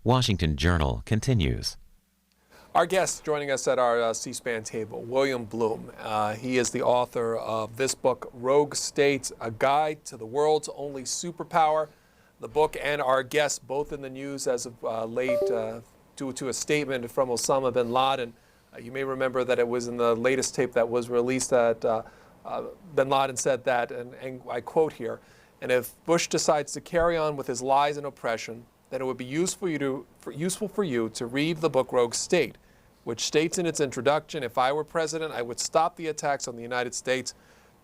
Washington Journal continues. Our guest joining us at our C-SPAN table, William Blum. He is the author of this book, Rogue States, A Guide to the World's Only Superpower. The book and our guest both in the news as of late due to a statement from Osama bin Laden. You may remember that it was in the latest tape that was released that bin Laden said that, and I quote here, "And if Bush decides to carry on with his lies and oppression, then it would be useful for you to read the book Rogue State, which states in its introduction, if I were president, I would stop the attacks on the United States.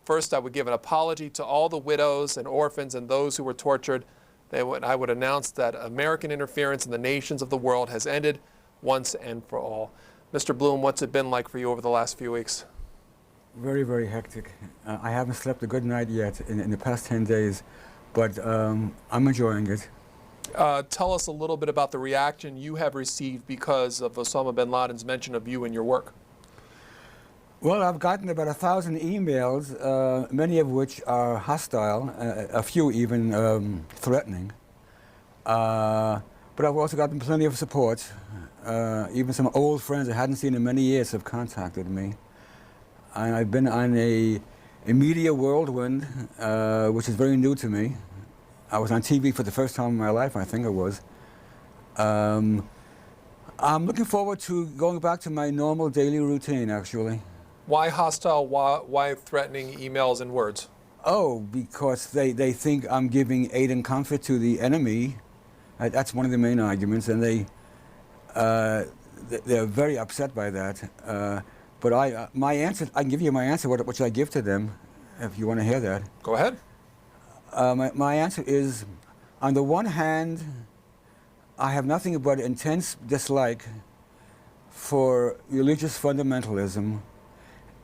First, I would give an apology to all the widows and orphans and those who were tortured. Then I would announce that American interference in the nations of the world has ended once and for all." Mr. Blum, what's it been like for you over the last few weeks? Very, very hectic. I haven't slept a good night yet in the past 10 days, but I'm enjoying it. Tell us a little bit about the reaction you have received because of Osama bin Laden's mention of you and your work. Well, I've gotten about 1,000 emails, many of which are hostile, a few even threatening. But I've also gotten plenty of support. Even some old friends I hadn't seen in many years have contacted me. And I've been on a media whirlwind, which is very new to me. I was on TV for the first time in my life, I think it was. I'm looking forward to going back to my normal daily routine, actually. Why hostile? Why threatening emails and words? Oh, because they think I'm giving aid and comfort to the enemy. That's one of the main arguments, and they're very upset by that. But my answer, I can give you my answer, which I give to them, if you want to hear that. Go ahead. My answer is, on the one hand, I have nothing but intense dislike for religious fundamentalism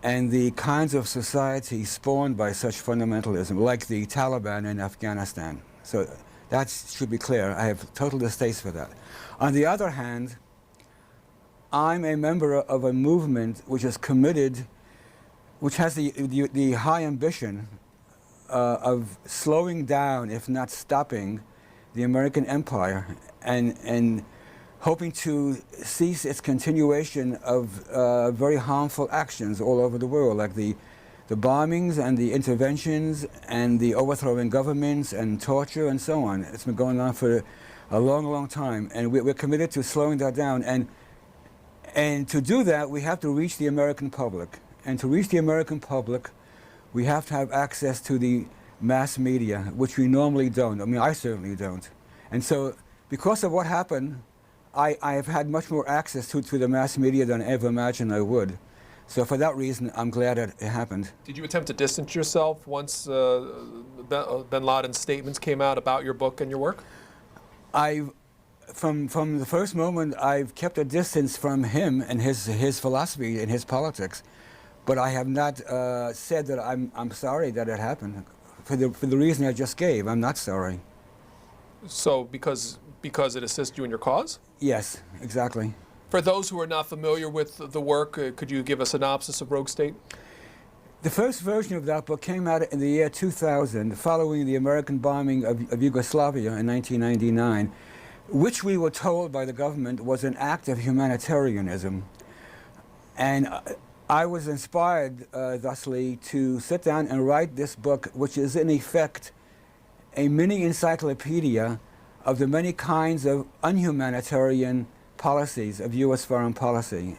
and the kinds of society spawned by such fundamentalism, like the Taliban in Afghanistan. So that should be clear. I have total distaste for that. On the other hand, I'm a member of a movement which is committed, which has the high ambition of slowing down, if not stopping, the American empire and hoping to cease its continuation of very harmful actions all over the world, like the bombings and the interventions and the overthrowing governments and torture and so on. It's been going on for a long, long time, and we're committed to slowing that down. And to do that, we have to reach the American public. And to reach the American public, we have to have access to the mass media, which we normally don't. I mean, I certainly don't. And so, because of what happened, I have had much more access to the mass media than I ever imagined I would. So for that reason, I'm glad that it happened. Did you attempt to distance yourself once bin Laden's statements came out about your book and your work? From the first moment, I've kept a distance from him and his philosophy and his politics. But I have not said that I'm sorry that it happened. For the reason I just gave, I'm not sorry. So because it assists you in your cause? Yes, exactly. For those who are not familiar with the work, could you give a synopsis of Rogue State? The first version of that book came out in the year 2000, following the American bombing of Yugoslavia in 1999, which we were told by the government was an act of humanitarianism. And I was inspired, thusly, to sit down and write this book, which is in effect a mini encyclopedia of the many kinds of unhumanitarian policies of U.S. foreign policy.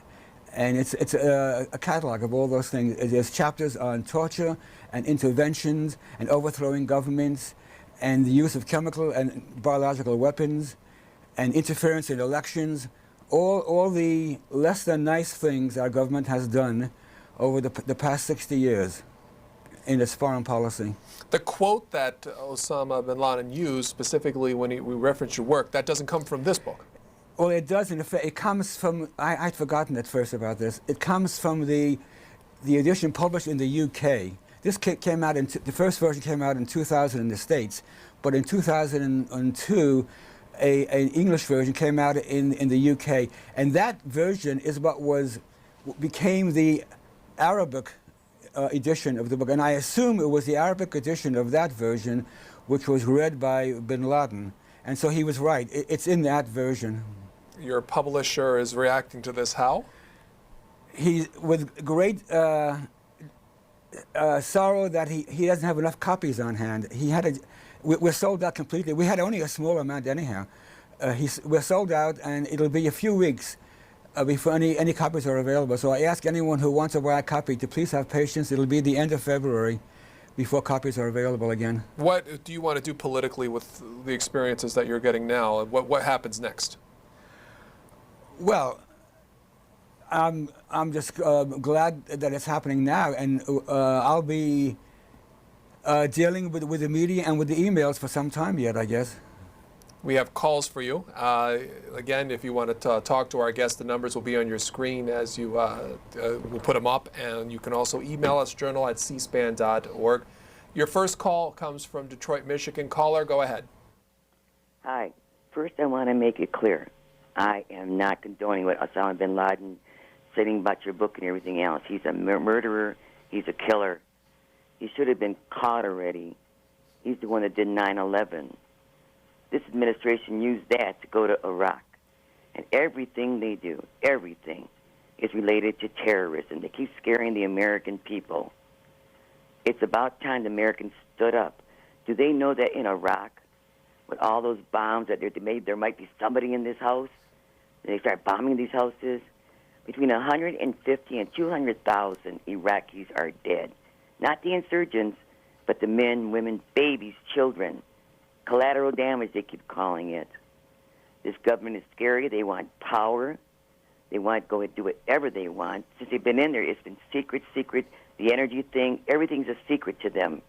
And it's a catalog of all those things. There's chapters on torture and interventions and overthrowing governments and the use of chemical and biological weapons and interference in elections, all the less than nice things our government has done over the past 60 years in its foreign policy. The quote that Osama bin Laden used, specifically when we reference your work, that doesn't come from this book. Well, it does. In effect, it comes from, I'd forgotten at first about this, it comes from the edition published in the UK. This came out, the first version came out in 2000 in the States, but in 2002, an English version came out in the UK, and that version is what became the Arabic edition of the book, and I assume it was the Arabic edition of that version which was read by bin Laden, And so he was right. It's in that version. Your publisher is reacting to this how? He, with great sorrow that he doesn't have enough copies on hand. We're sold out completely. We had only a small amount anyhow. We're sold out, and it'll be a few weeks before any copies are available. So I ask anyone who wants to buy a copy to please have patience. It'll be the end of February before copies are available again. What do you want to do politically with the experiences that you're getting now? What happens next? Well, I'm just glad that it's happening now, and I'll be dealing with the media and with the emails for some time yet, I guess. We have calls for you. Again, if you want to talk to our guest, the numbers will be on your screen as you we'll put them up, and you can also email us, journal@cspan.org. Your first call comes from Detroit, Michigan. Caller, go ahead. Hi. First, I want to make it clear. I am not condoning what Osama bin Laden saying about your book and everything else. He's a murderer. He's a killer. He should have been caught already. He's the one that did 9/11. This administration used that to go to Iraq. And everything they do, everything, is related to terrorism. They keep scaring the American people. It's about time the Americans stood up. Do they know that in Iraq, with all those bombs that they made, there might be somebody in this house? And they start bombing these houses. Between 150 and 200,000 Iraqis are dead. Not the insurgents, but the men, women, babies, children. Collateral damage, they keep calling it. This government is scary. They want power. They want to go and do whatever they want. Since they've been in there, it's been secret. The energy thing, everything's a secret to them.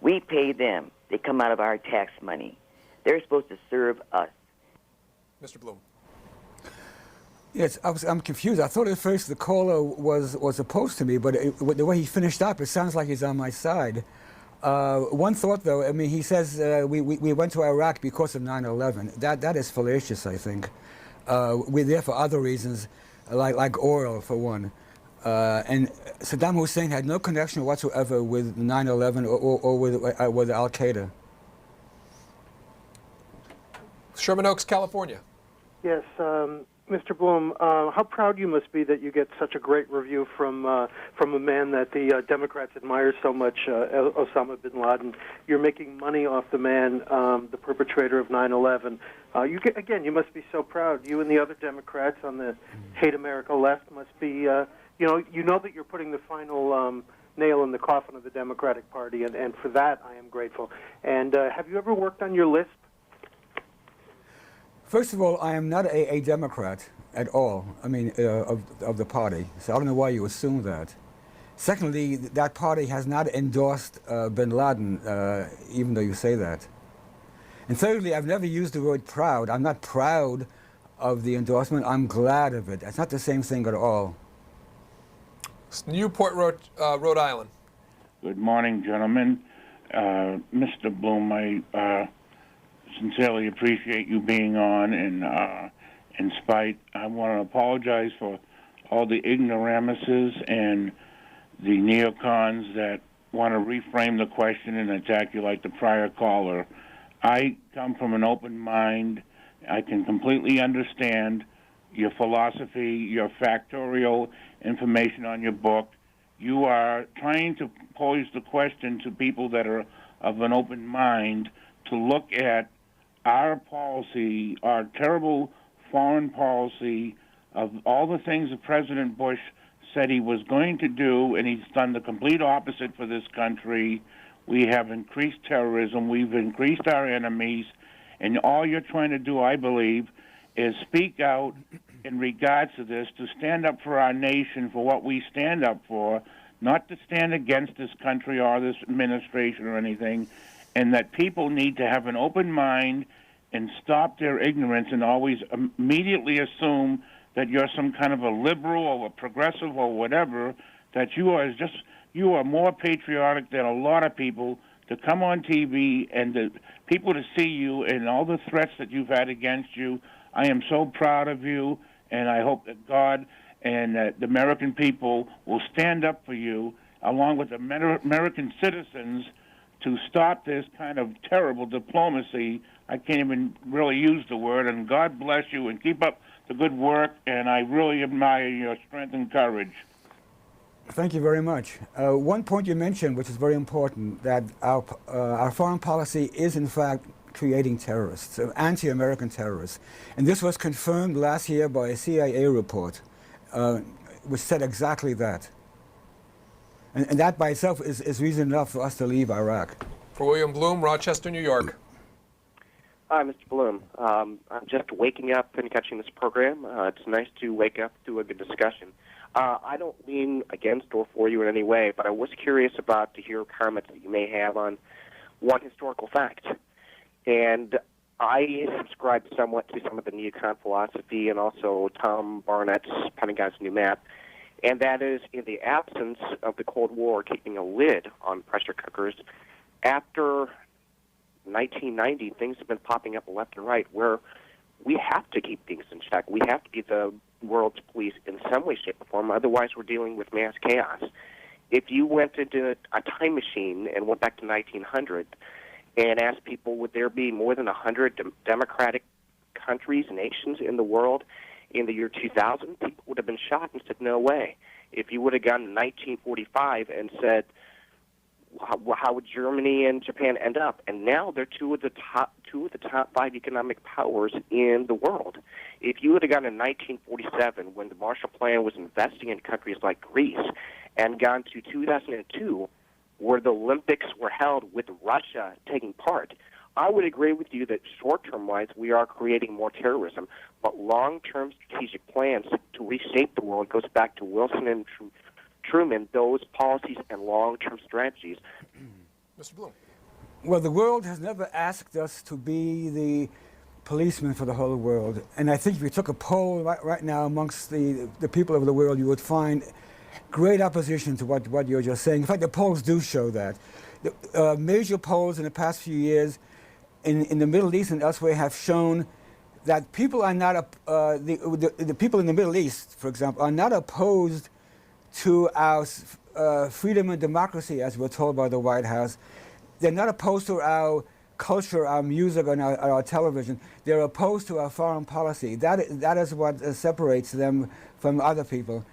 We pay them. They come out of our tax money. They're supposed to serve us. Mr. Blum. Yes, I'm confused. I thought at first the caller was opposed to me, but the way he finished up, it sounds like he's on my side. One thought, though, I mean, he says we went to Iraq because of 9/11. That is fallacious, I think. We're there for other reasons, like oil, for one. And Saddam Hussein had no connection whatsoever with 9/11 or with Al-Qaeda. Sherman Oaks, California. Yes, Mr. Blum, how proud you must be that you get such a great review from a man that the Democrats admire so much, Osama bin Laden. You're making money off the man, the perpetrator of 9/11. You must be so proud. You and the other Democrats on the Hate America left must be, you know that you're putting the final nail in the coffin of the Democratic Party, and for that I am grateful. And have you ever worked on your list? First of all, I am not a Democrat at all, I mean, of the party, so I don't know why you assume that. Secondly, that party has not endorsed bin Laden, even though you say that. And thirdly, I've never used the word proud. I'm not proud of the endorsement. I'm glad of it. It's not the same thing at all. Newport, Rhode Island. Good morning, gentlemen. Mr. Blum, I sincerely appreciate you being on, and in spite, I want to apologize for all the ignoramuses and the neocons that want to reframe the question and attack you like the prior caller. I come from an open mind. I can completely understand your philosophy, your factorial information on your book. You are trying to pose the question to people that are of an open mind to look at our policy, our terrible foreign policy of all the things that President Bush said he was going to do, and he's done the complete opposite for this country. We have increased terrorism. We've increased our enemies. And all you're trying to do, I believe, is speak out in regards to this, to stand up for our nation, for what we stand up for, not to stand against this country or this administration or anything, and that people need to have an open mind and stop their ignorance and always immediately assume that you're some kind of a liberal or a progressive or whatever, that you are more patriotic than a lot of people to come on TV and the people to see you and all the threats that you've had against you. I am so proud of you, and I hope that God and the American people will stand up for you, along with the American citizens, to stop this kind of terrible diplomacy. I can't even really use the word, and God bless you, and keep up the good work, and I really admire your strength and courage. Thank you very much. One point you mentioned, which is very important, that our foreign policy is in fact creating terrorists, anti-American terrorists. And this was confirmed last year by a CIA report, which said exactly that. And that by itself is reason enough for us to leave Iraq. For William Blum, Rochester, New York. Hi, Mr. Blum. I'm just waking up and catching this program. It's nice to wake up to a good discussion. I don't lean against or for you in any way, but I was curious about to hear comments that you may have on one historical fact. And I subscribe somewhat to some of the neocon philosophy and also Tom Barnett's Pentagon's New Map, and that is in the absence of the Cold War keeping a lid on pressure cookers, after 1990, things have been popping up left and right where we have to keep things in check. We have to be the world's police in some way, shape, or form. Otherwise, we're dealing with mass chaos. If you went into a time machine and went back to 1900 and asked people, would there be more than 100 democratic countries, nations in the world in the year 2000, people would have been shocked and said, no way. If you would have gone to 1945 and said, how would Germany and Japan end up? And now they're two of the top 5 economic powers in the world. If you would have gone to 1947, when the Marshall Plan was investing in countries like Greece, and gone to 2002, where the Olympics were held with Russia taking part, I would agree with you that short-term-wise we are creating more terrorism, but long-term strategic plans to reshape the world goes back to Wilson and Truman, those policies and long-term strategies. Mr. Blum. Well, the world has never asked us to be the policeman for the whole world. And I think if you took a poll right now amongst the people of the world, you would find great opposition to what you're just saying. In fact, the polls do show that. Major polls in the past few years in the Middle East and elsewhere have shown that people are not, the people in the Middle East, for example, are not opposed to our freedom and democracy, as we're told by the White House. They're not opposed to our culture, our music, and our television. They're opposed to our foreign policy. That is what separates them from other people.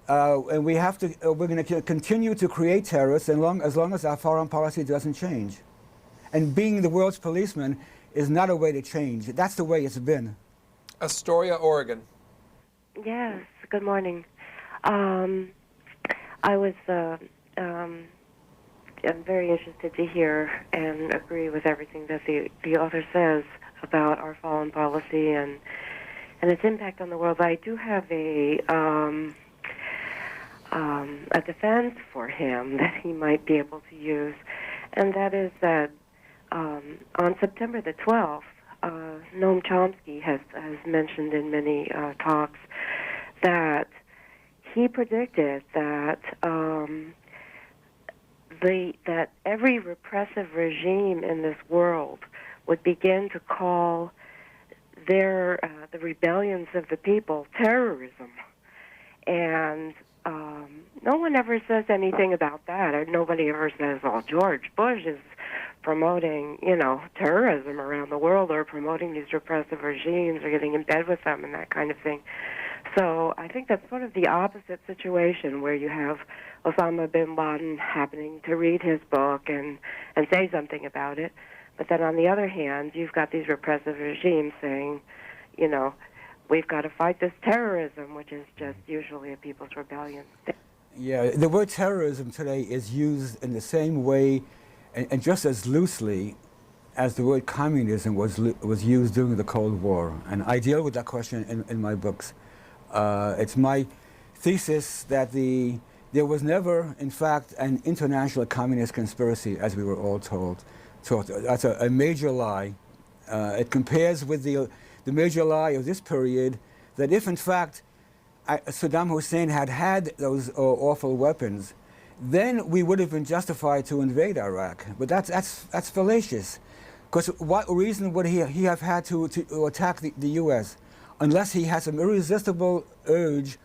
And we're going to continue to create terrorists as long as our foreign policy doesn't change. And being the world's policeman is not a way to change. That's the way it's been. Astoria, Oregon. Yes, good morning. I was I'm very interested to hear and agree with everything that the author says about our foreign policy and its impact on the world. I do have a defense for him that he might be able to use, and that is that on September the 12th, Noam Chomsky has mentioned in many talks that he predicted that that every repressive regime in this world would begin to call the rebellions of the people terrorism, and no one ever says anything about that, or nobody ever says, "Oh, George Bush is promoting, terrorism around the world, or promoting these repressive regimes, or getting in bed with them, and that kind of thing." So I think that's sort of the opposite situation, where you have Osama bin Laden happening to read his book and say something about it. But then on the other hand, you've got these repressive regimes saying, we've got to fight this terrorism, which is just usually a people's rebellion. Yeah, the word terrorism today is used in the same way and just as loosely as the word communism was used during the Cold War. And I deal with that question in my books. It's my thesis that there was never, in fact, an international communist conspiracy, as we were all told. So that's a major lie. It compares with the major lie of this period, that if, in fact, Saddam Hussein had those awful weapons, then we would have been justified to invade Iraq. But that's fallacious. Because what reason would he have had to attack the U.S. unless he has an irresistible urge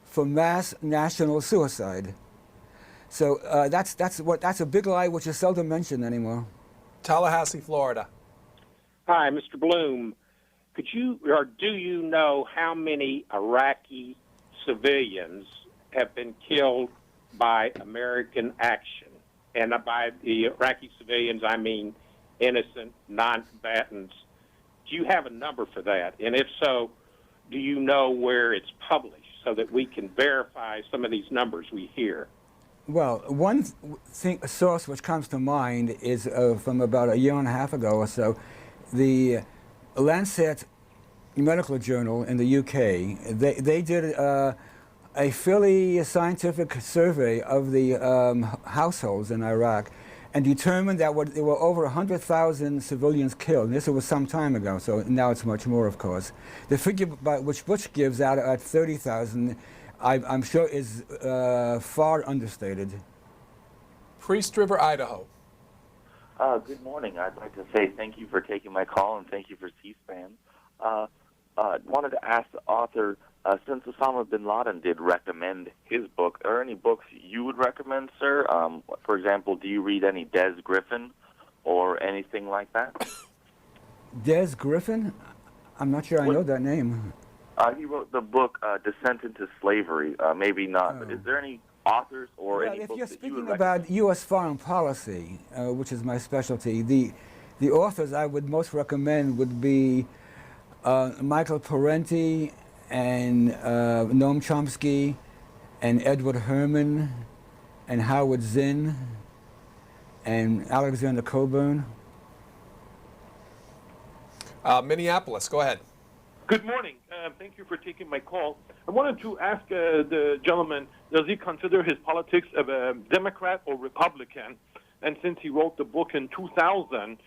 for mass national suicide? So that's a big lie which is seldom mentioned anymore. Tallahassee, Florida. Hi, Mr. Blum. Could you or do you know how many Iraqi civilians have been killed by American action? And by the Iraqi civilians, I mean innocent non-combatants. Do you have a number for that? And if so, do you know where it's published so that we can verify some of these numbers we hear? Well, one source which comes to mind is from about a year and a half ago or so, the Lancet Medical Journal in the UK. They did a fairly scientific survey of the households in Iraq and determined that there were over 100,000 civilians killed. And this was some time ago, so now it's much more, of course. The figure which Bush gives out at 30,000, I'm sure is far understated. Priest River, Idaho. Good morning. I'd like to say thank you for taking my call and thank you for C-SPAN. Wanted to ask the author, since Osama bin Laden did recommend his book, are there any books you would recommend, sir? For example, do you read any Des Griffin or anything like that? Des Griffin? I'm not sure I know that name. He wrote the book Descent into Slavery. Maybe not, but is there any authors or any books that you would recommend? If you're speaking about U.S. foreign policy, which is my specialty, the authors I would most recommend would be Michael Parenti and Noam Chomsky and Edward Herman and Howard Zinn and Alexander Coburn. Minneapolis, go ahead. Good morning. Thank you for taking my call. I wanted to ask the gentleman, does he consider his politics of a Democrat or Republican? And since he wrote the book in 2000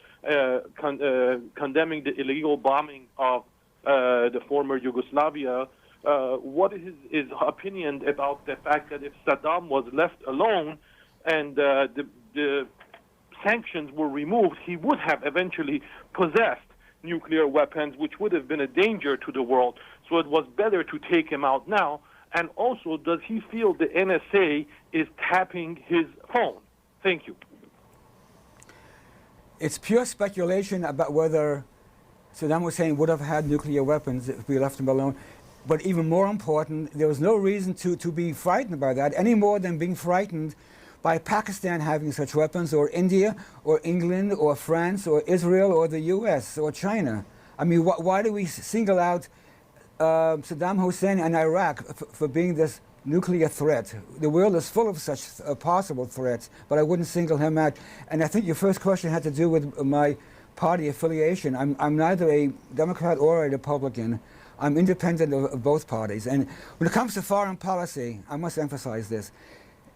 condemning the illegal bombing of the former Yugoslavia, what is his opinion about the fact that if Saddam was left alone and the sanctions were removed, he would have eventually possessed nuclear weapons, which would have been a danger to the world. So it was better to take him out now. And also, does he feel the NSA is tapping his phone? Thank you. It's pure speculation about whether Saddam Hussein would have had nuclear weapons if we left him alone. But even more important, there was no reason to be frightened by that, any more than being frightened by Pakistan having such weapons, or India, or England, or France, or Israel, or the US, or China. I mean, why do we single out Saddam Hussein and Iraq for being this nuclear threat? The world is full of such possible threats, but I wouldn't single him out. And I think your first question had to do with my party affiliation. I'm neither a Democrat or a Republican. I'm independent of both parties. And when it comes to foreign policy, I must emphasize this.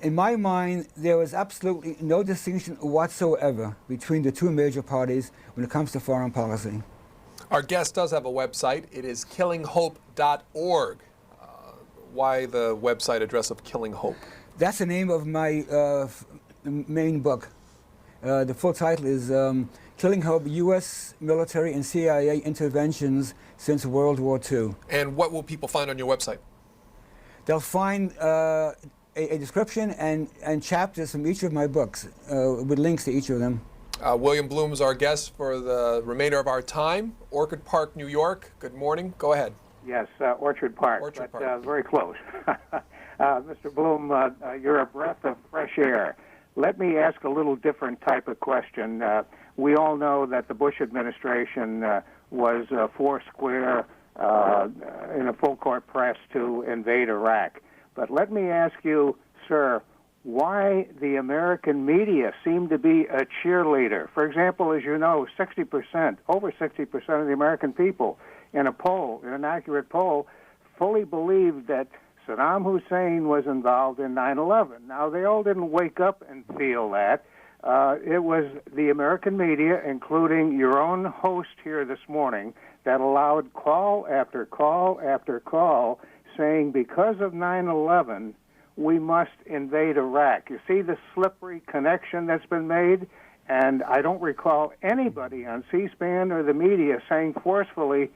In my mind, there is absolutely no distinction whatsoever between the two major parties when it comes to foreign policy. Our guest does have a website. It is killinghope.org. Why the website address of Killing Hope? That's the name of my main book. The full title is Killing Hope, U.S. Military and CIA Interventions Since World War II. And what will people find on your website? They'll find a description and chapters from each of my books with links to each of them. William Blum is our guest for the remainder of our time. Orchard Park, New York. Good morning. Go ahead. Yes, Orchard Park, very close. Mr. Blum, you're a breath of fresh air. Let me ask a little different type of question. We all know that the Bush administration was foursquare in a full-court press to invade Iraq. But let me ask you, sir, why the American media seem to be a cheerleader. For example, as you know, 60%, over 60% of the American people in a poll, in an accurate poll, fully believed that Saddam Hussein was involved in 9/11. Now, they all didn't wake up and feel that. It was the American media, including your own host here this morning, that allowed call after call after call saying because of 9/11, we must invade Iraq. You see the slippery connection that's been made? And I don't recall anybody on C-SPAN or the media saying forcefully,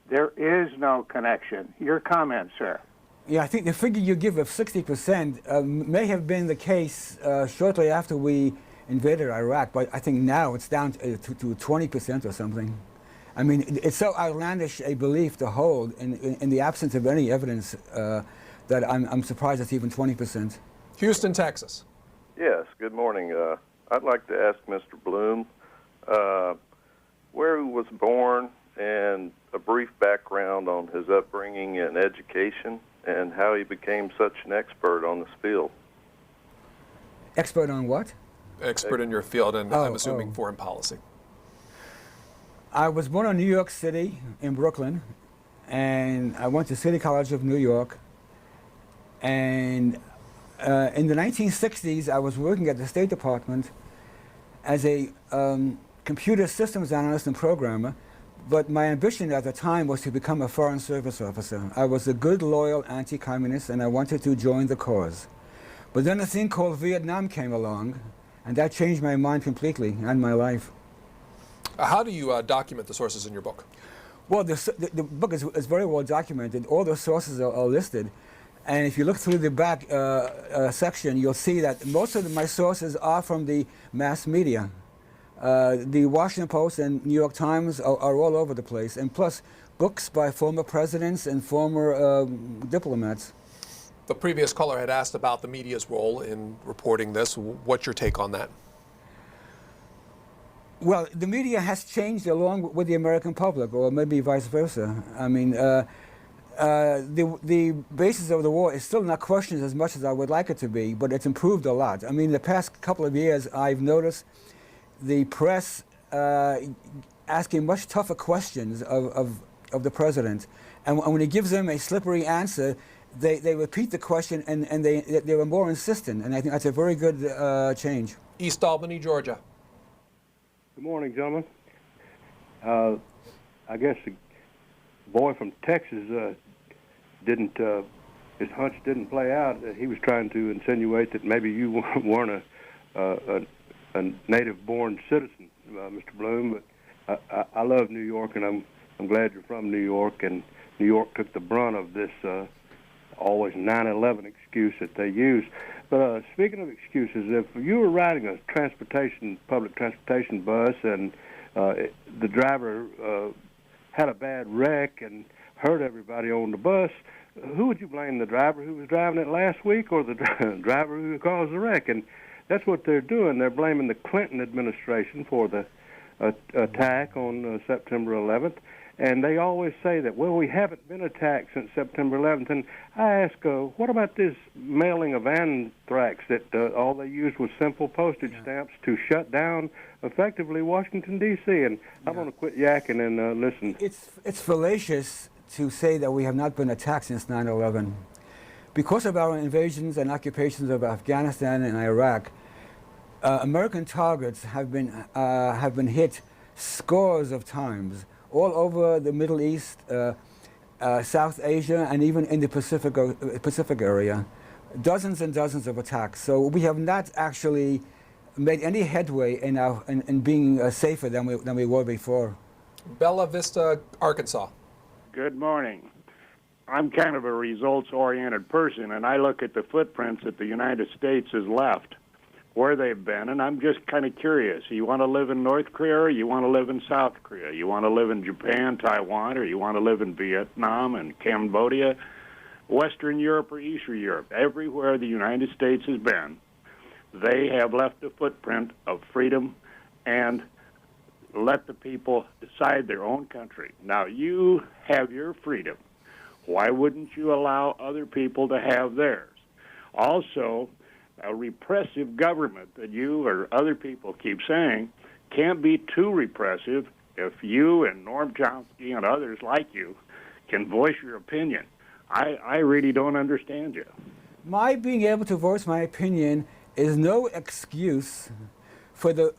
there is no connection. Your comment, sir. Yeah, I think the figure you give of 60% may have been the case shortly after we invaded Iraq, but I think now it's down to 20% or something. I mean, it's so outlandish a belief to hold in the absence of any evidence that I'm surprised it's even 20%. Houston, Texas. Yes, good morning. I'd like to ask Mr. Blum where he was born and a brief background on his upbringing and education and how he became such an expert on this field. Expert on what? Expert in your field, and I'm assuming foreign policy. I was born in New York City, in Brooklyn, and I went to City College of New York. And in the 1960s, I was working at the State Department as a computer systems analyst and programmer, but my ambition at the time was to become a Foreign Service officer. I was a good, loyal anti-communist, and I wanted to join the cause. But then a thing called Vietnam came along, and that changed my mind completely and my life. How do you document the sources in your book? Well, the book is very well documented. All the sources are listed. And if you look through the back section, you'll see that most of my sources are from the mass media. The Washington Post and New York Times are all over the place. And plus, books by former presidents and former diplomats. The previous caller had asked about the media's role in reporting this. What's your take on that? Well, the media has changed along with the American public, or maybe vice versa. I mean, the basis of the war is still not questioned as much as I would like it to be, but it's improved a lot. I mean, the past couple of years, I've noticed the press asking much tougher questions of the president. And when he gives them a slippery answer, they repeat the question and they were more insistent. And I think that's a very good change. East Albany, Georgia. Good morning, gentlemen. I guess the boy from Texas his hunch didn't play out. He was trying to insinuate that maybe you weren't a native-born citizen, Mr. Blum. But I love New York, and I'm glad you're from New York. And New York took the brunt of this always 9/11 excuse that they use. But speaking of excuses, if you were riding a public transportation bus, and the driver had a bad wreck and hurt everybody on the bus, who would you blame? The driver who was driving it last week, or the driver who caused the wreck? And that's what they're doing. They're blaming the Clinton administration for the attack on September 11th. And they always say that, well, we haven't been attacked since September 11th. And I ask, what about this mailing of anthrax that all they used was simple postage stamps to shut down, effectively, Washington, D.C.? And I'm going to quit yakking and listen. It's fallacious to say that we have not been attacked since 9/11. Because of our invasions and occupations of Afghanistan and Iraq, American targets have been hit scores of times, all over the Middle East, South Asia, and even in the Pacific area. Dozens and dozens of attacks. So we have not actually made any headway in being safer than we were before. Bella Vista, Arkansas. Good morning. I'm kind of a results-oriented person, and I look at the footprints that the United States has left, where they've been, and I'm just kind of curious. You want to live in North Korea, or you want to live in South Korea? You want to live in Japan, Taiwan, or you want to live in Vietnam and Cambodia, Western Europe or Eastern Europe? Everywhere the United States has been, they have left a footprint of freedom and let the people decide their own country. Now, you have your freedom. Why wouldn't you allow other people to have theirs? Also, a repressive government that you or other people keep saying can't be too repressive if you and Norm Chomsky and others like you can voice your opinion. I really don't understand you. My being able to voice my opinion is no excuse for the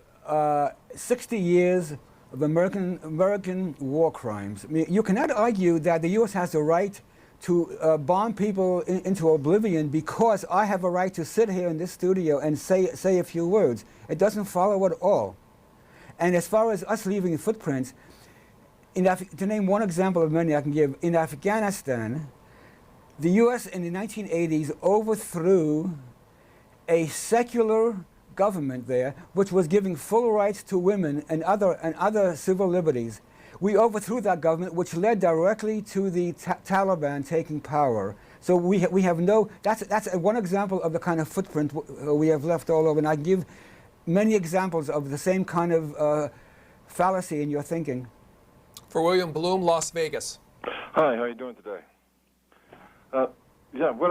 60 years of American war crimes. I mean, you cannot argue that the U.S. has the right to bomb people into oblivion because I have a right to sit here in this studio and say a few words. It doesn't follow at all. And as far as us leaving footprints, to name one example of many I can give, in Afghanistan, the U.S. in the 1980s overthrew a secular government there, which was giving full rights to women and other civil liberties. We overthrew that government, which led directly to the Taliban taking power. So we have no. That's one example of the kind of footprint we have left all over. And I give many examples of the same kind of fallacy in your thinking. For William Blum, Las Vegas. Hi, how are you doing today? Yeah, what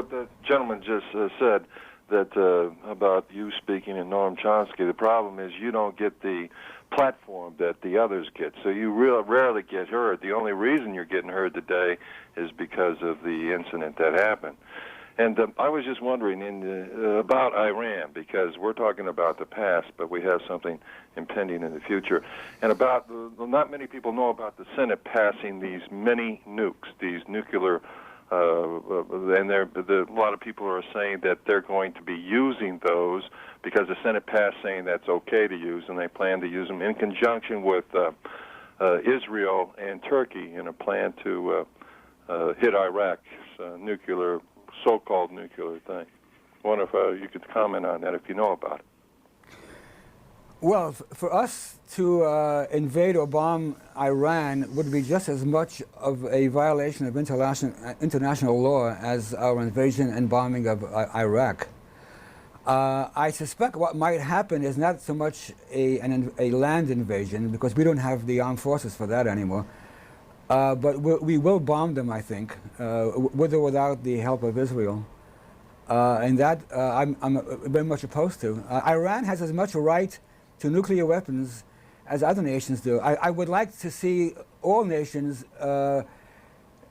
the gentleman just said, that about you speaking and Noam Chomsky. The problem is you don't get the platform that the others get, so you rarely get heard. The only reason you're getting heard today is because of the incident that happened. And I was just wondering about Iran, because we're talking about the past, but we have something impending in the future. And about not many people know about the Senate passing these mini nukes, these nuclear. And a lot of people are saying that they're going to be using those because the Senate passed saying that's okay to use, and they plan to use them in conjunction with Israel and Turkey in a plan to hit Iraq's nuclear, so-called nuclear thing. I wonder if you could comment on that if you know about it. Well, for us to invade or bomb Iran would be just as much of a violation of international law as our invasion and bombing of Iraq. I suspect what might happen is not so much a land invasion, because we don't have the armed forces for that anymore, but we will bomb them, I think, with or without the help of Israel. And that I'm very much opposed to. Iran has as much right to nuclear weapons as other nations do. I would like to see all nations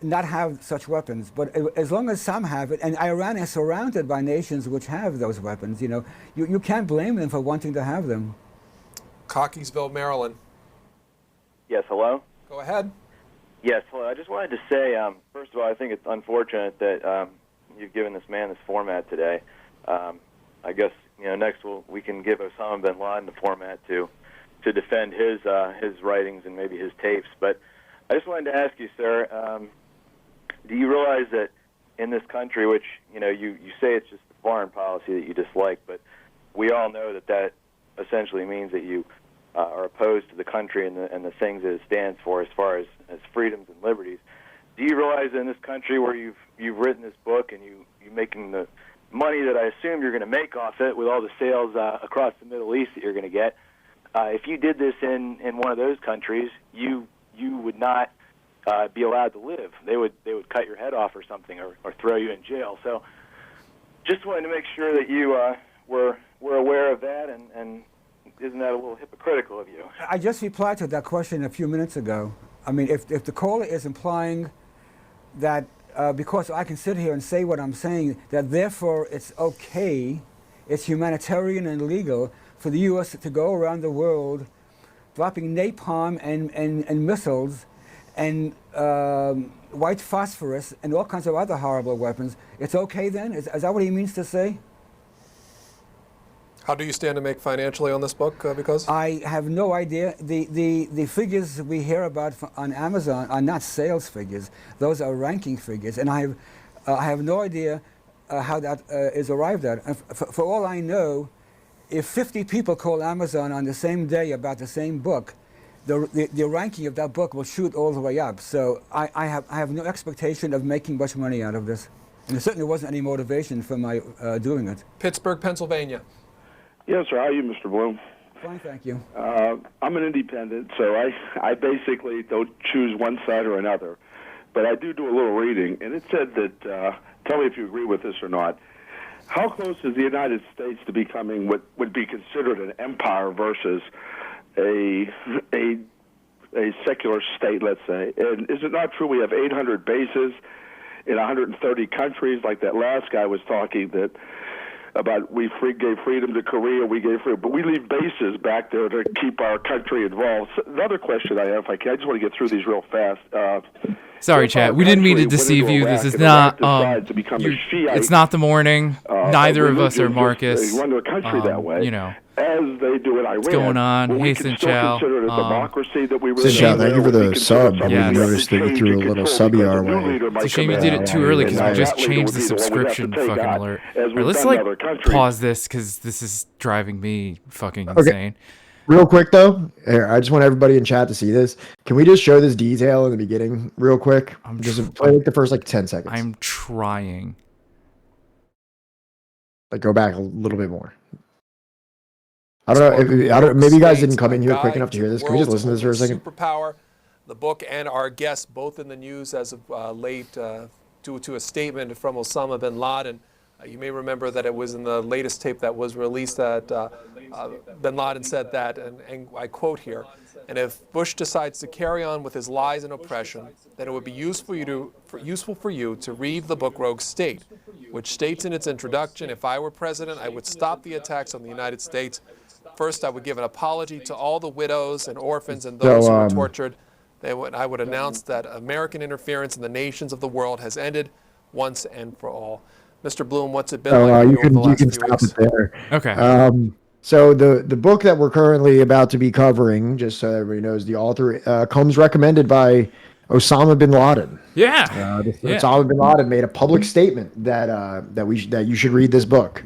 not have such weapons, but as long as some have it, and Iran is surrounded by nations which have those weapons, you can't blame them for wanting to have them. Cockeysville, Maryland. Yes, hello? Go ahead. Yes, hello. I just wanted to say, first of all, I think it's unfortunate that you've given this man this format today. I guess next we can give Osama bin Laden the format to defend his writings and maybe his tapes. But I just wanted to ask you, sir, do you realize that in this country, which you say it's just the foreign policy that you dislike, but we all know that essentially means that you are opposed to the country and the things that it stands for as far as freedoms and liberties. Do you realize that in this country where you've written this book and you're making the money that I assume you're going to make off it with all the sales across the Middle East that you're going to get, if you did this in one of those countries, you would not be allowed to live. They would cut your head off or something, or throw you in jail. So just wanted to make sure that you were aware of that, and isn't that a little hypocritical of you? I just replied to that question a few minutes ago. I mean, if the caller is implying that because I can sit here and say what I'm saying, that therefore it's okay, it's humanitarian and legal for the U.S. to go around the world dropping napalm and missiles and white phosphorus and all kinds of other horrible weapons, it's okay then? Is that what he means to say? How do you stand to make financially on this book, because? I have no idea. The figures we hear about on Amazon are not sales figures. Those are ranking figures. And I have no idea how that is arrived at. And for all I know, if 50 people call Amazon on the same day about the same book, the ranking of that book will shoot all the way up. So I have no expectation of making much money out of this. And there certainly wasn't any motivation for my doing it. Pittsburgh, Pennsylvania. Yes, sir. How are you, Mr. Blum? Fine, thank you. I'm an independent, so I basically don't choose one side or another. But I do a little reading, and it said that, tell me if you agree with this or not, how close is the United States to becoming what would be considered an empire versus a secular state, let's say? And is it not true we have 800 bases in 130 countries, like that last guy was talking that about we gave freedom to Korea, we gave freedom, but we leave bases back there to keep our country involved. So another question I have, if I can, I just want to get through these real fast. Sorry, Chad, we didn't mean to deceive you. This is not. It's not the morning. Neither of us are Marcus. They run their country that way. as they do in Iran. What's going on? We Hey, can Sin still Chow. consider it a democracy that we Sin Chow, thank you for the sub. Yes. We noticed that you threw a little subby our way. It's a shame you did it too early because we just changed the subscription fucking alert. All right, let's like pause this because this is driving me fucking insane. Real quick though, I just want everybody in chat to see this. Can we just show this detail in the beginning real quick? Just play like the first like 10 seconds. I'm trying. Like go back a little bit more. I don't know. Maybe you guys didn't come in here quick enough to hear this. Can we just listen to this for a second? Superpower, the book, and our guests both in the news as of late due to a statement from Osama bin Laden. You may remember that it was in the latest tape that was released that bin Laden said that, and I quote here, "And if Bush decides to carry on with his lies and oppression, then it would be useful for you to read the book Rogue State, which states in its introduction, if I were president, I would stop the attacks on the United States. First, I would give an apology to all the widows and orphans and those who were tortured. I would announce that American interference in the nations of the world has ended once and for all." Mr. Blum, what's it been like you over the last can few stop weeks? it there. Okay. So the book that we're currently about to be covering, just so everybody knows, the author comes recommended by Osama bin Laden. Yeah. Osama bin Laden made a public statement that you should read this book.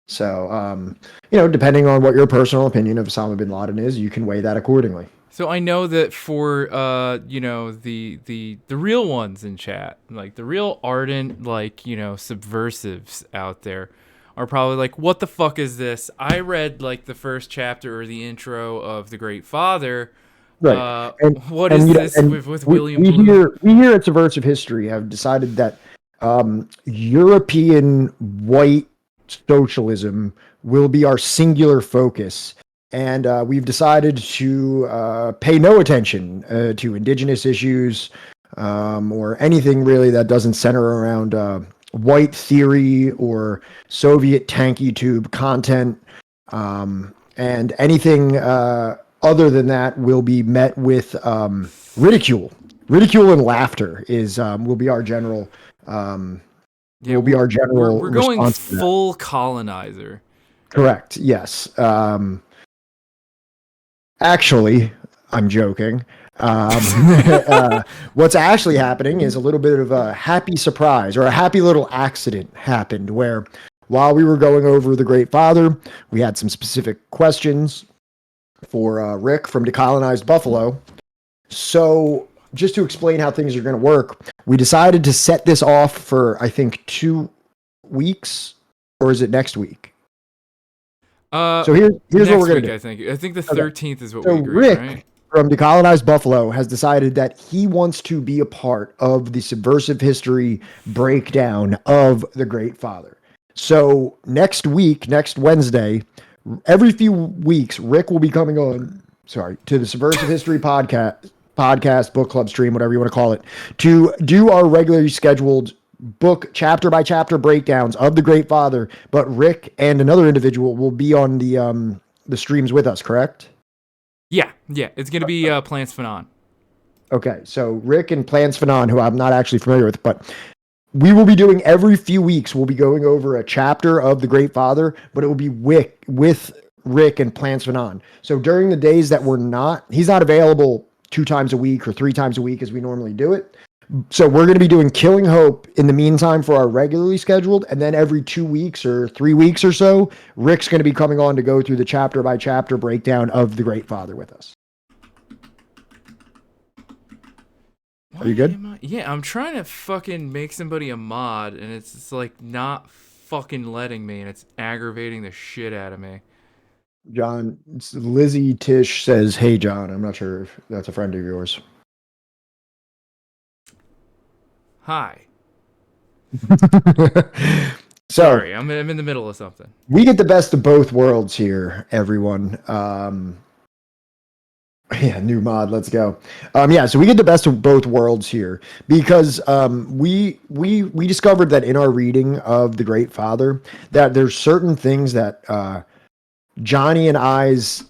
So depending on what your personal opinion of Osama bin Laden is, you can weigh that accordingly. So I know that for the real ones in chat, like the real ardent subversives out there are probably like, what the fuck is this? I read like the first chapter or the intro of The Great Father. Right. What is this with William Blum? We here at Subversive History have decided that European white socialism will be our singular focus. And we've decided to pay no attention to indigenous issues or anything really that doesn't center around white theory or Soviet tanky tube content. And anything other than that will be met with ridicule. Ridicule and laughter will be our general. We're going full colonizer. Correct. Yes. Actually, I'm joking. What's actually happening is a little bit of a happy surprise, or a happy little accident happened where while we were going over The Great Father, we had some specific questions for Rick from Decolonized Buffalo. So just to explain how things are going to work, we decided to set this off for, I think, 2 weeks, or is it next week? So here's what we're going to do. I think the 13th is what so we agreed, Rick right? from Decolonized Buffalo has decided that he wants to be a part of the Subversive History breakdown of The Great Father. So next Wednesday, every few weeks, Rick will be coming on, to the Subversive History podcast, book club stream, whatever you want to call it, to do our regularly scheduled book chapter by chapter breakdowns of The Great Father. But Rick and another individual will be on the streams with us, correct? Yeah, it's gonna be Plants Fanon. Okay, so Rick and Plants Fanon, who I'm not actually familiar with, but we will be doing every few weeks. We'll be going over a chapter of The Great Father, but it will be with Rick and Plants Fanon. So during the days that he's not available 2 times a week or 3 times a week as we normally do it. So we're going to be doing Killing Hope in the meantime for our regularly scheduled, and then every 2 weeks or 3 weeks or so, Rick's going to be coming on to go through the chapter by chapter breakdown of The Great Father with us. Are you good? I'm trying to fucking make somebody a mod, and it's like not fucking letting me, and it's aggravating the shit out of me. John, Lizzie Tish says, "Hey, John." I'm not sure if that's a friend of yours. Hi. Sorry, I'm in the middle of something. We get the best of both worlds here, everyone. New mod, let's go. So we get the best of both worlds here because we discovered that in our reading of The Great Father that there's certain things that Johnny and I's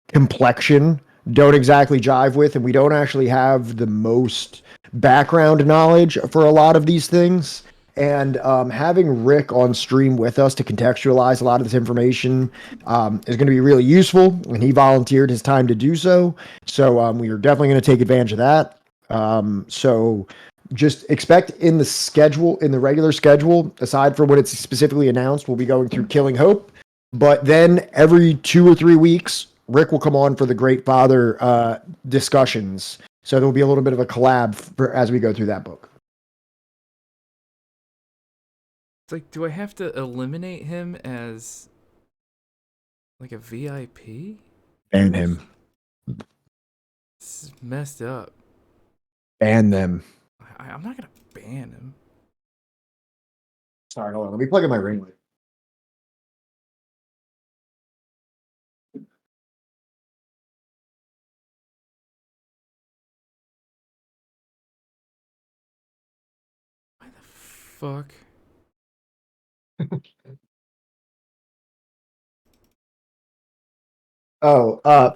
complexion don't exactly jive with, and we don't actually have the most background knowledge for a lot of these things. And having Rick on stream with us to contextualize a lot of this information is going to be really useful, and he volunteered his time to do so. So we are definitely going to take advantage of that. So just expect in the schedule, in the regular schedule, aside from when it's specifically announced, we'll be going through Killing Hope. But then every 2 or 3 weeks, Rick will come on for the Great Father discussions. So there will be a little bit of a collab as we go through that book. It's like, do I have to eliminate him as like a VIP? Ban him. This is messed up. Ban them. I'm not gonna ban him. Sorry, hold on. Let me plug in my ring light. Why the fuck?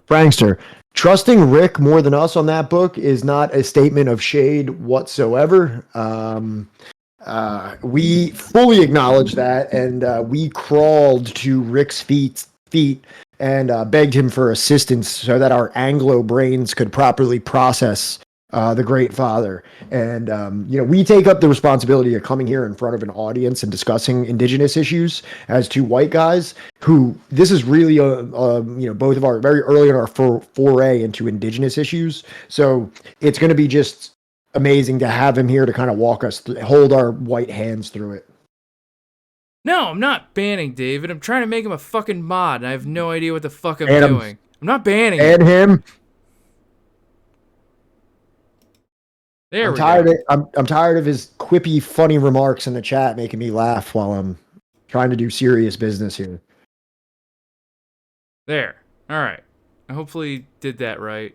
Frankster. Trusting Rick more than us on that book is not a statement of shade whatsoever. We fully acknowledge that, and we crawled to Rick's feet and begged him for assistance so that our Anglo brains could properly process the Great Father. And, we take up the responsibility of coming here in front of an audience and discussing indigenous issues as two white guys who, this is really, both of our very early in our foray into indigenous issues. So it's going to be just amazing to have him here to kind of walk us, hold our white hands through it. No, I'm not banning David. I'm trying to make him a fucking mod, and I have no idea what the fuck I'm Ban him. doing. I'm not banning And him. There I'm tired of his quippy, funny remarks in the chat making me laugh while I'm trying to do serious business here. There. All right. I hopefully did that right.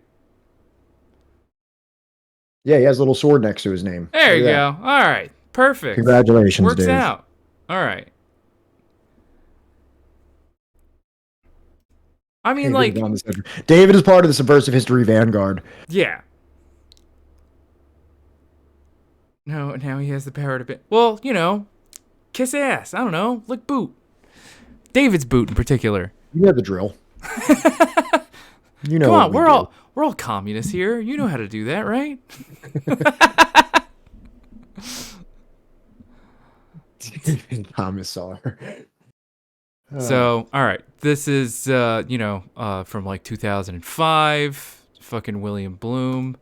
Yeah, he has a little sword next to his name. There you go. All right. Perfect. Congratulations, Works Dave. out. All right. I mean, David is part of the Subversive History Vanguard. Yeah. No, now he has the power to... Well, kiss ass. I don't know. Lick boot. David's boot in particular. You know the drill. Come on, we're all communists here. You know how to do that, right? Commissar. So, all right. This is, from like 2005. Fucking William Blum.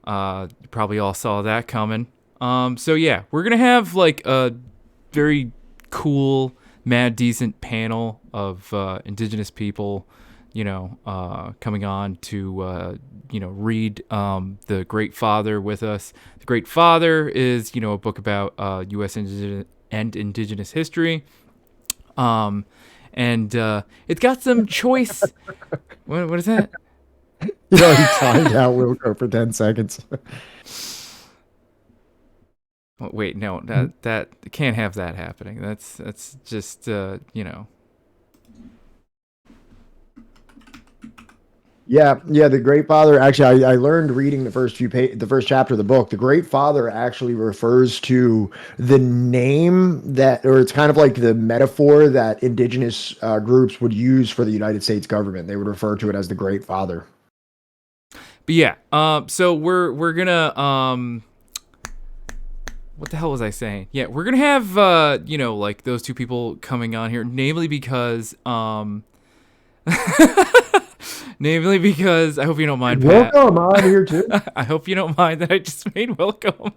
You probably all saw that coming. So yeah, we're going to have like a very cool, mad decent panel of indigenous people, coming on to, read The Great Father with us. The Great Father is, a book about U.S. indigenous history. And it's got some choice. What is that? He timed out Wilco for 10 seconds. Oh, wait, no, that can't have that happening. That's just Yeah, the Great Father. Actually, I learned reading the first chapter of the book. The Great Father actually refers to the name or it's kind of like the metaphor that indigenous groups would use for the United States government. They would refer to it as the Great Father. But yeah, so we're gonna what the hell was I saying? Yeah, we're gonna have like those two people coming on here, namely because I hope you don't mind, Pat. Welcome on here too. I hope you don't mind that I just made Welcome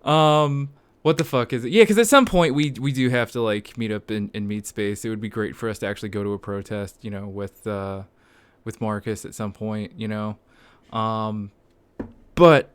mod. What the fuck is it? Yeah, because at some point we do have to like meet up in meet space. It would be great for us to actually go to a protest, with Marcus at some point, But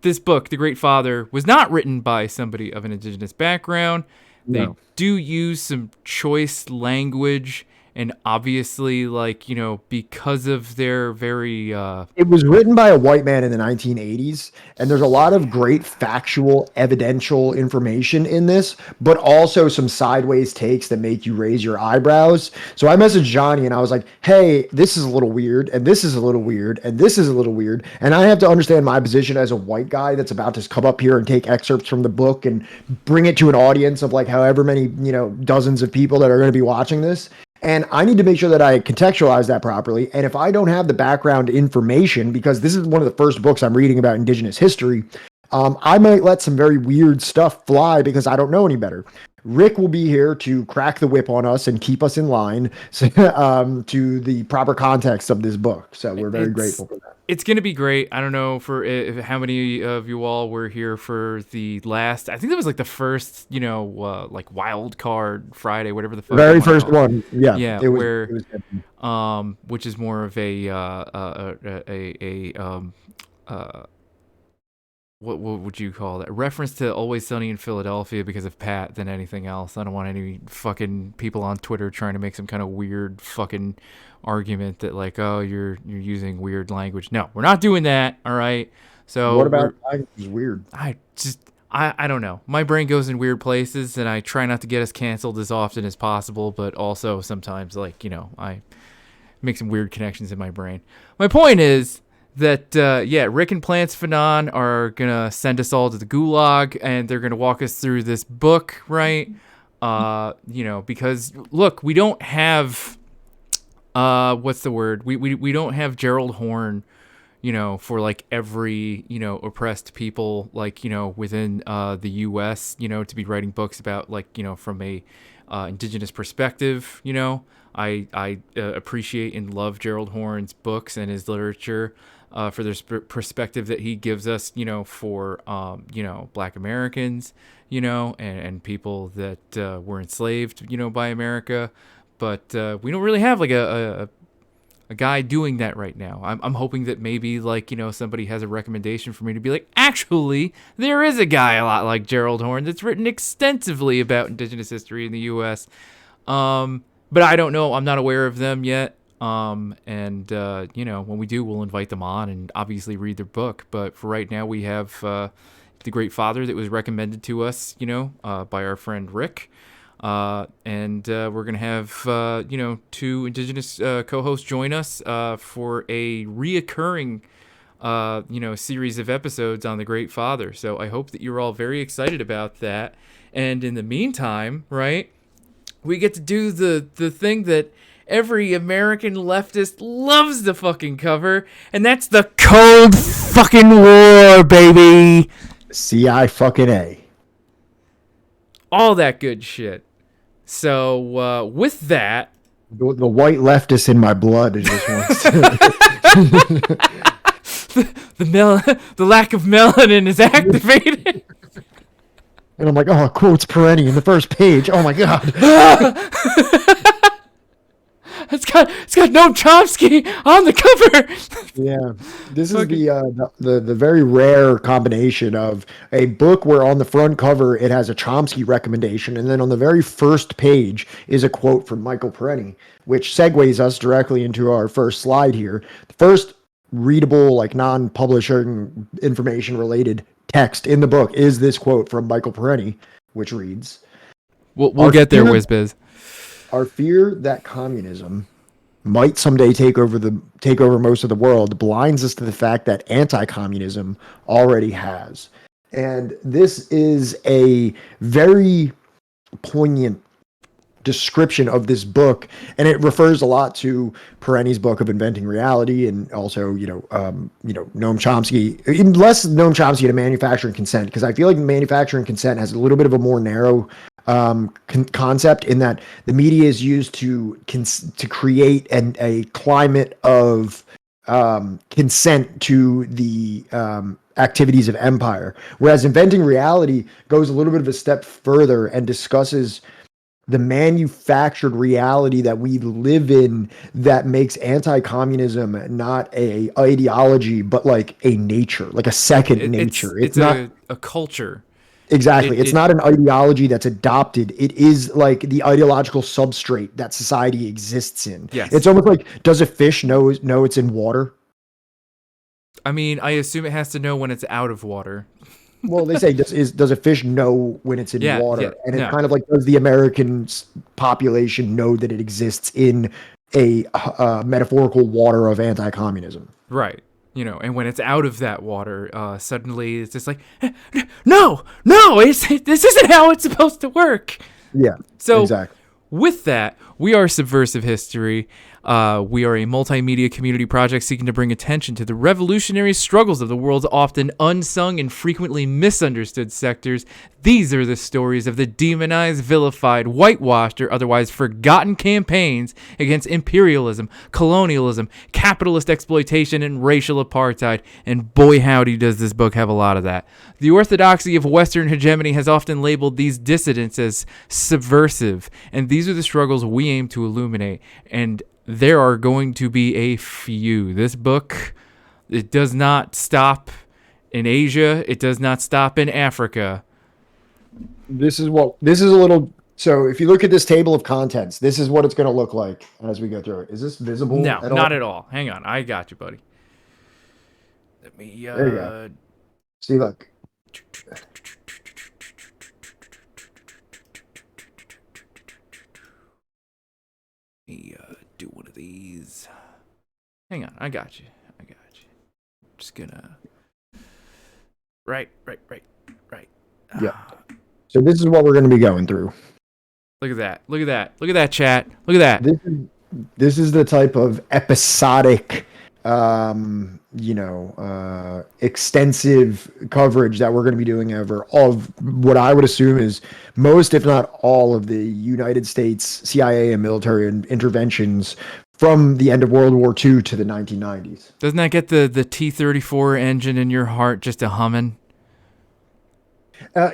this book, The Great Father, was not written by somebody of an indigenous background. No. They do use some choice language And obviously, like, you know, because of their very It was written by a white man in the 1980s, and there's a lot of great factual, evidential information in this, but also some sideways takes that make you raise your eyebrows. So I messaged Johnny and I was like, hey, this is a little weird, and this is a little weird, and this is a little weird. And I have to understand my position as a white guy that's about to come up here and take excerpts from the book and bring it to an audience of like however many, you know, dozens of people that are going to be watching this. And I need to make sure that I contextualize that properly. And if I don't have the background information, because this is one of the first books I'm reading about Indigenous history, I might let some very weird stuff fly because I don't know any better. Rick will be here to crack the whip on us and keep us in line to the proper context of this book. So we're very grateful for that. It's going to be great. I don't know how many of you all were here for the last, I think that was like the first, you know, like wild card Friday, whatever the fuck. Very first one. Yeah. Yeah. It was, where, it was which is more of a what would you call that? A reference to Always Sunny in Philadelphia because of Pat than anything else. I don't want any fucking people on Twitter trying to make some kind of weird fucking argument that like, oh, you're using weird language. No, we're not doing that. All right. So what about language is weird? I don't know. My brain goes in weird places, and I try not to get us canceled as often as possible, but also sometimes, like, you know, I make some weird connections in my brain. My point is that, Rick and Plants Fanon are going to send us all to the gulag, and they're going to walk us through this book, right? You know, because, look, we don't have, what's the word? We don't have Gerald Horne, you know, for, like, every, you know, oppressed people, like, you know, within the U.S., you know, to be writing books about, like, you know, from a indigenous perspective, you know. I appreciate and love Gerald Horne's books and his literature for this perspective that he gives us, you know, for, you know, Black Americans, you know, and people that were enslaved, you know, by America. But we don't really have like a guy doing that right now. I'm hoping that maybe like, you know, somebody has a recommendation for me to be like, actually, there is a guy a lot like Gerald Horne that's written extensively about indigenous history in the U.S. But I don't know. I'm not aware of them yet. You know, when we do, we'll invite them on and obviously read their book. But for right now, we have The Great Father that was recommended to us, you know, by our friend Rick. We're going to have, you know, two indigenous co-hosts join us for a reoccurring, you know, series of episodes on The Great Father. So I hope that you're all very excited about that. And in the meantime, right, we get to do the thing that every American leftist loves to fucking cover, and that's the Cold fucking War, baby. CI fucking A. All that good shit. So, with that... The white leftist in my blood is just wants to... the lack of melanin is activated. And I'm like, oh, quotes Perenni in the first page. Oh my god. It's got Noam Chomsky on the cover. Yeah, this is the very rare combination of a book where on the front cover it has a Chomsky recommendation, and then on the very first page is a quote from Michael Perenni, which segues us directly into our first slide here. The first readable, like non-publishing information related text in the book is this quote from Michael Perenni, which reads, "We'll get there, WizBiz. Our fear that communism might someday take over most of the world blinds us to the fact that anti-communism already has." And this is a very poignant description of this book, and it refers a lot to Perenni's book of Inventing Reality, and also Noam Chomsky, less Noam Chomsky to Manufacturing Consent, because I feel like Manufacturing Consent has a little bit of a more narrow concept in that the media is used to create a climate of consent to the activities of empire, whereas Inventing Reality goes a little bit of a step further and discusses the manufactured reality that we live in that makes anti-communism not a ideology, but like a nature, like a second nature. It's not a culture. Exactly. It's not an ideology that's adopted. It is like the ideological substrate that society exists in. Yes. It's almost like, does a fish know it's in water? I mean, I assume it has to know when it's out of water. Well, they say, does a fish know when it's in water? And it's kind of like, does the American population know that it exists in a metaphorical water of anti-communism? Right. You know, and when it's out of that water, suddenly it's just like, no, this isn't how it's supposed to work. Yeah, so exactly. With that, we are Subversive History. We are a multimedia community project seeking to bring attention to the revolutionary struggles of the world's often unsung and frequently misunderstood sectors. These are the stories of the demonized, vilified, whitewashed, or otherwise forgotten campaigns against imperialism, colonialism, capitalist exploitation, and racial apartheid. And boy howdy does this book have a lot of that. The orthodoxy of Western hegemony has often labeled these dissidents as subversive, and these are the struggles we aim to illuminate. And there are going to be a few. This book, it does not stop in Asia. It does not stop in Africa. This is a little. So if you look at this table of contents, this is what it's going to look like as we go through it. Is this visible? No, at not all? at all. Hang on. I got you, buddy. Let me, there you go. See, look. Let me do one of these. Hang on, I got you. Just gonna. Right. Yeah. So this is what we're going to be going through. Look at that. Look at that, chat. Look at that. This is the type of episodic, extensive coverage that we're going to be doing of what I would assume is most, if not all, of the United States CIA and military interventions from the end of World War II to the 1990s. Doesn't that get the T-34 engine in your heart just a humming?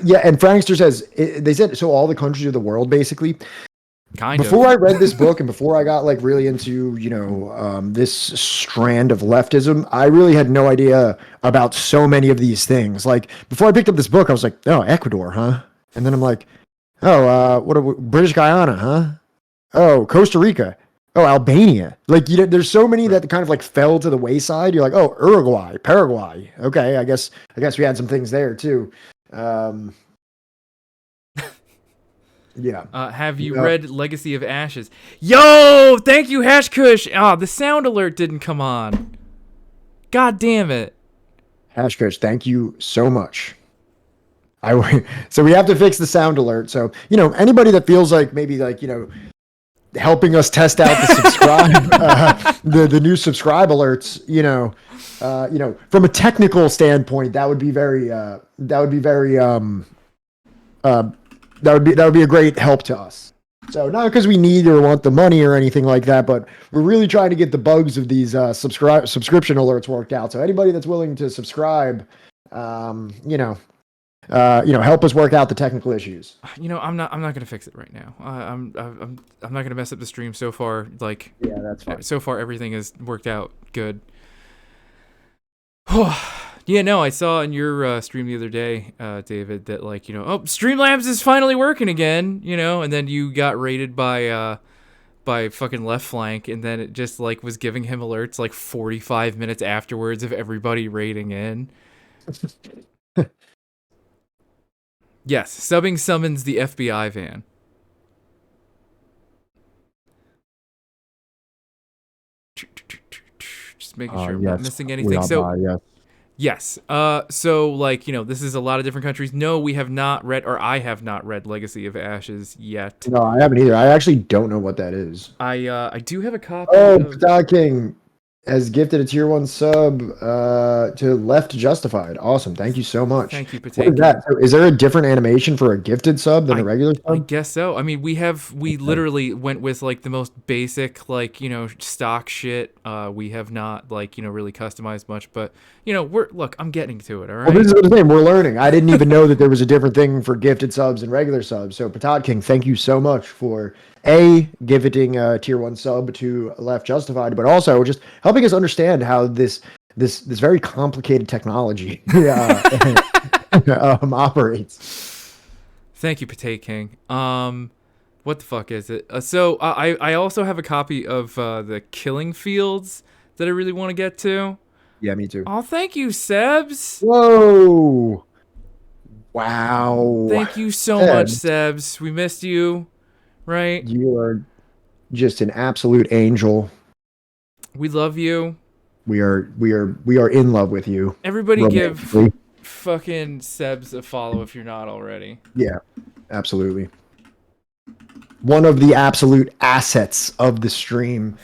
Yeah, and Frankster says, they said, so all the countries of the world, basically. Before I read this book and before I got like really into, this strand of leftism, I really had no idea about so many of these things. Like before I picked up this book, I was like, oh, Ecuador, huh? And then I'm like, oh, British Guyana, huh? Oh, Costa Rica. Oh, Albania. Like, there's so many that kind of like fell to the wayside. You're like, oh, Uruguay, Paraguay. Okay, I guess we had some things there too. Yeah. Have you read Legacy of Ashes? Yo, thank you, Hash Kush. The sound alert didn't come on. God damn it. Hash Kush, thank you so much. So we have to fix the sound alert. So, anybody that feels like maybe like, helping us test out the subscribe, the new subscribe alerts, from a technical standpoint, that would be a great help to us. So not because we need or want the money or anything like that, but we're really trying to get the bugs of these subscription alerts worked out. So anybody that's willing to subscribe, help us work out the technical issues. I'm not gonna fix it right now. I'm not gonna mess up the stream so far. Like, yeah, that's fine. So far, everything has worked out good. Yeah, no, I saw in your stream the other day, David, that Streamlabs is finally working again. And then you got raided by fucking Left Flank, and then it just was giving him alerts 45 minutes afterwards of everybody raiding in. Yes, subbing summons the FBI van. Just making sure I'm not missing anything. Yes. This is a lot of different countries. No, we have not read, or I have not read Legacy of Ashes yet. No, I haven't either. I actually don't know what that is. I do have a copy. Oh, Dog King has gifted a tier 1 sub to Left Justified. Awesome. Thank you so much. Thank you, What is that? So is there a different animation for a gifted sub than a regular sub? I guess so. I mean, we literally went with the most basic, stock shit. We have not really customized much, but I'm getting to it. All right. Well, this is what I'm saying. We're learning. I didn't even know that there was a different thing for gifted subs and regular subs. So Patat King, thank you so much for gifting a tier 1 sub to Left Justified, but also just helping us understand how this very complicated technology operates. Thank you, Pate King. What the fuck is it? So I also have a copy of the Killing Fields that I really want to get to. Yeah, me too. Oh, thank you, Sebs. Whoa. Wow. Thank you so much, Sebs. We missed you, right? You are just an absolute angel. We love you. We are in love with you. Everybody give fucking Sebs a follow if you're not already. Yeah, absolutely. One of the absolute assets of the stream.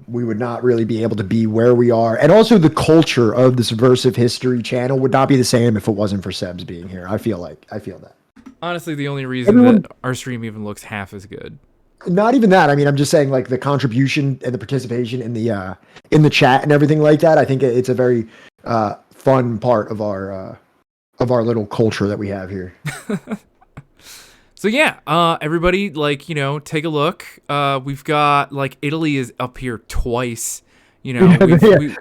We would not really be able to be where we are. And also the culture of the Subversive History channel would not be the same if it wasn't for Sebs being here. I feel that. Honestly, the only reason that our stream even looks half as good. Not even that. I mean, I'm just saying, like, the contribution and the participation in the chat and everything like that. I think it's a very fun part of our little culture that we have here. So yeah, everybody, like, you know, take a look. We've got, like, Italy is up here twice. You know,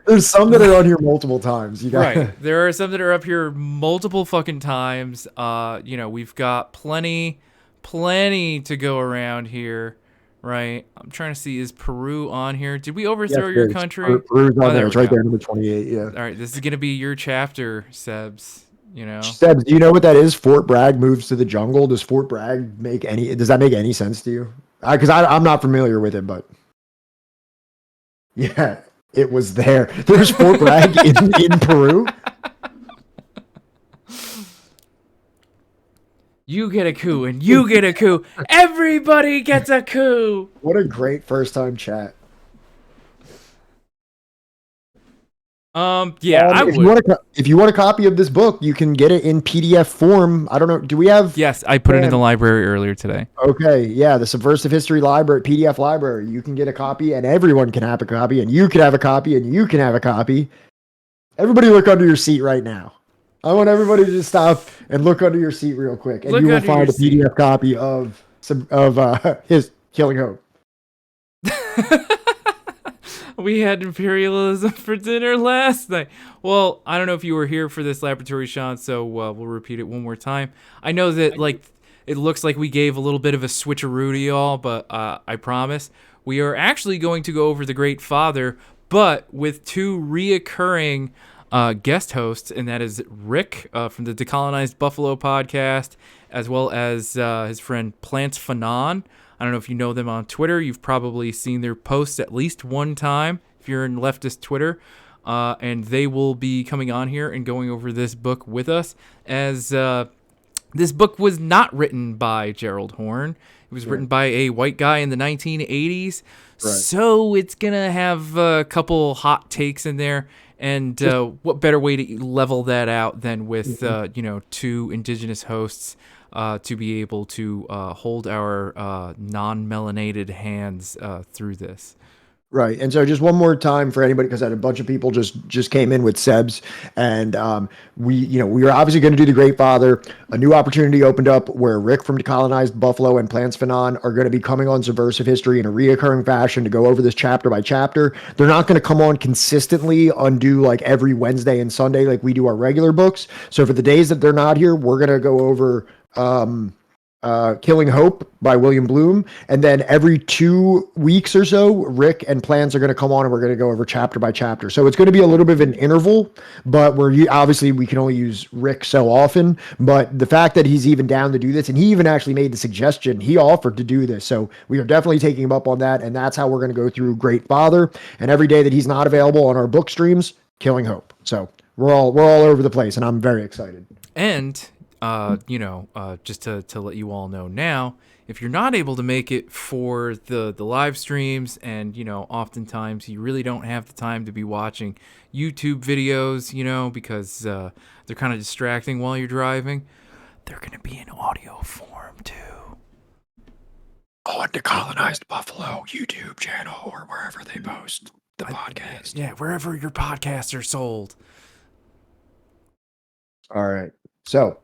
there's some that are on here multiple times. Right. There are some that are up here multiple fucking times. You know, we've got plenty to go around here. Right. I'm trying to see, is Peru on here? Did we overthrow your country? Peru's on there. It's right there, number 28. Yeah. All right. This is gonna be your chapter, Sebs. You know, Sebs, do you know what that is? Fort Bragg moves to the jungle. Does Fort Bragg does that make any sense to you? Because I'm not familiar with it, but yeah, it was there. There's Fort Bragg in Peru. You get a coup and you get a coup. Everybody gets a coup. What a great first time chat. Yeah, I would. If you want a copy of this book, you can get it in PDF form. I don't know. Do we have? Yes, I put it in the library earlier today. Okay, yeah, the Subversive History Library, PDF library. You can get a copy, and everyone can have a copy, and you can have a copy, and you can have a copy. Everybody, look under your seat right now. I want everybody to just stop and look under your seat real quick, and you will find a PDF copy of his Killing Hope. We had imperialism for dinner last night. Well, I don't know if you were here for this laboratory, Sean, so we'll repeat it one more time. I know that, like, it looks like we gave a little bit of a switcheroo to y'all, but I promise we are actually going to go over the Great Father, but with two reoccurring guest hosts, and that is Rick from the Decolonized Buffalo podcast, as well as his friend Plants Fanon. I don't know if you know them on Twitter. You've probably seen their posts at least one time if you're in leftist Twitter. And they will be coming on here and going over this book with us, as this book was not written by Gerald Horne. It was written by a white guy in the 1980s. Right. So it's going to have a couple hot takes in there. And what better way to level that out than with, two indigenous hosts to be able to hold our non-melanated hands through this. Right. And so just one more time for anybody, because I had a bunch of people just came in with Sebs, and we are obviously going to do the Great Father. A new opportunity opened up where Rick from Decolonized Buffalo and Plants Fanon are going to be coming on Subversive History in a reoccurring fashion to go over this chapter by chapter. They're not going to come on consistently like every Wednesday and Sunday like we do our regular books. So for the days that they're not here, we're going to go over Killing Hope by William Blum, and then every 2 weeks or so Rick and Plans are going to come on and we're going to go over chapter by chapter. So it's going to be a little bit of an interval, but obviously we can only use Rick so often, but the fact that he's even down to do this, and he even actually made the suggestion, he offered to do this, so we are definitely taking him up on that, and that's how we're going to go through Great Father. And every day that he's not available on our book streams, Killing Hope. So we're all over the place, and I'm very excited. And just to let you all know now, if you're not able to make it for the live streams, and, oftentimes you really don't have the time to be watching YouTube videos, because they're kind of distracting while you're driving, they're going to be in audio form too. On Decolonized Buffalo YouTube channel or wherever they post the podcast. Yeah, wherever your podcasts are sold. All right. So,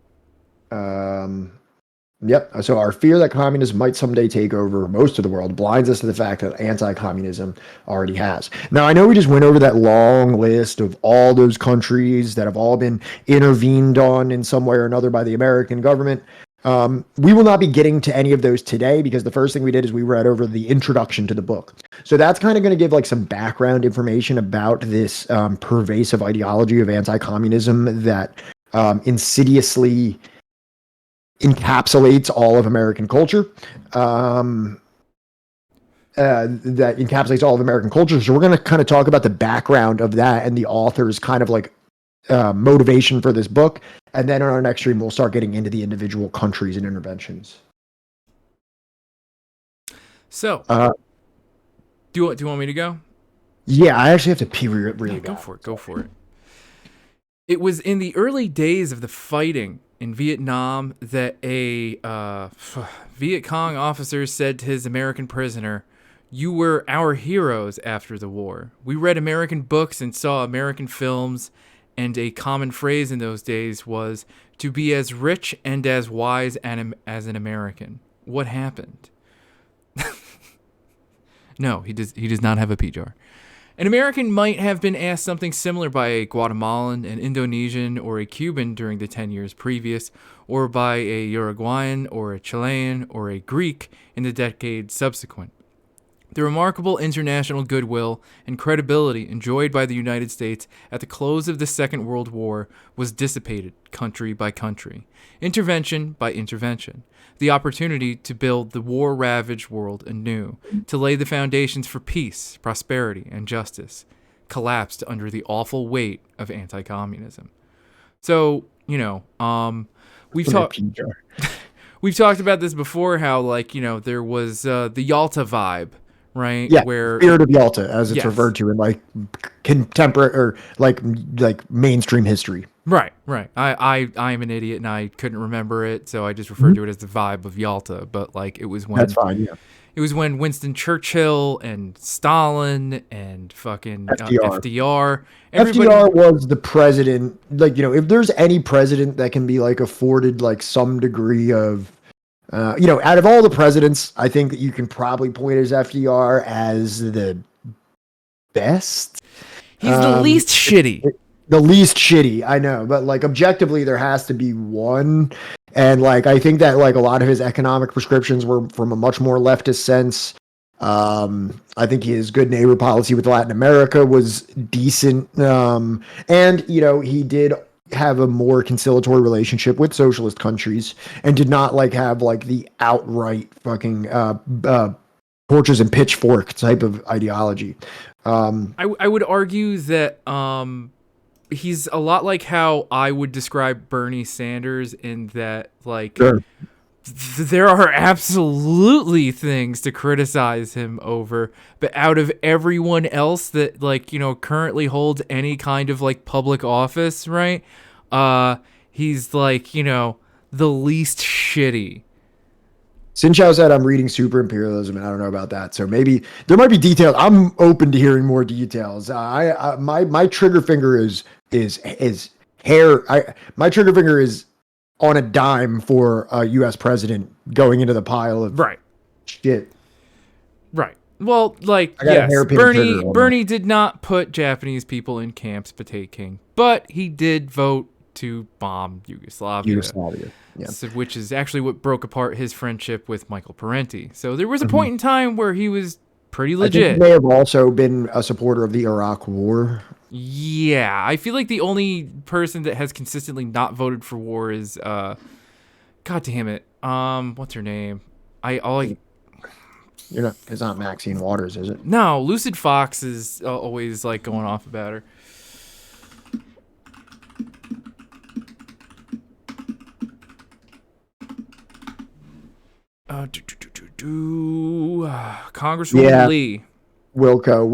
Yep. So our fear that communism might someday take over most of the world blinds us to the fact that anti-communism already has. Now, I know we just went over that long list of all those countries that have all been intervened on in some way or another by the American government. We will not be getting to any of those today because the first thing we did is we read over the introduction to the book. So that's kind of going to give like some background information about this pervasive ideology of anti-communism that insidiously encapsulates all of American culture. That encapsulates all of American culture. So we're going to kind of talk about the background of that and the author's kind of like motivation for this book. And then on our next stream, we'll start getting into the individual countries and interventions. So, do you want me to go? Yeah, I actually have to pee really bad. Go for it. It was in the early days of the fighting in Vietnam that a Viet Cong officer said to his American prisoner, "You were our heroes after the war. We read American books and saw American films, and a common phrase in those days was to be as rich and as wise as an American. What happened?" No, he does not have a pea jar. An American might have been asked something similar by a Guatemalan, an Indonesian, or a Cuban during the 10 years previous, or by a Uruguayan, or a Chilean, or a Greek in the decade subsequent. The remarkable international goodwill and credibility enjoyed by the United States at the close of the Second World War was dissipated country by country, intervention by intervention. The opportunity to build the war-ravaged world anew, to lay the foundations for peace, prosperity, and justice, collapsed under the awful weight of anti-communism. So, we've talked about this before, how, there was the Yalta vibe, right? Yeah, where Spirit of Yalta, as it's referred to in contemporary or like mainstream history. Right. I'm an idiot and I couldn't remember it, so I just referred to it as the vibe of Yalta. But it was when that's fine. Yeah, it was when Winston Churchill and Stalin and fucking FDR. FDR was the president. If there's any president that can be afforded some degree of out of all the presidents, I think that you can probably point as FDR as the best. He's the least shitty. The least shitty, I know, but objectively there has to be one. And I think that a lot of his economic prescriptions were from a much more leftist sense. I think his good neighbor policy with Latin America was decent. And he did have a more conciliatory relationship with socialist countries and did not have the outright fucking torches and pitchfork type of ideology. I would argue that he's a lot like how I would describe Bernie Sanders, in that sure. There are absolutely things to criticize him over, but out of everyone else that currently holds any kind of public office, right? He's the least shitty. Sinchao said I'm reading Super Imperialism, and I don't know about that. So maybe there might be details. I'm open to hearing more details. My trigger finger is hair. My trigger finger is on a dime for a U.S. president going into the pile of shit. Right. Well, yes, Bernie did not put Japanese people in camps, Patay King, but he did vote to bomb Yugoslavia. Yeah. Which is actually what broke apart his friendship with Michael Parenti. So there was a point in time where he was pretty legit. I think he may have also been a supporter of the Iraq War. Yeah, I feel like the only person that has consistently not voted for war is, God damn it, what's her name? It's not Maxine Waters, is it? No, Lucid Fox is always going off about her. Congresswoman Lee. Wilco.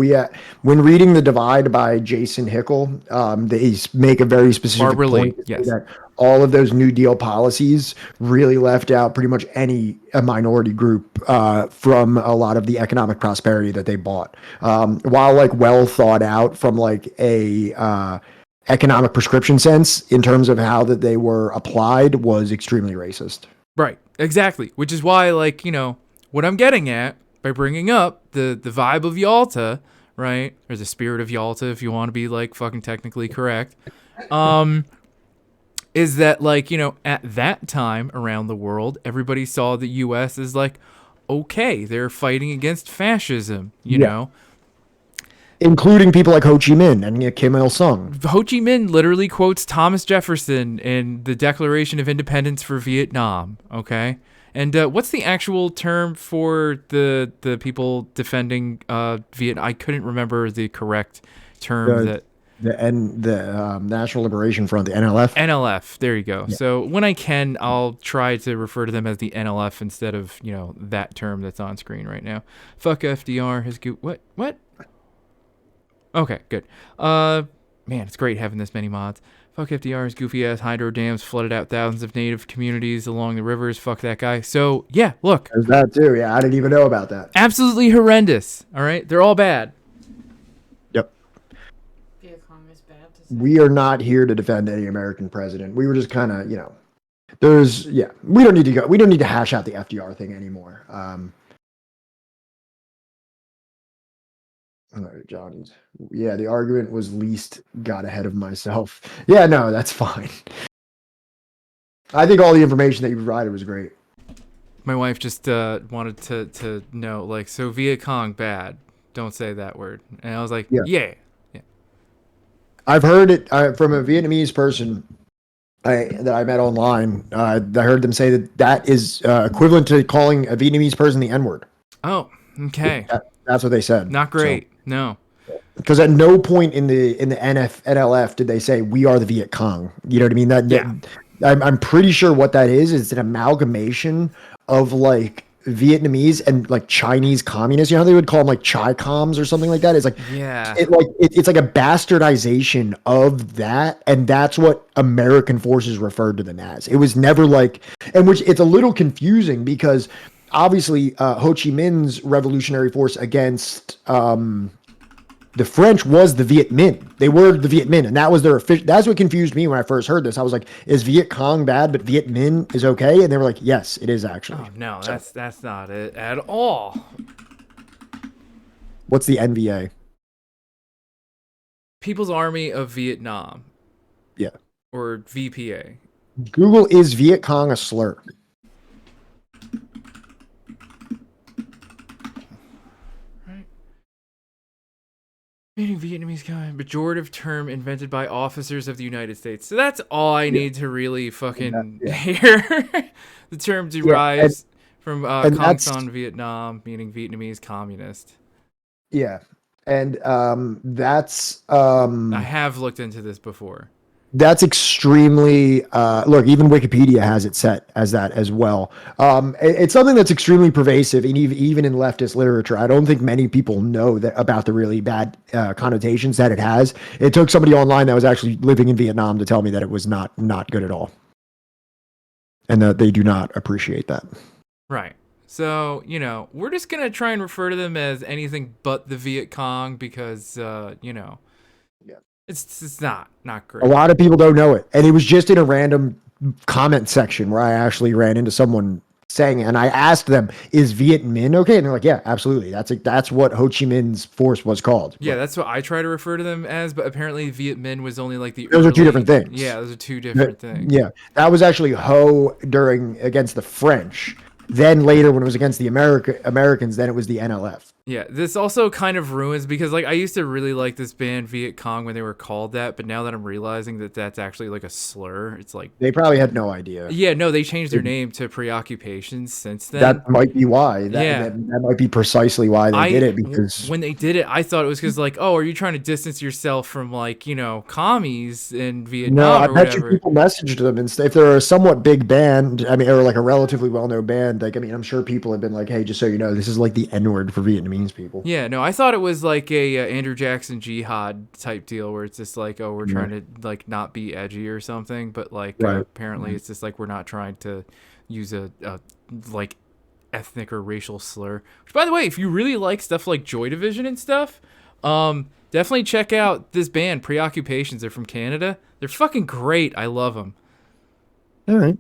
When reading The Divide by Jason Hickel, they make a very specific point that all of those New Deal policies really left out pretty much a minority group from a lot of the economic prosperity that they bought. While well thought out from a economic prescription sense, in terms of how that they were applied, was extremely racist. Right. Exactly, which is why, like, you know, what I'm getting at by bringing up the vibe of Yalta, right, or the spirit of Yalta, if you want to be, like, fucking technically correct, is that, like, you know, at that time around the world, everybody saw the U.S. as, like, okay, they're fighting against fascism, you know? Including people like Ho Chi Minh and Kim Il-sung. Ho Chi Minh literally quotes Thomas Jefferson in the Declaration of Independence for Vietnam, okay? And what's the actual term for the people defending Vietnam? I couldn't remember the correct term The National Liberation Front, the NLF. NLF, there you go. Yeah. So when I can, I'll try to refer to them as the NLF instead of, you know, that term that's on screen right now. Fuck FDR, his what? Okay, good. Man, it's great having this many mods. Fuck FDR's goofy-ass hydro dams flooded out thousands of native communities along the rivers. Fuck that guy. So, yeah, look. There's that, too. Yeah, I didn't even know about that. Absolutely horrendous, all right? They're all bad. Yep. We are not here to defend any American president. We were just kind of, you know, we don't need to hash out the FDR thing anymore. All right, Johnny's. Yeah, the argument was least got ahead of myself. Yeah, no, that's fine. I think all the information that you provided was great. My wife just wanted to know, like, so Viet Cong bad. Don't say that word. And I was like, yeah. I've heard it from a Vietnamese person that I met online. I heard them say that is equivalent to calling a Vietnamese person the N-word. Oh, okay. That's what they said. Not great. No. Because at no point in the NLF did they say we are the Viet Cong. You know what I mean? I'm pretty sure what that is an amalgamation of like Vietnamese and like Chinese communists. You know how they would call them like Chi Coms or something like that? It's like it's like a bastardization of that, and that's what American forces referred to them as. It was never like, and which it's a little confusing because obviously Ho Chi Minh's revolutionary force against the French was the Viet Minh. They were the Viet Minh, and that was their official. That's what confused me when I first heard this. I was like, "Is Viet Cong bad, but Viet Minh is okay?" And they were like, "Yes, it is actually." Oh no, that's not it at all. What's the NVA? People's Army of Vietnam. Yeah. Or VPA. Google, is Viet Cong a slur? Meaning Vietnamese kind pejorative term invented by officers of the United States. So that's all I need to really fucking hear. The term derives from Cong Son Vietnam, meaning Vietnamese communist. Yeah, and that's I have looked into this before. That's extremely look, even Wikipedia has it set as that as well. It's something that's extremely pervasive, and even in leftist literature. I don't think many people know that about the really bad connotations that it has. It took somebody online that was actually living in Vietnam to tell me that it was not good at all, and that they do not appreciate that. Right. So, you know, we're just gonna try and refer to them as anything but the Viet Cong because you know. It's not great. A lot of people don't know it. And it was just in a random comment section where I actually ran into someone saying it, and I asked them, is Viet Minh okay? And they're like, yeah, absolutely. That's what Ho Chi Minh's force was called. Yeah, that's what I try to refer to them as, but apparently Viet Minh was only like the Those are two different things. Yeah, those are two different things. Yeah. That was actually Ho against the French. Then later when it was against the Americans, then it was the NLF. Yeah, this also kind of ruins because like I used to really like this band Viet Cong when they were called that, but now that I'm realizing that that's actually like a slur, it's like they probably had no idea. Yeah, no, they changed their name to Preoccupations since then. That might be why. That might be precisely why they did it, because when they did it, I thought it was because like, oh, are you trying to distance yourself from like, you know, commies in Vietnam? No, I or bet whatever. you people messaged them, and if they're a somewhat big band, I mean, or like a relatively well-known band, like I mean, I'm sure people have been like, hey, just so you know, this is like the N-word for Vietnamese people. Yeah, no, I thought it was like a Andrew Jackson Jihad type deal where it's just like, oh, we're trying to like not be edgy or something, but like apparently it's just like we're not trying to use a like ethnic or racial slur. Which, by the way, if you really like stuff like Joy Division and stuff, definitely check out this band Preoccupations. They're from Canada. They're fucking great. I love them. All right.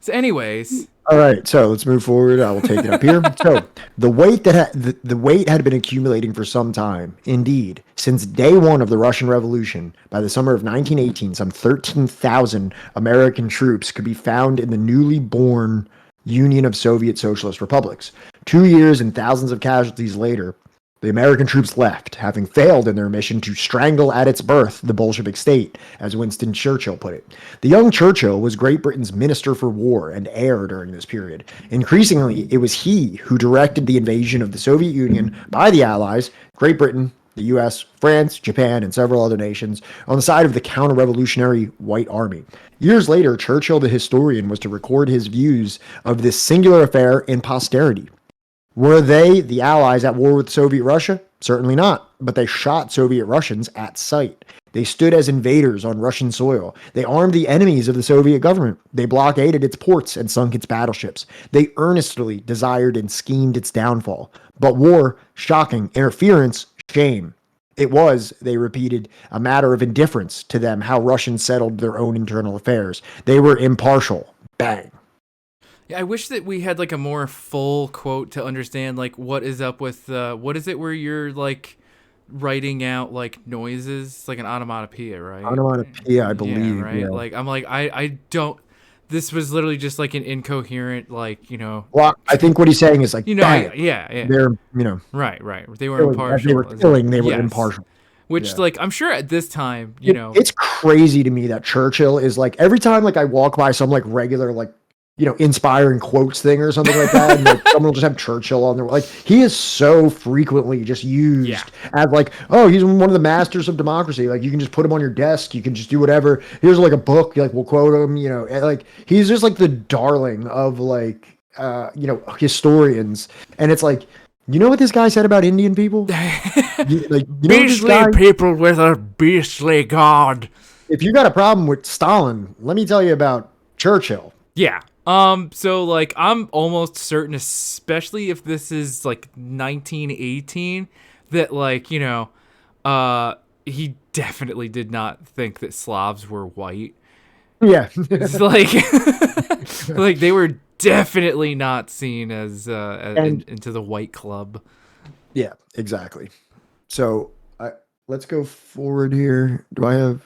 So, anyways, All right, so let's move forward. I will take it up here. So the weight the weight had been accumulating for some time. Indeed, since day one of the Russian Revolution, by the summer of 1918, some 13,000 American troops could be found in the newly born Union of Soviet Socialist Republics. 2 years and thousands of casualties later, the American troops left, having failed in their mission to strangle at its birth the Bolshevik state, as Winston Churchill put it. The young Churchill was Great Britain's Minister for War and heir during this period. Increasingly, it was he who directed the invasion of the Soviet Union by the Allies, Great Britain, the US, France, Japan, and several other nations, on the side of the counter-revolutionary White Army. Years later, Churchill the historian was to record his views of this singular affair in posterity. Were they, the Allies, at war with Soviet Russia? Certainly not, but they shot Soviet Russians at sight. They stood as invaders on Russian soil. They armed the enemies of the Soviet government. They blockaded its ports and sunk its battleships. They earnestly desired and schemed its downfall. But war, shocking, interference, shame. It was, they repeated, a matter of indifference to them how Russians settled their own internal affairs. They were impartial. Bang. Yeah, I wish that we had like a more full quote to understand like what is up with what is it where you're like writing out like noises, it's like an onomatopoeia, right? Onomatopoeia, I believe. Yeah, right. Yeah. Like I'm like I don't. This was literally just like an incoherent like Well, I think what he's saying is like bang. Yeah. They're right. They were impartial. They were killing. They were impartial. Which like I'm sure at this time it's crazy to me that Churchill is like every time like I walk by some like regular like inspiring quotes thing or something like that. And like, someone will just have Churchill on there. Like he is so frequently just used as like, oh, he's one of the masters of democracy. Like you can just put him on your desk. You can just do whatever. Here's like a book. Like we'll quote him. And like he's just like the darling of like historians. And it's like, you know what this guy said about Indian people? Beastly people with a beastly god. If you got a problem with Stalin, let me tell you about Churchill. Yeah. So like I'm almost certain, especially if this is like 1918, that like, he definitely did not think that Slavs were white. Yeah. It's like like they were definitely not seen as into the white club. Yeah, exactly. So let's go forward here. Do I have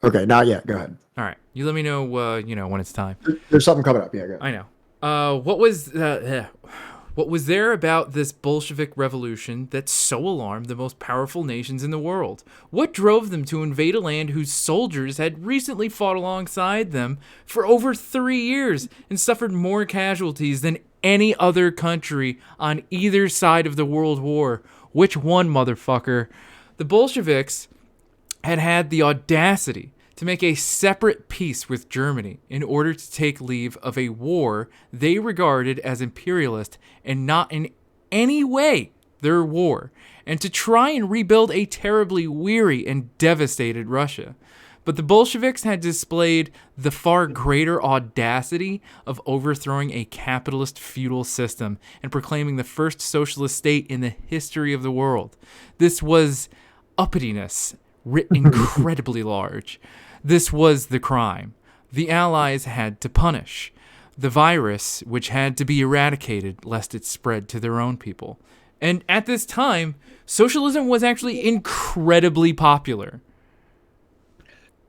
Okay, not yet. Go ahead. All right. You let me know, when it's time. There's something coming up. Yeah, go ahead. I know. What was there about this Bolshevik revolution that so alarmed the most powerful nations in the world? What drove them to invade a land whose soldiers had recently fought alongside them for over 3 years and suffered more casualties than any other country on either side of the World War? Which one, motherfucker? The Bolsheviks had the audacity to make a separate peace with Germany in order to take leave of a war they regarded as imperialist and not in any way their war, and to try and rebuild a terribly weary and devastated Russia. But the Bolsheviks had displayed the far greater audacity of overthrowing a capitalist feudal system and proclaiming the first socialist state in the history of the world. This was uppityness writ incredibly large. This was the crime. The Allies had to punish the virus, which had to be eradicated lest it spread to their own people. And at this time, socialism was actually incredibly popular.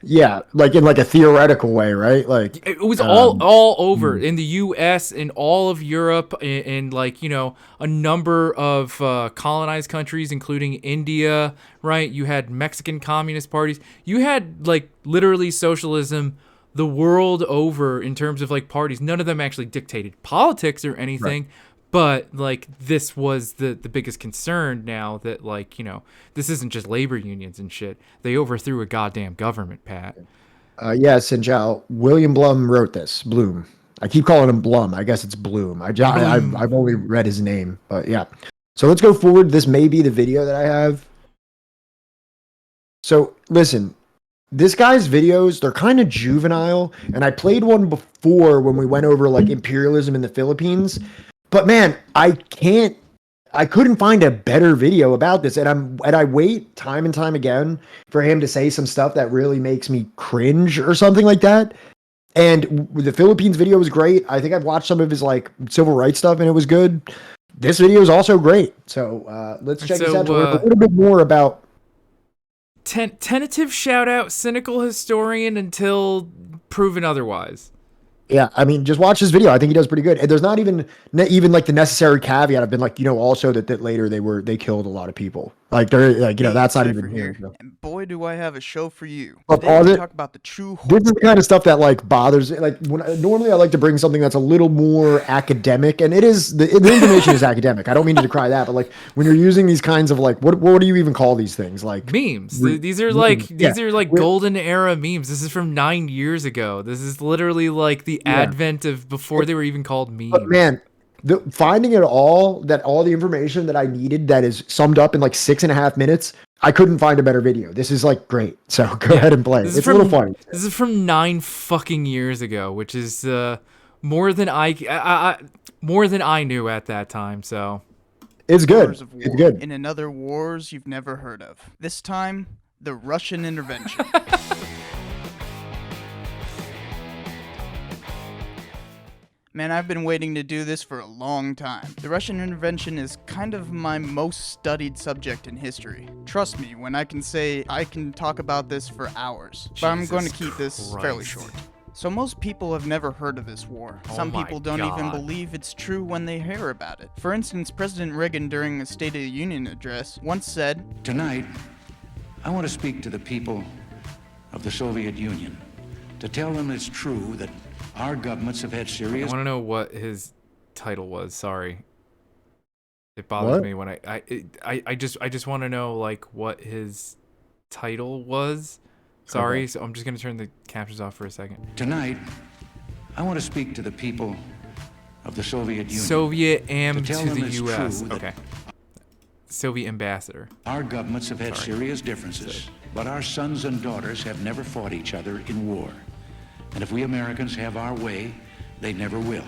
Yeah, like in like a theoretical way, right? Like it was all over in the U.S. and all of Europe and like a number of colonized countries, including India. Right? You had Mexican communist parties. You had like literally socialism the world over in terms of like parties. None of them actually dictated politics or anything. Right. But like this was the biggest concern now that like this isn't just labor unions and shit. They overthrew a goddamn government, Pat. Yes, and William Blum wrote this. Blum. I keep calling him Blum. I guess it's Bloom. I've only read his name, but yeah. So let's go forward. This may be the video that I have. So listen, this guy's videos, they're kind of juvenile, and I played one before when we went over like imperialism in the Philippines. But man, I couldn't find a better video about this, and I wait time and time again for him to say some stuff that really makes me cringe or something like that. And the Philippines video was great. I think I've watched some of his like civil rights stuff, and it was good. This video is also great. So let's check this out to learn a little bit more about. Tentative shout out, cynical historian until proven otherwise. Yeah, I mean, just watch this video. I think he does pretty good. And there's not even like the necessary caveat of been like, also that later they killed a lot of people. Like they're like, that's not even here. So. And boy, do I have a show for you. Today we talk about the true. This is the kind of stuff that like bothers. Like normally I like to bring something that's a little more academic, and it is the information is academic. I don't mean to decry that, but like when you're using these kinds of like what do you even call these things? Like memes. These are like golden era memes. This is from 9 years ago. This is literally like the advent of before they were even called memes. But man. Finding all the information that I needed that is summed up in like 6.5 minutes, I couldn't find a better video. This is like great. So go ahead and play. It's a little funny. This is from 9 fucking years ago, which is more than I knew at that time. So it's good. It's good. In another wars you've never heard of. This time, the Russian intervention. Man, I've been waiting to do this for a long time. The Russian intervention is kind of my most studied subject in history. Trust me when I can say I can talk about this for hours, but I'm going to keep this fairly short. So most people have never heard of this war. Some people don't even believe it's true when they hear about it. For instance, President Reagan during a State of the Union address once said, "Tonight, I want to speak to the people of the Soviet Union to tell them it's true that our governments have had serious..." I want to know what his title was. Sorry, it bothers me when I just want to know like what his title was. Sorry, so I'm just gonna turn the captions off for a second. "Tonight, I want to speak to the people of the Soviet Union. Soviet am to the U.S. Okay. Soviet ambassador. Our governments have had serious differences, but our sons and daughters have never fought each other in war. And if we Americans have our way, they never will."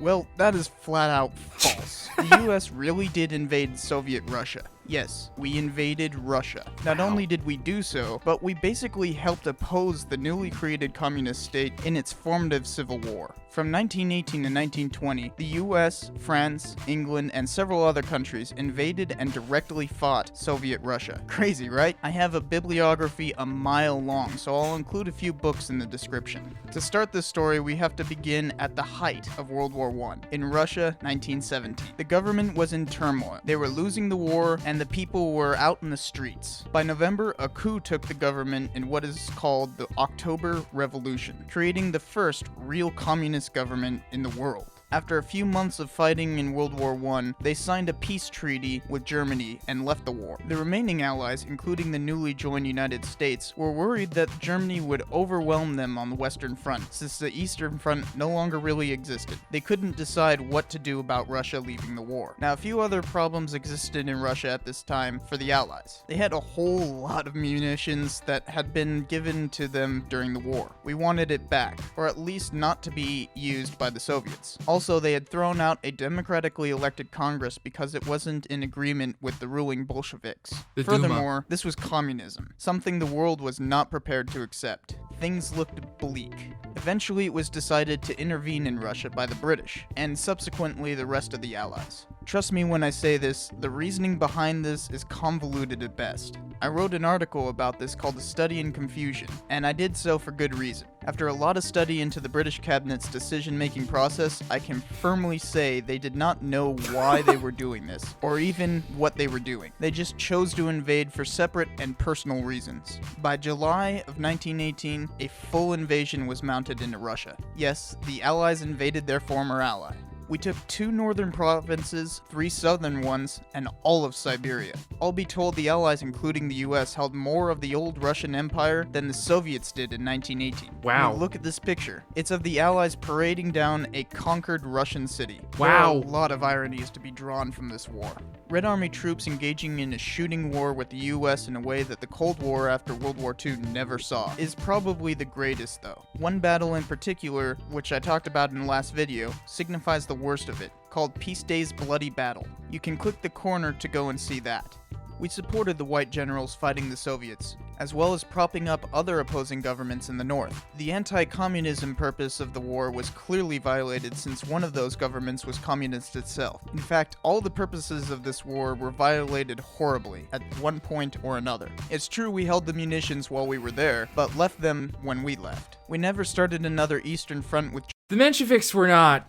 Well, that is flat out false. The US really did invade Soviet Russia. Yes, we invaded Russia. Not only did we do so, but we basically helped oppose the newly created communist state in its formative civil war. From 1918 to 1920, the US, France, England, and several other countries invaded and directly fought Soviet Russia. Crazy, right? I have a bibliography a mile long, so I'll include a few books in the description. To start this story, we have to begin at the height of World War I. In Russia, 1917. The government was in turmoil. They were losing the war, and the people were out in the streets. By November, a coup took the government in what is called the October Revolution, creating the first real communist government in the world. After a few months of fighting in World War I, they signed a peace treaty with Germany and left the war. The remaining allies, including the newly joined United States, were worried that Germany would overwhelm them on the Western Front, since the Eastern Front no longer really existed. They couldn't decide what to do about Russia leaving the war. Now, a few other problems existed in Russia at this time for the Allies. They had a whole lot of munitions that had been given to them during the war. We wanted it back, or at least not to be used by the Soviets. Also, they had thrown out a democratically elected Congress because it wasn't in agreement with the ruling Bolsheviks. Furthermore, this was communism, something the world was not prepared to accept. Things looked bleak. Eventually, it was decided to intervene in Russia by the British, and subsequently the rest of the Allies. Trust me when I say this, the reasoning behind this is convoluted at best. I wrote an article about this called A Study in Confusion, and I did so for good reason. After a lot of study into the British cabinet's decision-making process, I can firmly say they did not know why they were doing this, or even what they were doing. They just chose to invade for separate and personal reasons. By July of 1918, a full invasion was mounted into Russia. Yes, the Allies invaded their former ally. We took 2 northern provinces, 3 southern ones, and all of Siberia. All be told, the Allies, including the US, held more of the old Russian Empire than the Soviets did in 1918. Wow. Look at this picture. It's of the Allies parading down a conquered Russian city. Wow. There are a lot of ironies to be drawn from this war. Red Army troops engaging in a shooting war with the US in a way that the Cold War after World War II never saw. Is probably the greatest though. One battle in particular, which I talked about in the last video, signifies the worst of it, called Peace Day's Bloody Battle. You can click the corner to go and see that. We supported the white generals fighting the Soviets, as well as propping up other opposing governments in the north. The anti-communism purpose of the war was clearly violated since one of those governments was communist itself. In fact, all the purposes of this war were violated horribly at one point or another. It's true we held the munitions while we were there, but left them when we left. We never started another Eastern Front with... The Mensheviks were not...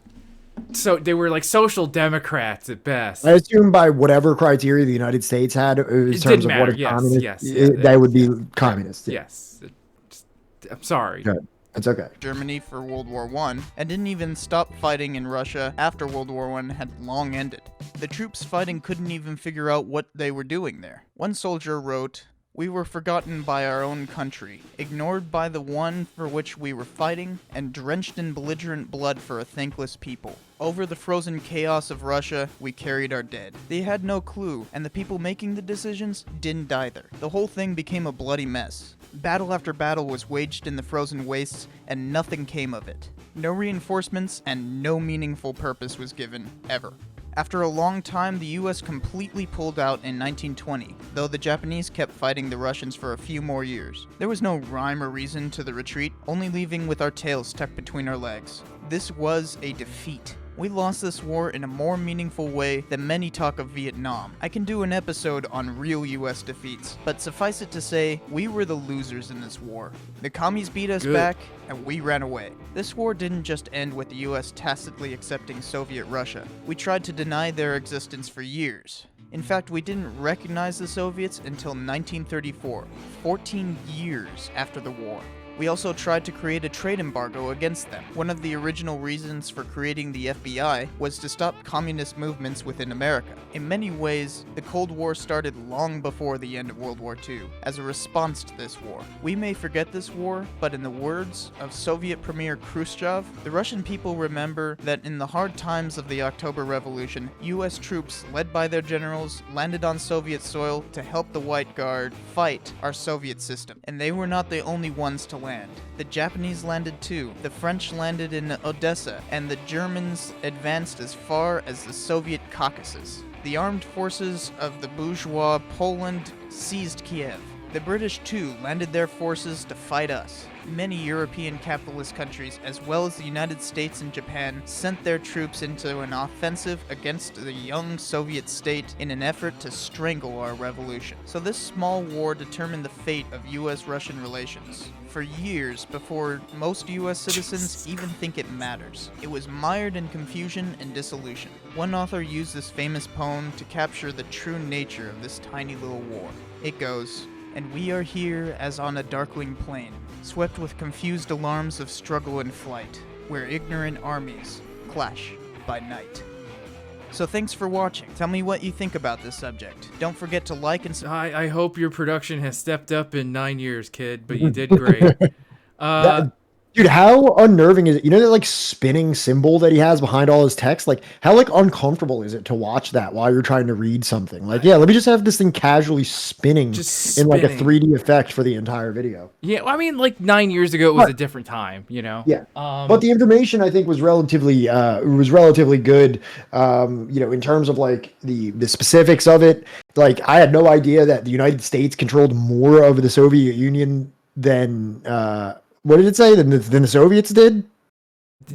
So they were like social democrats at best. I assume by whatever criteria the United States had in terms of what is communist, they would be communist. Yes. I'm sorry. Good. That's okay. Germany for World War I, and didn't even stop fighting in Russia after World War I had long ended. The troops fighting couldn't even figure out what they were doing there. One soldier wrote, "We were forgotten by our own country, ignored by the one for which we were fighting, and drenched in belligerent blood for a thankless people. Over the frozen chaos of Russia, we carried our dead." They had no clue, and the people making the decisions didn't either. The whole thing became a bloody mess. Battle after battle was waged in the frozen wastes, and nothing came of it. No reinforcements, and no meaningful purpose was given, ever. After a long time, the US completely pulled out in 1920, though the Japanese kept fighting the Russians for a few more years. There was no rhyme or reason to the retreat, only leaving with our tails tucked between our legs. This was a defeat. We lost this war in a more meaningful way than many talk of Vietnam. I can do an episode on real US defeats, but suffice it to say, we were the losers in this war. The commies beat us back, and we ran away. This war didn't just end with the US tacitly accepting Soviet Russia. We tried to deny their existence for years. In fact, we didn't recognize the Soviets until 1934, 14 years after the war. We also tried to create a trade embargo against them. One of the original reasons for creating the FBI was to stop communist movements within America. In many ways, the Cold War started long before the end of World War II, as a response to this war. We may forget this war, but in the words of Soviet Premier Khrushchev, the Russian people remember that in the hard times of the October Revolution, US troops, led by their generals, landed on Soviet soil to help the White Guard fight our Soviet system. And they were not the only ones to land. The Japanese landed too, the French landed in Odessa, and the Germans advanced as far as the Soviet Caucasus. The armed forces of the bourgeois Poland seized Kiev. The British too landed their forces to fight us. Many European capitalist countries, as well as the United States and Japan, sent their troops into an offensive against the young Soviet state in an effort to strangle our revolution. So this small war determined the fate of US-Russian relations for years before most US citizens even think it matters. It was mired in confusion and dissolution. One author used this famous poem to capture the true nature of this tiny little war. It goes, "And we are here as on a darkling plain, swept with confused alarms of struggle and flight, where ignorant armies clash by night." So thanks for watching. Tell me what you think about this subject. Don't forget to like and subscribe. I hope your production has stepped up in 9 years, kid, but you did great. Dude, how unnerving is it? You know that like spinning symbol that he has behind all his text? Like how like uncomfortable is it to watch that while you're trying to read something? Like, yeah, let me just have this thing casually spinning in like a 3D effect for the entire video. Yeah, well, I mean, like 9 years ago, it was a different time, you know? Yeah. But the information I think was relatively good, you know, in terms of like the specifics of it. Like I had no idea that the United States controlled more of the Soviet Union than what did it say? Than the Soviets did?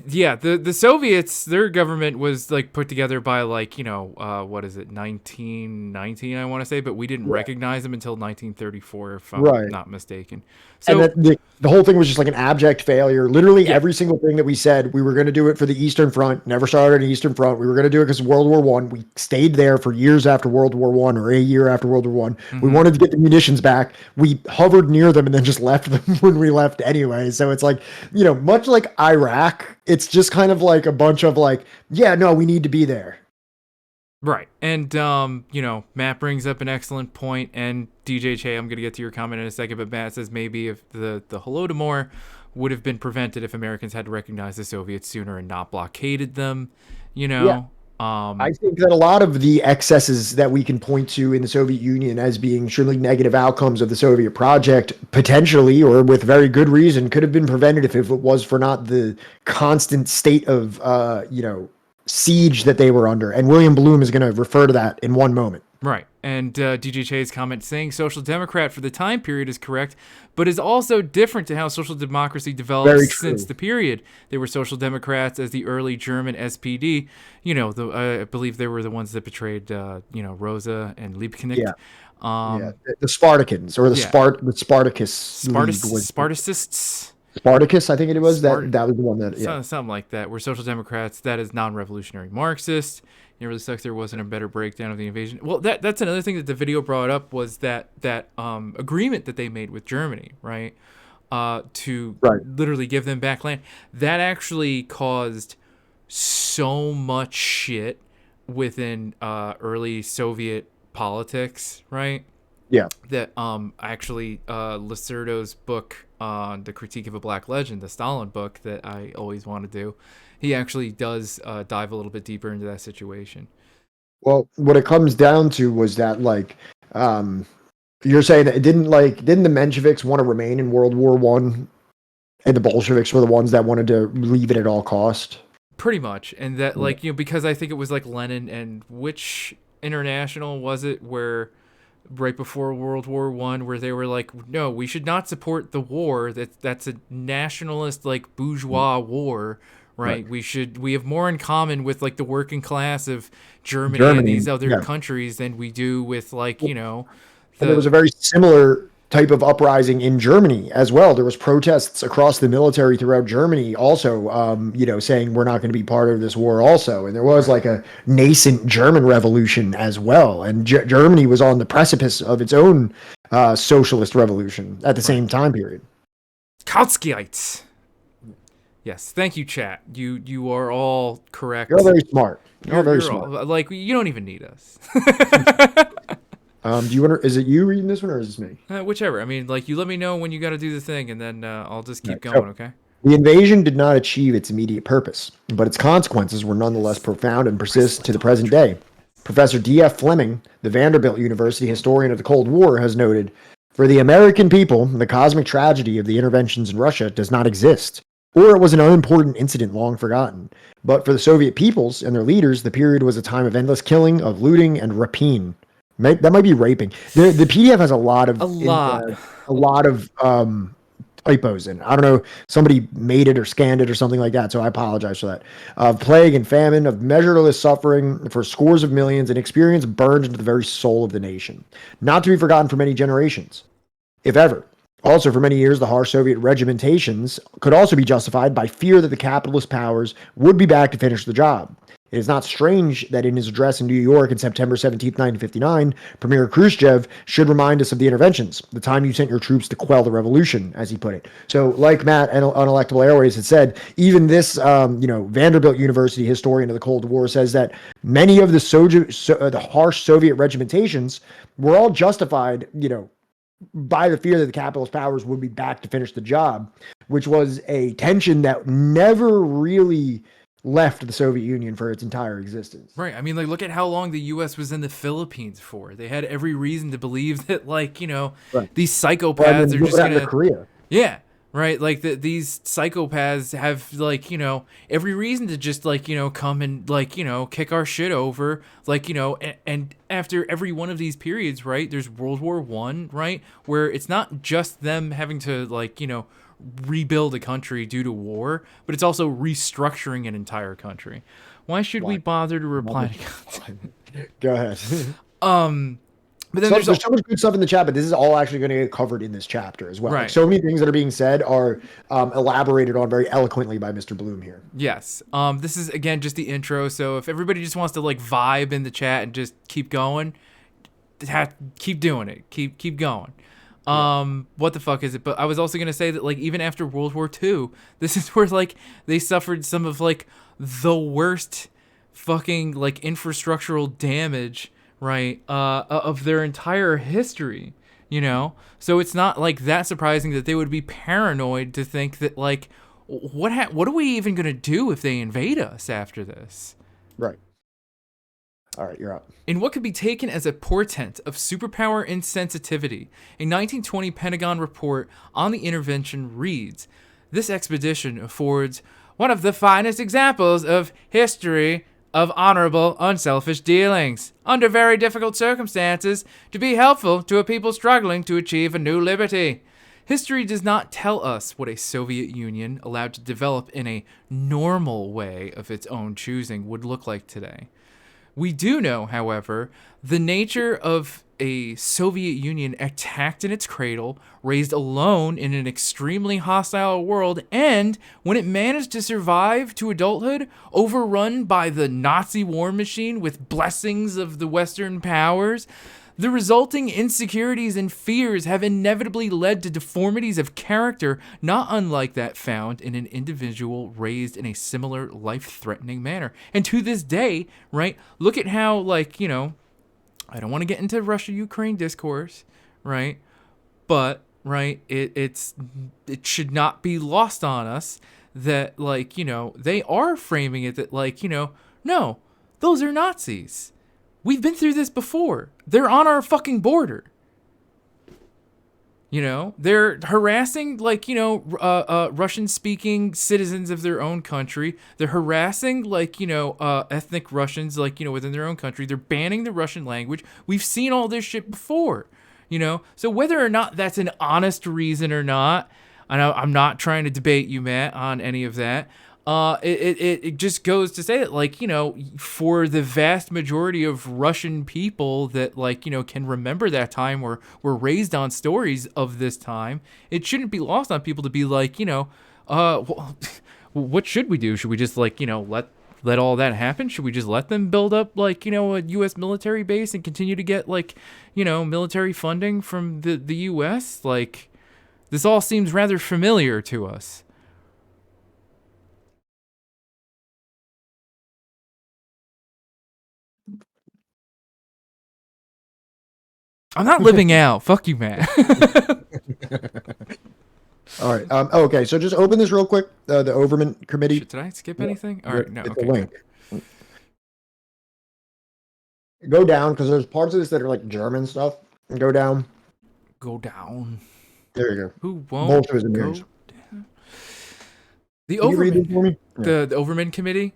Yeah, the Soviets, their government was like put together by like, you know, what is it, 1919, I want to say, but we didn't recognize them until 1934, if I'm not mistaken. So and the whole thing was just like an abject failure. Literally every single thing that we said, we were going to do it for the Eastern Front, never started an Eastern Front. We were going to do it because of World War I. We stayed there for years after World War I or a year after World War I. Mm-hmm. We wanted to get the munitions back. We hovered near them and then just left them when we left anyway. So it's like, you know, much like Iraq, it's just kind of like a bunch of like, yeah, no, we need to be there. Right. And, you know, Matt brings up an excellent point, and DJ Che, I'm going to get to your comment in a second, but Matt says maybe if the Holodomor would have been prevented if Americans had recognized the Soviets sooner and not blockaded them, you know? Yeah. I think that a lot of the excesses that we can point to in the Soviet Union as being surely negative outcomes of the Soviet project, potentially, or with very good reason, could have been prevented if it was for not the constant state of, you know, siege that they were under. And William Blum is going to refer to that in one moment. Right. And DJ Che's comment saying social democrat for the time period is correct, but is also different to how social democracy developed since the period. They were social democrats as the early German SPD. I believe they were the ones that betrayed, Rosa and Liebknecht. Yeah. The Spartacans or the Spartacus. Spartacists. Spartacus, I think it was. That was the one that. Yeah. Something like that. We're social democrats. That is non-revolutionary Marxist. It really sucks there wasn't a better breakdown of the invasion. Well, that's another thing that the video brought up was that agreement that they made with Germany, right? To literally give them back land. That actually caused so much shit within early Soviet politics, right? Yeah. That actually Lacerdo's book on the critique of a black legend, the Stalin book that I always want to do, he actually does dive a little bit deeper into that situation. Well, what it comes down to was that, like, you're saying that didn't the Mensheviks want to remain in World War I, and the Bolsheviks were the ones that wanted to leave it at all cost? Pretty much, and that because I think it was like Lenin and which international was it where right before World War I, where they were like, no, we should not support the war. That's a nationalist, like, bourgeois war. Right. We have more in common with like the working class of Germany and these other countries than we do with and there was a very similar type of uprising in Germany as well. There was protests across the military throughout Germany also, saying we're not going to be part of this war also. And there was like a nascent German revolution as well. And Germany was on the precipice of its own socialist revolution at the same time period. Kautskyite. Yes, thank you, chat. You are all correct. You're very smart. You're very smart. You don't even need us. Do you want to? Is it you reading this one or is this me? Whichever. I mean, you let me know when you got to do the thing, and then I'll just keep going. Okay. The invasion did not achieve its immediate purpose, but its consequences were nonetheless profound and persist to the present day. Professor D.F. Fleming, the Vanderbilt University historian of the Cold War, has noted, "For the American people, the cosmic tragedy of the interventions in Russia does not exist. Or it was an unimportant incident long forgotten. But for the Soviet peoples and their leaders, the period was a time of endless killing, of looting, and rapine." That might be raping. The PDF has a lot of typos in it. I don't know, somebody made it or scanned it or something like that, so I apologize for that. Of plague and famine, of measureless suffering for scores of millions, an experience burned into the very soul of the nation, not to be forgotten for many generations, if ever. Also, for many years, the harsh Soviet regimentations could also be justified by fear that the capitalist powers would be back to finish the job. It is not strange that in his address in New York on September 17, 1959, Premier Khrushchev should remind us of the interventions, the time you sent your troops to quell the revolution, as he put it. So, like Matt, Unelectable Airways had said, even this, Vanderbilt University historian of the Cold War says that many of the harsh Soviet regimentations were all justified, by the fear that the capitalist powers would be back to finish the job, which was a tension that never really left the Soviet Union for its entire existence. Right. I mean, look at how long the U.S. was in the Philippines for. They had every reason to believe that, these psychopaths are just going to... Korea. Yeah. Right. These psychopaths have, every reason to just, come and, kick our shit over. And after every one of these periods, right, there's World War I, right, where it's not just them having to, rebuild a country due to war, but it's also restructuring an entire country. Why should we bother to reply to Go ahead. But then there's so much good stuff in the chat, but this is all actually going to get covered in this chapter as well. Right. Like, so many things that are being said are elaborated on very eloquently by Mr. Blum here. Yes. This is, again, just the intro. So if everybody just wants to vibe in the chat and just keep going, keep doing it. Keep going. What the fuck is it? But I was also going to say that even after World War II, this is where they suffered some of the worst fucking infrastructural damage, right, of their entire history, so it's not that surprising that they would be paranoid to think that what are we even going to do if they invade us after this? Right. All right, you're up. In what could be taken as a portent of superpower insensitivity, a 1920 Pentagon report on the intervention reads, "This expedition affords one of the finest examples of history of honorable, unselfish dealings, under very difficult circumstances, to be helpful to a people struggling to achieve a new liberty. History does not tell us what a Soviet Union allowed to develop in a normal way of its own choosing would look like today. We do know, however, the nature of a Soviet Union attacked in its cradle, raised alone in an extremely hostile world, and when it managed to survive to adulthood, overrun by the Nazi war machine with blessings of the Western powers, the resulting insecurities and fears have inevitably led to deformities of character not unlike that found in an individual raised in a similar life-threatening manner. And to this day, right, look at how, like, you know, I don't want to get into Russia-Ukraine discourse, right, but, right, it should not be lost on us that, like, you know, they are framing it that, like, you know, no, those are Nazis. We've been through this before. They're on our fucking border. You know, they're harassing, like, you know, Russian-speaking citizens of their own country. They're harassing, like, you know, ethnic Russians, like, you know, within their own country. They're banning the Russian language. We've seen all this shit before, you know? So whether or not that's an honest reason or not, I'm not trying to debate you, Matt, on any of that. It just goes to say that, like, you know, for the vast majority of Russian people that, like, you know, can remember that time or were raised on stories of this time, it shouldn't be lost on people to be like, you know, what should we do? Should we just, like, you know, let all that happen? Should we just let them build up, like, you know, a U.S. military base and continue to get, like, you know, military funding from the U.S.? Like, this all seems rather familiar to us. I'm not living out. Fuck you, Matt. All right. Okay, so just open this real quick. The Overman Committee. Did I skip anything? All right. No. It's Okay. a link. Go down, because there's parts of this that are like German stuff. Go down. Go down. There you go. Who won't Bolshevism go hearings. down? The Can you read this Overman. for me? The Overman Committee.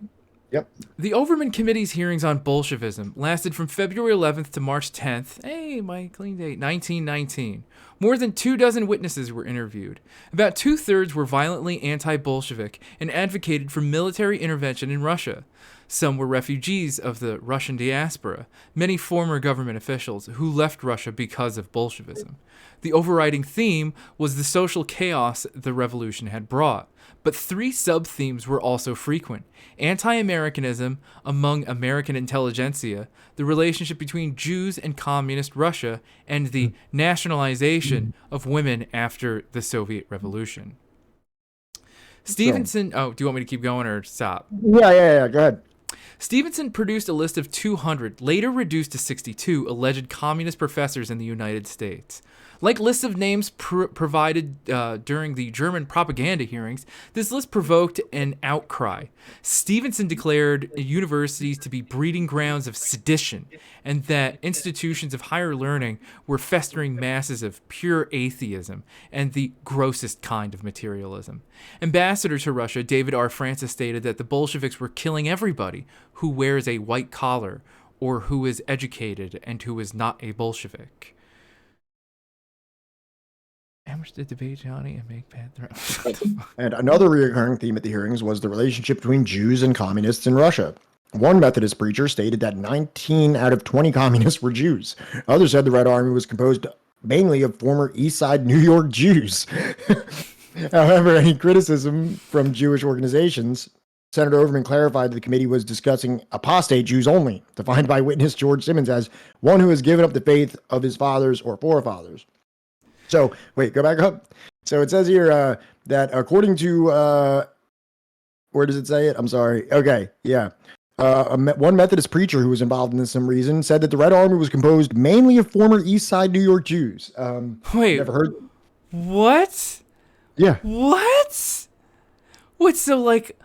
Yep. The Overman Committee's hearings on Bolshevism lasted from February 11th to March 10th. Hey, my clean date, 1919. More than 24 witnesses were interviewed. About 2/3 were violently anti-Bolshevik and advocated for military intervention in Russia. Some were refugees of the Russian diaspora, many former government officials who left Russia because of Bolshevism. The overriding theme was the social chaos the revolution had brought. But 3 sub-themes were also frequent: anti-Americanism among American intelligentsia, the relationship between Jews and communist Russia, and the nationalization of women after the Soviet Revolution. Stevenson, do you want me to keep going or stop? Yeah, go ahead. Stevenson produced a list of 200, later reduced to 62, alleged communist professors in the United States. Like lists of names provided during the German propaganda hearings, this list provoked an outcry. Stevenson declared universities to be breeding grounds of sedition, and that institutions of higher learning were festering masses of pure atheism and the grossest kind of materialism. Ambassador to Russia, David R. Francis, stated that the Bolsheviks were killing everybody who wears a white collar or who is educated and who is not a Bolshevik. Amateur to debate Johnny and make bad threats. And another recurring theme at the hearings was the relationship between Jews and communists in Russia. One Methodist preacher stated that 19 out of 20 communists were Jews. Others said the Red Army was composed mainly of former East Side New York Jews. However, any criticism from Jewish organizations, Senator Overman clarified that the committee was discussing apostate Jews only, defined by witness George Simmons as one who has given up the faith of his fathers or forefathers. So, wait, go back up. So it says here that according to, where does it say it? I'm sorry. Okay, yeah. One Methodist preacher who was involved in this for some reason said that the Red Army was composed mainly of former East Side New York Jews. Wait. Never heard? What? Yeah. What? What, so, like,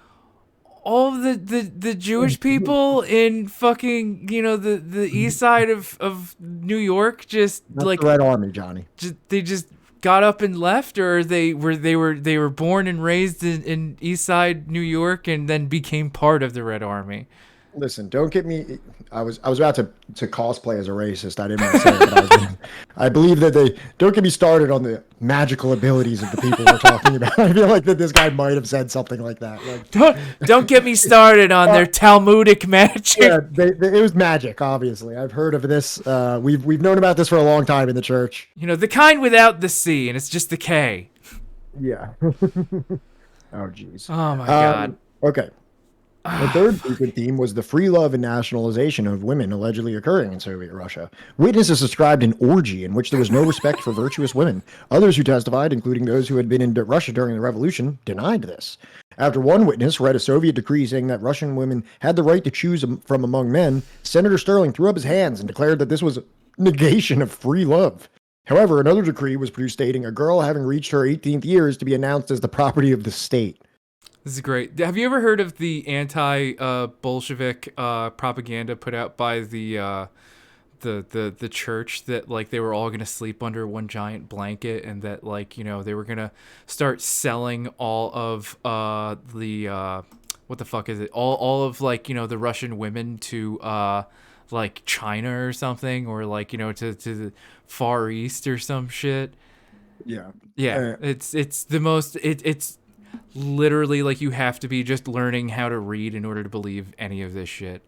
all the Jewish people in fucking, you know, the east side of New York just Not like the Red Army, Johnny. they just got up and left, or they were born and raised in East Side New York and then became part of the Red Army. Listen, don't get me. I was about to cosplay as a racist. I didn't want to say it, but I believe that they don't get me started on the magical abilities of the people we're talking about. I feel like that this guy might have said something like that. Like, don't get me started on their Talmudic magic. Yeah, it was magic. Obviously, I've heard of this. We've known about this for a long time in the church. You know, the kind without the C, and it's just the K. Yeah. Oh, jeez. Oh my God. Okay. The third frequent theme was the free love and nationalization of women allegedly occurring in Soviet Russia. Witnesses described an orgy in which there was no respect for virtuous women. Others who testified, including those who had been in Russia during the revolution, denied this. After one witness read a Soviet decree saying that Russian women had the right to choose from among men, Senator Sterling threw up his hands and declared that this was a negation of free love. However, another decree was produced stating a girl having reached her 18th year is to be announced as the property of the state. This is great. Have you ever heard of the anti-Bolshevik propaganda put out by the church that like they were all gonna sleep under one giant blanket and that like they were gonna start selling all of what the fuck is it? All of like the Russian women to like China or something or like to the Far East or some shit. Yeah. Yeah. It's the most it's literally like you have to be just learning how to read in order to believe any of this shit.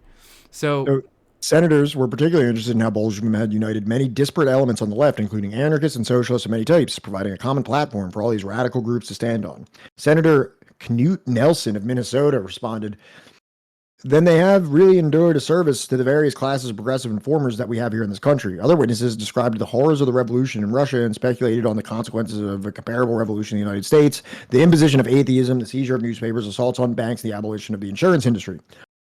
So senators were particularly interested in how Bolshevism had united many disparate elements on the left, including anarchists and socialists of many types, providing a common platform for all these radical groups to stand on. Senator Knut Nelson of Minnesota responded, "Then they have really endured a service to the various classes of progressive informers that we have here in this country." Other witnesses described the horrors of the revolution in Russia and speculated on the consequences of a comparable revolution in the United States, the imposition of atheism, the seizure of newspapers, assaults on banks, and the abolition of the insurance industry.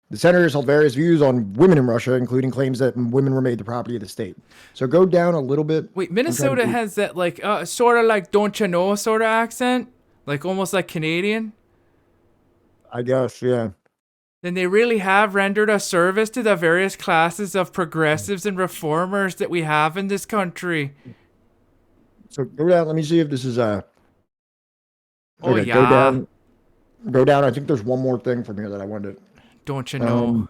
The senators held various views on women in Russia, including claims that women were made the property of the state. So go down a little bit. Wait, Minnesota has that like sort of like don't you know sort of accent, like almost like Canadian. I guess, yeah. Then they really have rendered a service to the various classes of progressives and reformers that we have in this country. So go down. Let me see if this is Oh okay, yeah. Go down. I think there's one more thing from here that I wanted to. Don't you know?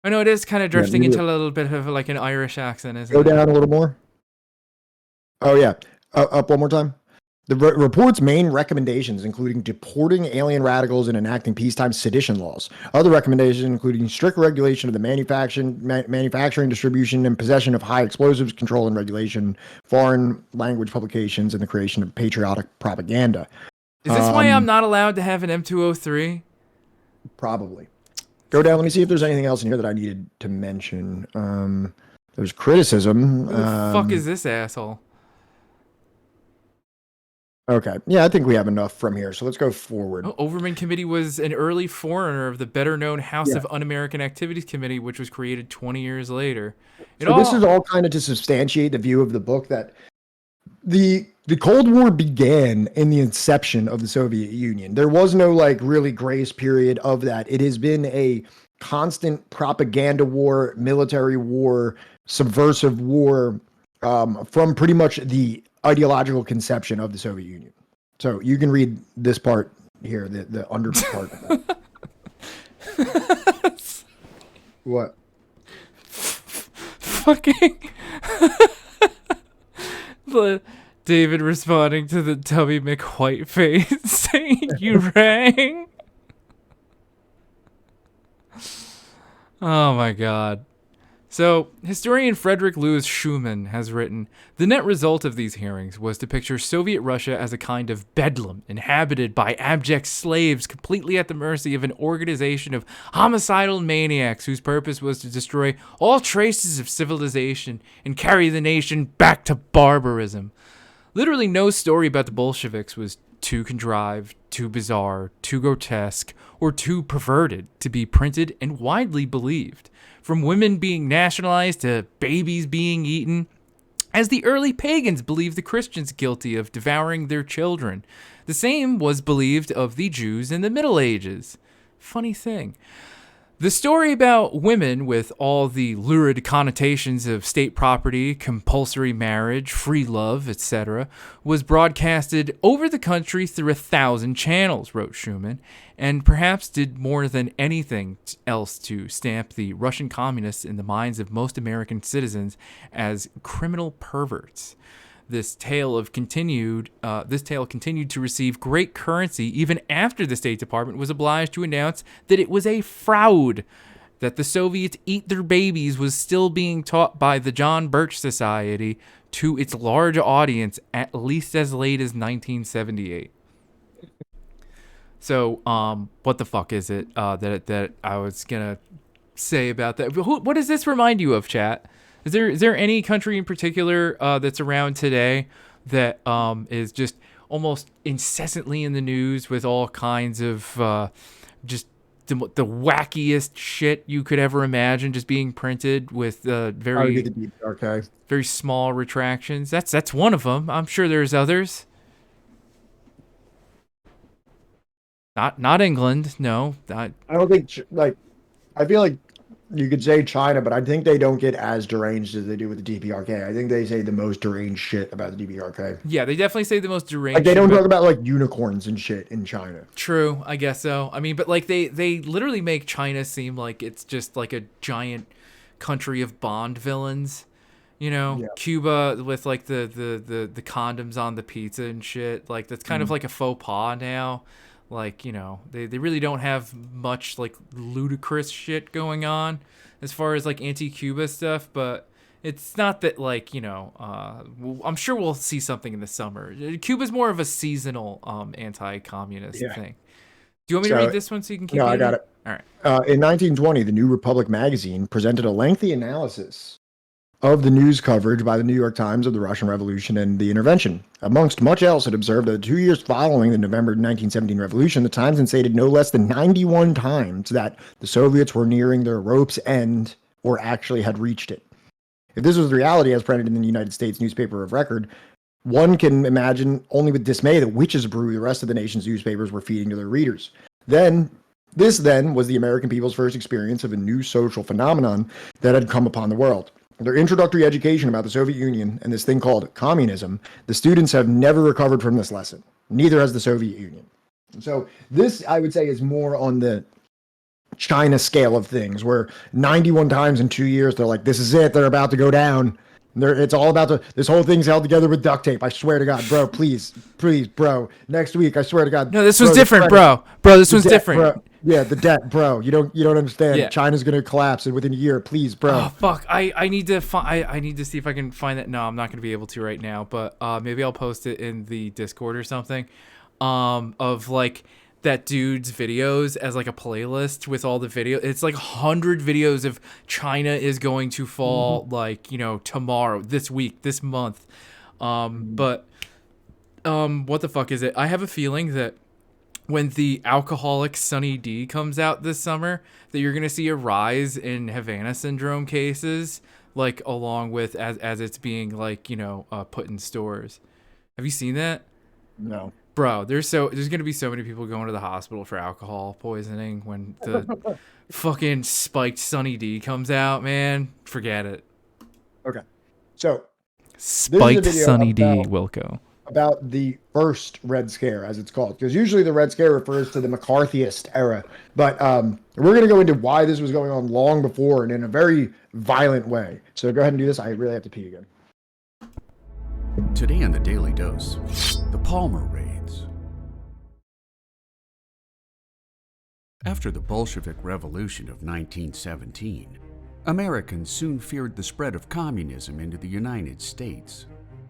I know it is kind of drifting into a little bit of like an Irish accent, isn't it? Go down a little more. Oh yeah, up one more time. The report's main recommendations, including deporting alien radicals and enacting peacetime sedition laws. Other recommendations, including strict regulation of the manufacturing, distribution, and possession of high explosives, control and regulation, foreign language publications, and the creation of patriotic propaganda. Is this why I'm not allowed to have an M203? Probably. Go down. Let me see if there's anything else in here that I needed to mention. There's criticism. Who the fuck is this asshole? Okay. Yeah, I think we have enough from here. So let's go forward. Overman Committee was an early forerunner of the better-known House of Un-American Activities Committee, which was created 20 years later. This is all kind of to substantiate the view of the book that the Cold War began in the inception of the Soviet Union. There was no like really grace period of that. It has been a constant propaganda war, military war, subversive war from pretty much the ideological conception of the Soviet Union. So you can read this part here, the under part of that. What? Fucking David responding to the Tubby McWhiteface saying you rang. Oh my god. So, historian Frederick Louis Schumann has written, the net result of these hearings was to picture Soviet Russia as a kind of bedlam inhabited by abject slaves completely at the mercy of an organization of homicidal maniacs whose purpose was to destroy all traces of civilization and carry the nation back to barbarism. Literally no story about the Bolsheviks was too contrived, too bizarre, too grotesque, or too perverted to be printed and widely believed. From women being nationalized to babies being eaten, as the early pagans believed the Christians guilty of devouring their children. The same was believed of the Jews in the Middle Ages. Funny thing. The story about women with all the lurid connotations of state property, compulsory marriage, free love, etc., was broadcasted over the country through 1,000 channels, wrote Schumann, and perhaps did more than anything else to stamp the Russian communists in the minds of most American citizens as criminal perverts. This tale continued to receive great currency even after the State Department was obliged to announce that it was a fraud, that the Soviets eat their babies was still being taught by the John Birch Society to its large audience at least as late as 1978. So, what the fuck is it that I was gonna say about that? What does this remind you of, chat? Is there any country in particular that's around today that is just almost incessantly in the news with all kinds of just the wackiest shit you could ever imagine, just being printed with very small retractions? That's one of them. I'm sure there's others. Not England, no. I don't think I feel like you could say China, but I think they don't get as deranged as they do with the DPRK. I think they say the most deranged shit about the DPRK. Yeah, they definitely say the most deranged. Like they don't talk about like unicorns and shit in China. True, I guess so. I mean, but like they literally make China seem like it's just like a giant country of Bond villains. You know, yeah. Cuba with like the condoms on the pizza and shit. Like that's kind of like a faux pas now. Like, you know, they really don't have much like ludicrous shit going on as far as like anti-Cuba stuff, but it's not that like, you know, I'm sure we'll see something in the summer. Cuba's more of a seasonal anti-communist thing. Do you want me to read this one so you can keep No, I got it. All right. In 1920, the New Republic magazine presented a lengthy analysis of the news coverage by the New York Times of the Russian Revolution and the intervention. Amongst much else, it observed that 2 years following the November 1917 revolution, the Times had stated no less than 91 times that the Soviets were nearing their rope's end or actually had reached it. If this was the reality as printed in the United States newspaper of record, one can imagine only with dismay the witch's brew the rest of the nation's newspapers were feeding to their readers. This was the American people's first experience of a new social phenomenon that had come upon the world. Their introductory education about the Soviet Union and this thing called communism, the students have never recovered from this lesson. Neither has the Soviet Union. So this, I would say, is more on the China scale of things, where 91 times in 2 years, they're like, this is it. They're about to go down. It's all about this whole thing's held together with duct tape. I swear to God, bro, please, bro. Next week, I swear to God. No, this was different, bro. Bro, this was different. Bro. Yeah, the debt, bro. You don't understand. Yeah. China's gonna collapse within a year. Please, bro. Oh fuck! I need to I need to see if I can find that. No, I'm not gonna be able to right now. But maybe I'll post it in the Discord or something. Of like that dude's videos as like a playlist with all the video. It's like 100 videos of China is going to fall like, you know, tomorrow, this week, this month. But what the fuck is it? I have a feeling that when the alcoholic Sunny D comes out this summer, that you're going to see a rise in Havana syndrome cases, like along with as it's being like, you know, put in stores. Have you seen that? No. Bro, there's going to be so many people going to the hospital for alcohol poisoning when the fucking spiked Sunny D comes out, man. Forget it. Okay. So, spiked Sunny D, Wilco. About the first Red Scare, as it's called, because usually the Red Scare refers to the McCarthyist era, but we're going to go into why this was going on long before and in a very violent way. So go ahead and do this. I really have to pee again. Today on the Daily Dose, the Palmer raids. After the Bolshevik Revolution of 1917, Americans soon feared the spread of communism into the United States,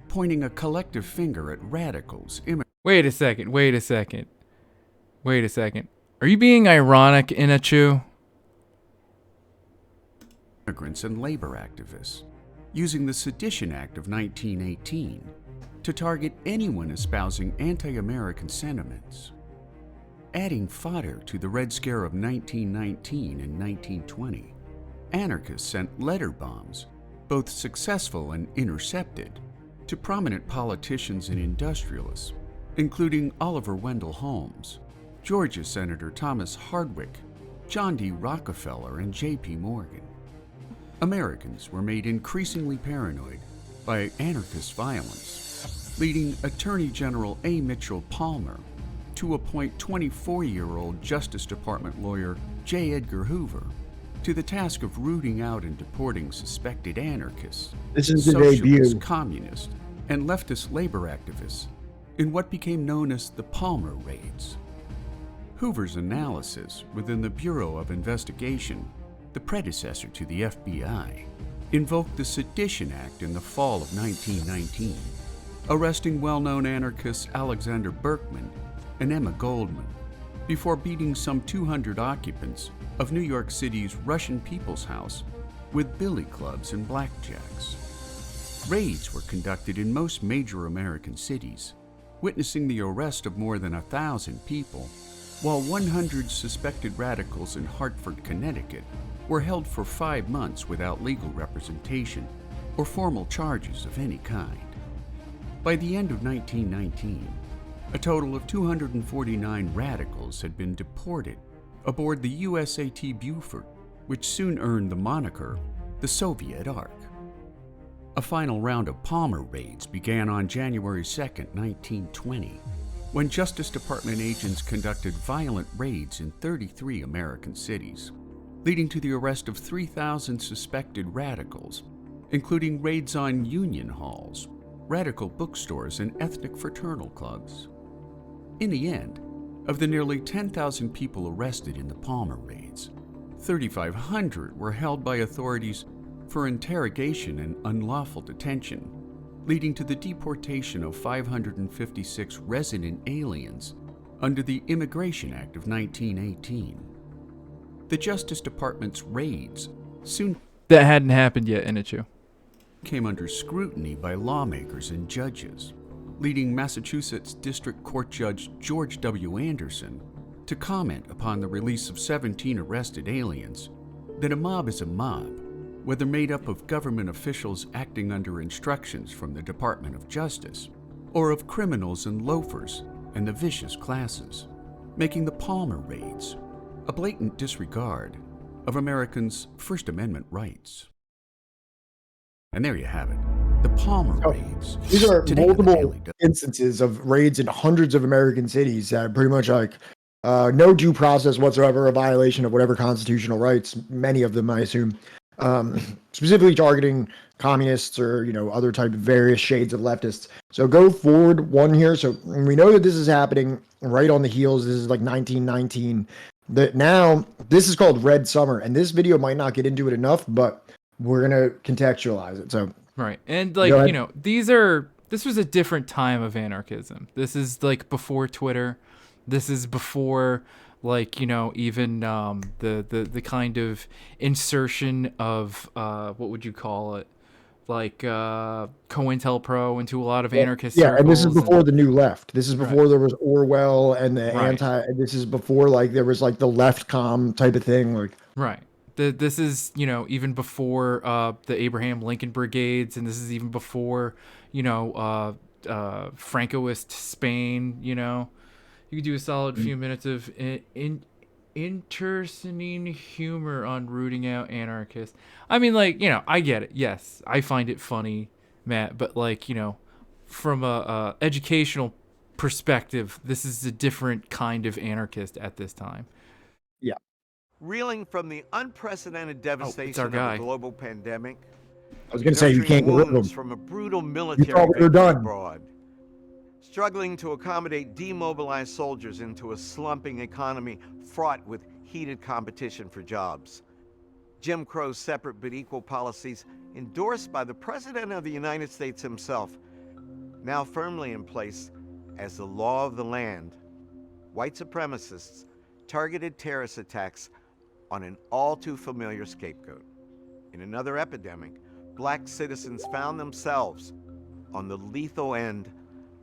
pointing a collective finger at radicals. Wait a second. Are you being ironic, Inachu? Immigrants and labor activists, using the Sedition Act of 1918 to target anyone espousing anti-American sentiments. Adding fodder to the Red Scare of 1919 and 1920, anarchists sent letter bombs, both successful and intercepted, to prominent politicians and industrialists, including Oliver Wendell Holmes, Georgia Senator Thomas Hardwick, John D. Rockefeller and J.P. Morgan. Americans were made increasingly paranoid by anarchist violence, leading Attorney General A. Mitchell Palmer to appoint 24-year-old Justice Department lawyer J. Edgar Hoover to the task of rooting out and deporting suspected anarchists, This is the socialists, debut. communists, and leftist labor activists in what became known as the Palmer Raids. Hoover's analysis within the Bureau of Investigation, the predecessor to the FBI, invoked the Sedition Act in the fall of 1919, arresting well-known anarchists Alexander Berkman and Emma Goldman, before beating some 200 occupants of New York City's Russian People's House with billy clubs and blackjacks. Raids were conducted in most major American cities, witnessing the arrest of more than 1,000 people, while 100 suspected radicals in Hartford, Connecticut, were held for 5 months without legal representation or formal charges of any kind. By the end of 1919, a total of 249 radicals had been deported aboard the USAT Beaufort, which soon earned the moniker the Soviet Ark. A final round of Palmer raids began on January 2, 1920, when Justice Department agents conducted violent raids in 33 American cities, leading to the arrest of 3,000 suspected radicals, including raids on union halls, radical bookstores, and ethnic fraternal clubs. In the end, of the nearly 10,000 people arrested in the Palmer raids, 3,500 were held by authorities for interrogation and unlawful detention, leading to the deportation of 556 resident aliens under the Immigration Act of 1918. The Justice Department's raids soon That hadn't happened yet, Inichu. came under scrutiny by lawmakers and judges, leading Massachusetts District Court Judge George W. Anderson to comment upon the release of 17 arrested aliens that a mob is a mob, whether made up of government officials acting under instructions from the Department of Justice, or of criminals and loafers and the vicious classes, making the Palmer raids a blatant disregard of Americans' First Amendment rights. And there you have it, the Palmer raids. These are Today on the multiple Daily instances of raids in hundreds of American cities that pretty much no due process whatsoever, a violation of whatever constitutional rights, many of them, I assume, specifically targeting communists or, other type of various shades of leftists. So go forward one here. So we know that this is happening right on the heels. This is like 1919. That now this is called Red Summer, and this video might not get into it enough, but we're going to contextualize it. So Right. And Go ahead. this was a different time of anarchism. This is like before Twitter. This is before even the kind of insertion of what would you call it? Like COINTELPRO into a lot of anarchist circles. And this is before the New Left. This is before there was Orwell and the Right. this is before there was the left com type of thing. Right. This is, even before the Abraham Lincoln Brigades, and this is even before, Francoist Spain, You could do a solid few minutes of interesting humor on rooting out anarchists. I mean, I get it. Yes, I find it funny, Matt, but from a educational perspective, this is a different kind of anarchist at this time. Yeah. Reeling from the unprecedented devastation our of guy. a global pandemic, I was going to say, you can't get rid of wounds them. from a brutal You military thought we were victory done. abroad, struggling to accommodate demobilized soldiers into a slumping economy fraught with heated competition for jobs. Jim Crow's separate but equal policies, endorsed by the President of the United States himself, now firmly in place as the law of the land. White supremacists targeted terrorist attacks on an all-too-familiar scapegoat. In another epidemic, black citizens found themselves on the lethal end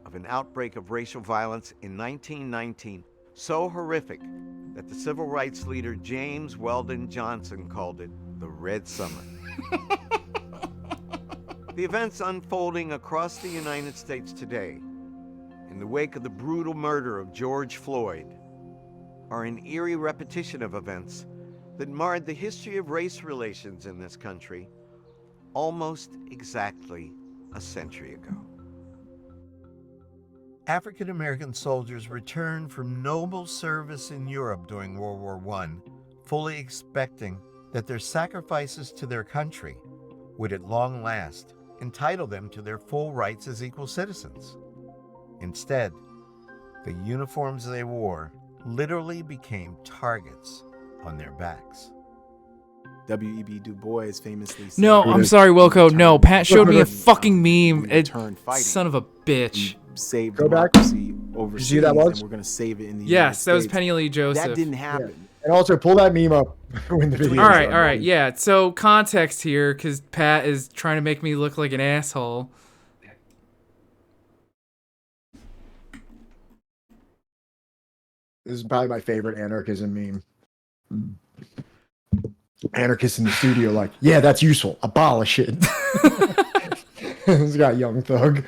of an outbreak of racial violence in 1919, so horrific that the civil rights leader James Weldon Johnson called it the Red Summer. The events unfolding across the United States today, in the wake of the brutal murder of George Floyd, are an eerie repetition of events that marred the history of race relations in this country almost exactly a century ago. African American soldiers returned from noble service in Europe during World War I, fully expecting that their sacrifices to their country would at long last entitle them to their full rights as equal citizens. Instead, the uniforms they wore literally became targets on their backs. W.E.B. Du Bois famously said, No, I'm sorry, Wilco. No, Pat showed me a fucking meme. Son of a bitch. Save democracy overseas, see who that was? and we're going to save it in the United Yes, that was States. Penny Lee Joseph. That didn't happen. Yeah. And also pull that meme up when the video. All right, yeah. So context here, because Pat is trying to make me look like an asshole. This is probably my favorite anarchism meme. Anarchists in the studio, like, yeah, that's useful. Abolish it. It's got Young Thug.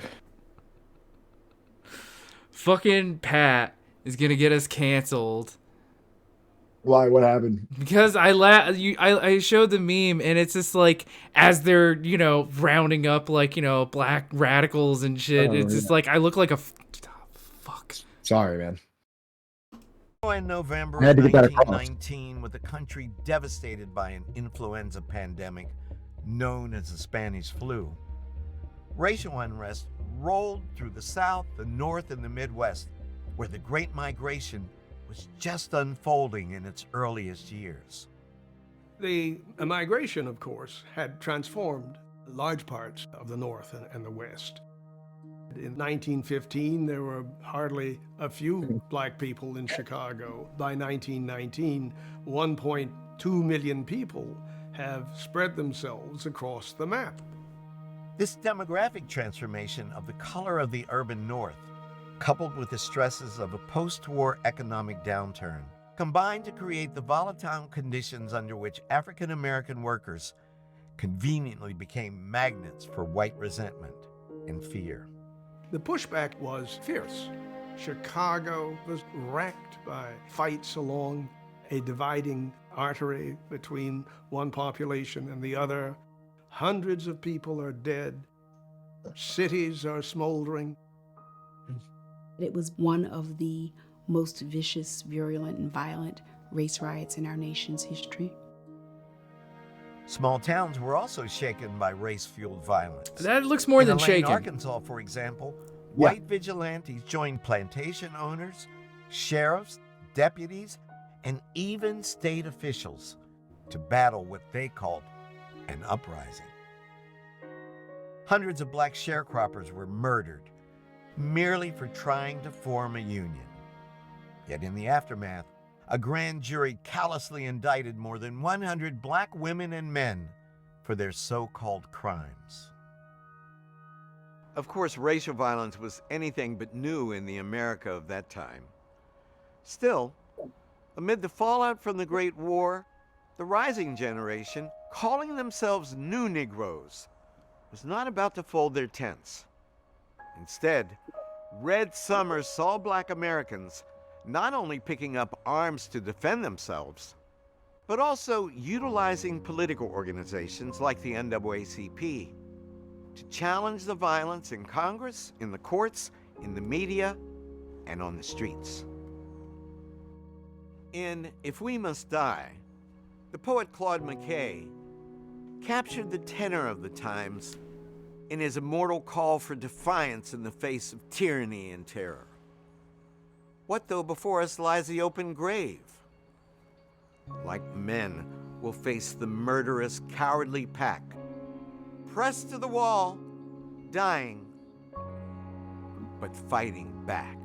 Fucking Pat is gonna get us canceled. Why? What happened? Because I showed the meme, and it's just like, as they're, rounding up, like, black radicals and shit, it's just like, I look like a fuck. Sorry, man. In November I had of to get that across. 1919, with the country devastated by an influenza pandemic known as the Spanish flu, racial unrest rolled through the South, the North, and the Midwest, where the Great Migration was just unfolding in its earliest years. The migration, of course, had transformed large parts of the North and the West. In 1915, there were hardly a few black people in Chicago. By 1919, 1.2 million people have spread themselves across the map. This demographic transformation of the color of the urban North, coupled with the stresses of a post-war economic downturn, combined to create the volatile conditions under which African American workers conveniently became magnets for white resentment and fear. The pushback was fierce. Chicago was racked by fights along a dividing artery between one population and the other. Hundreds of people are dead. Cities are smoldering. It was one of the most vicious, virulent, and violent race riots in our nation's history. Small towns were also shaken by race-fueled violence. That looks more than Elaine, shaken. Arkansas, for example, white vigilantes joined plantation owners, sheriffs, deputies, and even state officials to battle what they called an uprising. Hundreds of black sharecroppers were murdered merely for trying to form a union. Yet in the aftermath, a grand jury callously indicted more than 100 black women and men for their so-called crimes. Of course, racial violence was anything but new in the America of that time. Still, amid the fallout from the Great War, the rising generation, calling themselves New Negroes, was not about to fold their tents. Instead, Red Summer saw black Americans not only picking up arms to defend themselves, but also utilizing political organizations like the NAACP to challenge the violence in Congress, in the courts, in the media, and on the streets. In If We Must Die, the poet Claude McKay captured the tenor of the times in his immortal call for defiance in the face of tyranny and terror. What though before us lies the open grave? Like men, we'll face the murderous, cowardly pack, pressed to the wall, dying, but fighting back.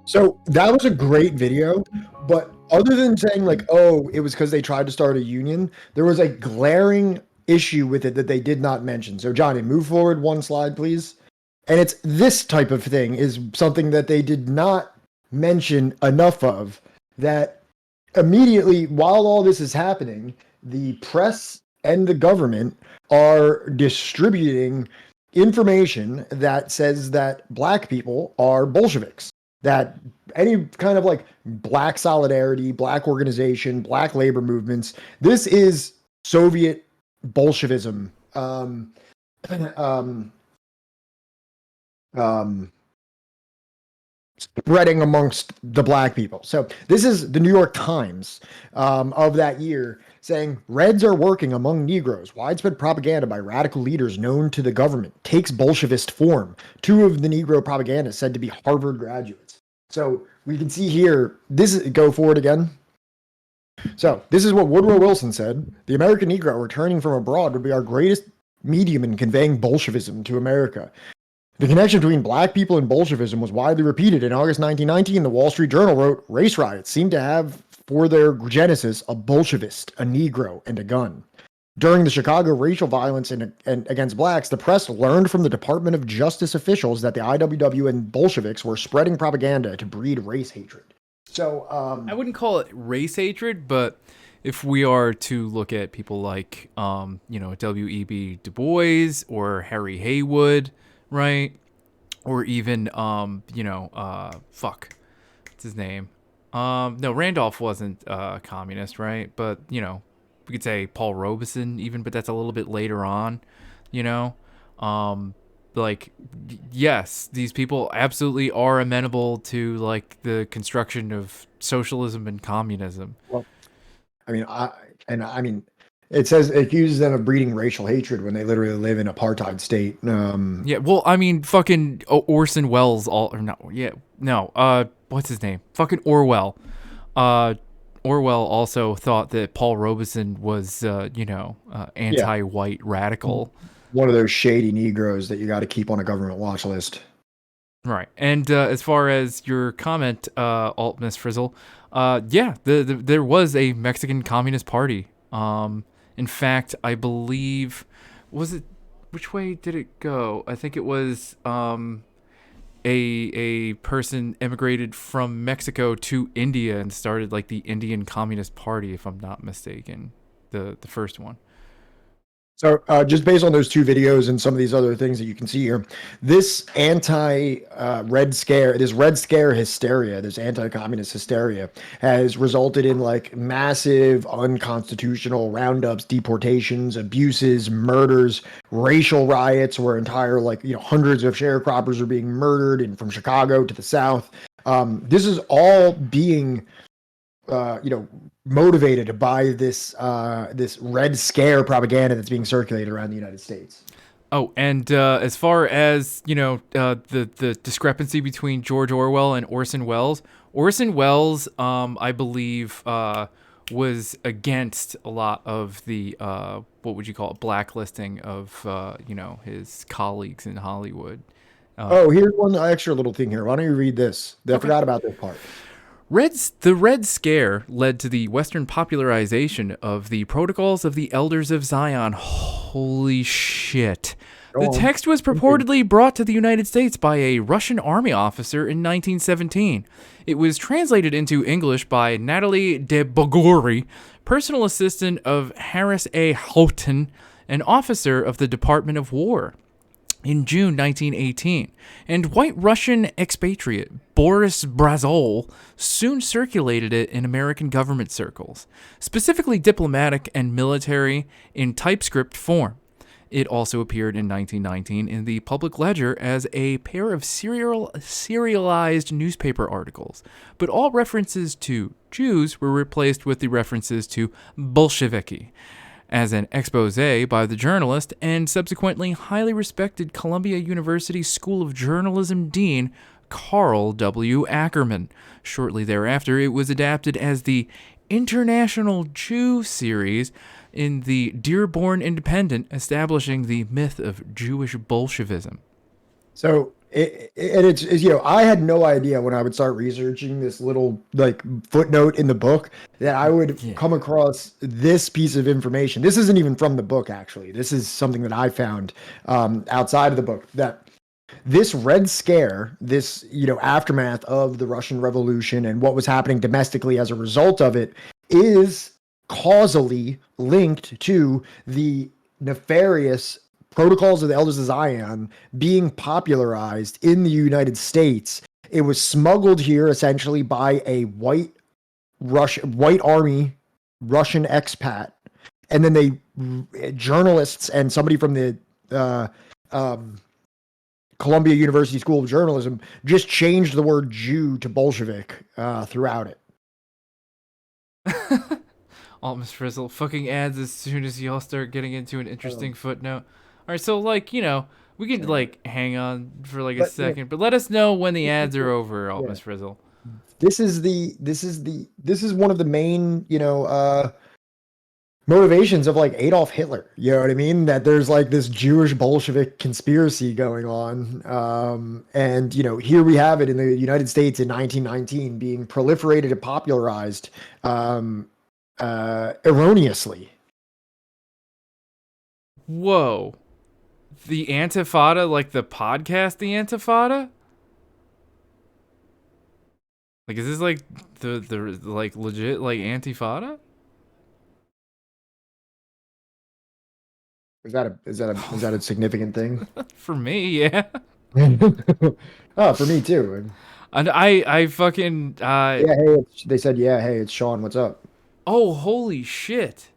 So that was a great video, but other than saying like, oh, it was because they tried to start a union, there was a glaring issue with it that they did not mention. So Johnny, move forward one slide, please. And it's this type of thing is something that they did not mention enough of, that immediately while all this is happening, the press and the government are distributing information that says that black people are Bolsheviks, that any kind of like black solidarity, black organization, black labor movements, this is Soviet Bolshevism. Spreading amongst the black people. So this is the New York Times of that year saying Reds are working among Negroes. Widespread propaganda by radical leaders known to the government takes Bolshevist form. 2 of the Negro propagandists said to be Harvard graduates. So we can see here, go forward again. So this is what Woodrow Wilson said. The American Negro returning from abroad would be our greatest medium in conveying Bolshevism to America. The connection between black people and Bolshevism was widely repeated. In August 1919, the Wall Street Journal wrote, race riots seem to have for their genesis a Bolshevist, a Negro, and a gun. During the Chicago racial violence and against blacks, the press learned from the Department of Justice officials that the IWW and Bolsheviks were spreading propaganda to breed race hatred. So I wouldn't call it race hatred, but if we are to look at people like W.E.B. Du Bois or Harry Haywood, right? Or even what's his name? No, Randolph wasn't communist, right? But we could say Paul Robeson even, but that's a little bit later on, yes, these people absolutely are amenable to like the construction of socialism and communism. Well, it says it accuses them of breeding racial hatred when they literally live in apartheid state. Yeah, well, fucking Orson Welles, what's his name? Fucking Orwell. Orwell also thought that Paul Robeson was, anti-white radical. One of those shady Negroes that you got to keep on a government watch list. Right. And as far as your comment, Miss Frizzle, there was a Mexican Communist Party. In fact, I believe, which way did it go? I think it was a person emigrated from Mexico to India and started like the Indian Communist Party, if I'm not mistaken, the first one. So just based on those 2 videos and some of these other things that you can see here, this Red Scare hysteria, this anti-communist hysteria has resulted in like massive unconstitutional roundups, deportations, abuses, murders, racial riots where entire hundreds of sharecroppers are being murdered and from Chicago to the South. This is all being motivated by this Red Scare propaganda that's being circulated around the United States. Oh, and as far as the discrepancy between George Orwell and Orson Welles, I believe was against a lot of the what would you call it, blacklisting of his colleagues in Hollywood. Here's one extra little thing here. Why don't you read this? I forgot about this part. The Red Scare led to the Western popularization of the Protocols of the Elders of Zion. Holy shit. The text was purportedly brought to the United States by a Russian army officer in 1917. It was translated into English by Natalie de Bogori, personal assistant of Harris A. Houghton, an officer of the Department of War, in June 1918, and white Russian expatriate Boris Brazil soon circulated it in American government circles, specifically diplomatic and military, in typescript form. It also appeared in 1919 in the Public Ledger as a pair of serialized newspaper articles, but all references to Jews were replaced with the references to Bolsheviki, as an expose by the journalist and subsequently highly respected Columbia University School of Journalism dean Carl W. Ackerman. Shortly thereafter, it was adapted as the International Jew series in the Dearborn Independent, establishing the myth of Jewish Bolshevism. So I had no idea when I would start researching this little footnote in the book that I would come across this piece of information. This isn't even from the book, actually. This is something that I found outside of the book, that this Red Scare, this aftermath of the Russian Revolution and what was happening domestically as a result of it, is causally linked to the nefarious Protocols of the Elders of Zion being popularized in the United States. It was smuggled here essentially by a white army Russian expat, and then journalists and somebody from the Columbia University School of Journalism just changed the word Jew to Bolshevik throughout it. Miss Frizzle, fucking ads as soon as y'all start getting into an interesting footnote. All right, so like, you know, we could like hang on for like a second, but let us know when the ads are over, Miss Frizzle. This is one of the main, motivations of like Adolf Hitler. You know what I mean? That there's like this Jewish Bolshevik conspiracy going on. And, here we have it in the United States in 1919 being proliferated and popularized erroneously. Whoa. The Antifada, like the podcast, the Antifada? Like, is this like the like legit like Antifada? Is that a significant thing? For me, yeah. Oh, for me too. And I fucking they said hey, it's Sean. What's up? Oh, holy shit.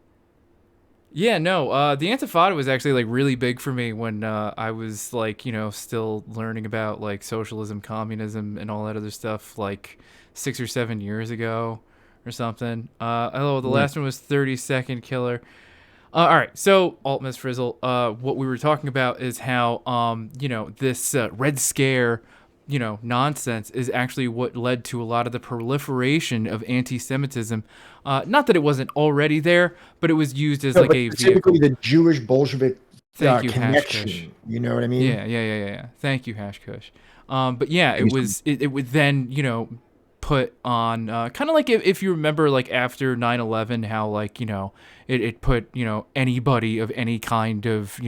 Yeah, no, the Antifada was actually like really big for me when I was like, still learning about like socialism, communism, and all that other stuff like 6 or 7 years ago or something. The last one was 30-Second Killer. All right, so Miss Frizzle, what we were talking about is how this Red Scare nonsense is actually what led to a lot of the proliferation of anti-Semitism. Not that it wasn't already there, but it was used as like a specifically vehicle. The Jewish Bolshevik Thank you, connection. Hash Kush. You know what I mean? Yeah. Thank you, Hash Kush. But yeah, it would then put on kind of like if you remember like after 9/11 how like it put anybody of any kind of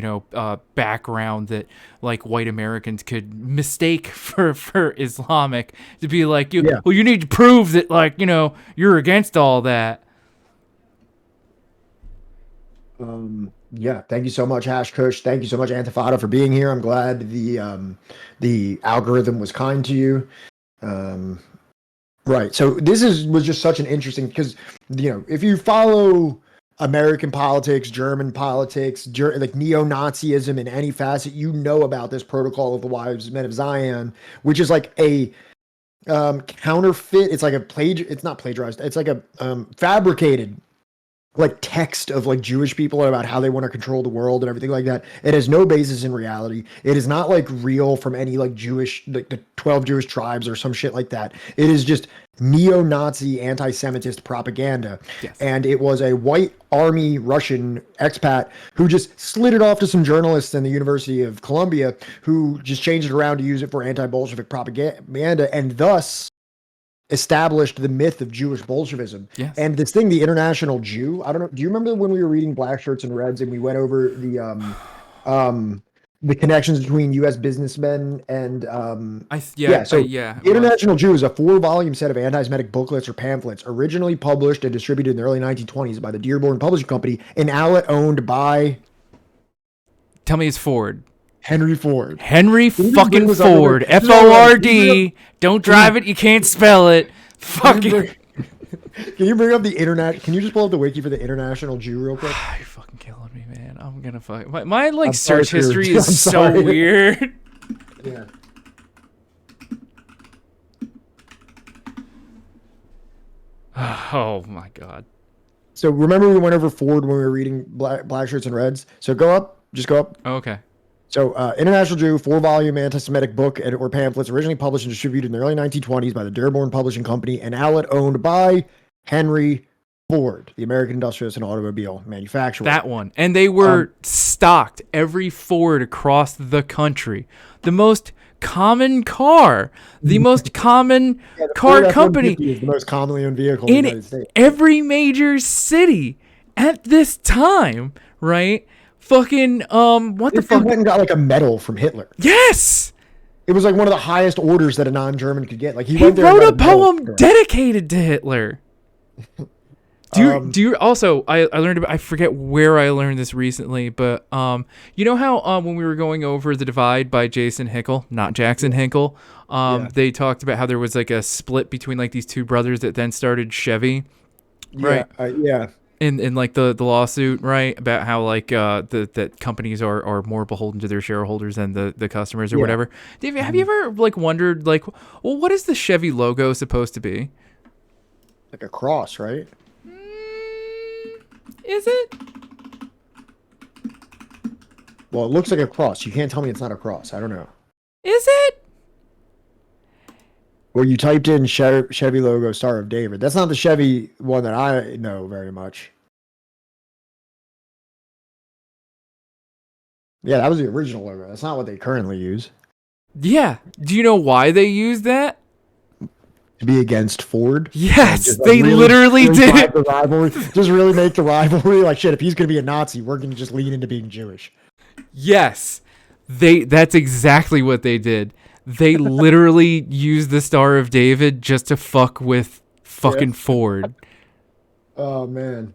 background that like white Americans could mistake for Islamic to be like well you need to prove that like you're against all that. Thank you so much, Hash Kush. Thank you so much, Antifada, for being here. I'm glad the algorithm was kind to you. Right. So this was just such an interesting, because if you follow American politics, German politics, like neo-Nazism in any facet, about this protocol of the Wise Men of Zion, which is like a counterfeit. It's like it's not plagiarized. It's like a fabricated like text of like Jewish people about how they want to control the world and everything like that. It has no basis in reality. It is not like real from any like Jewish, like the 12 Jewish tribes or some shit like that. It is just neo-Nazi anti-Semitist propaganda. Yes. And it was a white army Russian expat who just slid it off to some journalists in the University of Columbia who just changed it around to use it for anti-Bolshevik propaganda, and thus established the myth of Jewish Bolshevism. Yes. And this thing, the International Jew, I don't know, do you remember when we were reading Black Shirts and Reds and we went over the connections between U.S. businessmen and International Jew is a 4-volume set of anti-Semitic booklets or pamphlets originally published and distributed in the early 1920s by the Dearborn Publishing Company, an outlet owned by... Tell me it's Ford. Henry Ford. Henry fucking Ford. F-O-R-D. Don't drive it. You can't spell it. Fucking. Can you bring up the internet? Can you just pull up the wiki for the International Jew real quick? You're fucking killing me, man. I'm gonna fuck. My like search history is so weird. Yeah. Oh my god. So remember we went over Ford when we were reading Black Shirts and Reds? So go up. Just go up. Oh, okay. So, International Jew, 4-volume anti-Semitic book or pamphlets originally published and distributed in the early 1920s by the Dearborn Publishing Company, an outlet owned by Henry Ford, the American industrialist and automobile manufacturer. That one. And they were stocked, every Ford across the country. The most common car, the most common car company. Is the most commonly owned vehicle in the United States. Every major city at this time, right? Fucking what the fuck? Went and got like a medal from Hitler. Yes, it was like one of the highest orders that a non-German could get. Like he wrote a poem dedicated to Hitler. Do you also? I learned about. I forget where I learned this recently, but you know how when we were going over The Divide by Jason Hinkle, not Jackson Hinkle, they talked about how there was like a split between like these two brothers that then started Chevy, right? Yeah. In like the lawsuit, right, about how like that companies are more beholden to their shareholders than the customers or whatever. Dave, have you ever like wondered like, well, what is the Chevy logo supposed to be? Like a cross, right? Is it? Well, it looks like a cross. You can't tell me it's not a cross. I don't know. Is it? Well, you typed in Chevy logo Star of David. That's not the Chevy one that I know very much. Yeah, that was the original logo. That's not what they currently use. Yeah. Do you know why they use that? To be against Ford? Yes, just, they really literally did. The rivalry. Just really make the rivalry like shit. If he's going to be a Nazi, we're going to just lean into being Jewish. Yes. That's exactly what they did. They literally used the Star of David just to fuck with fucking Ford. Oh, man.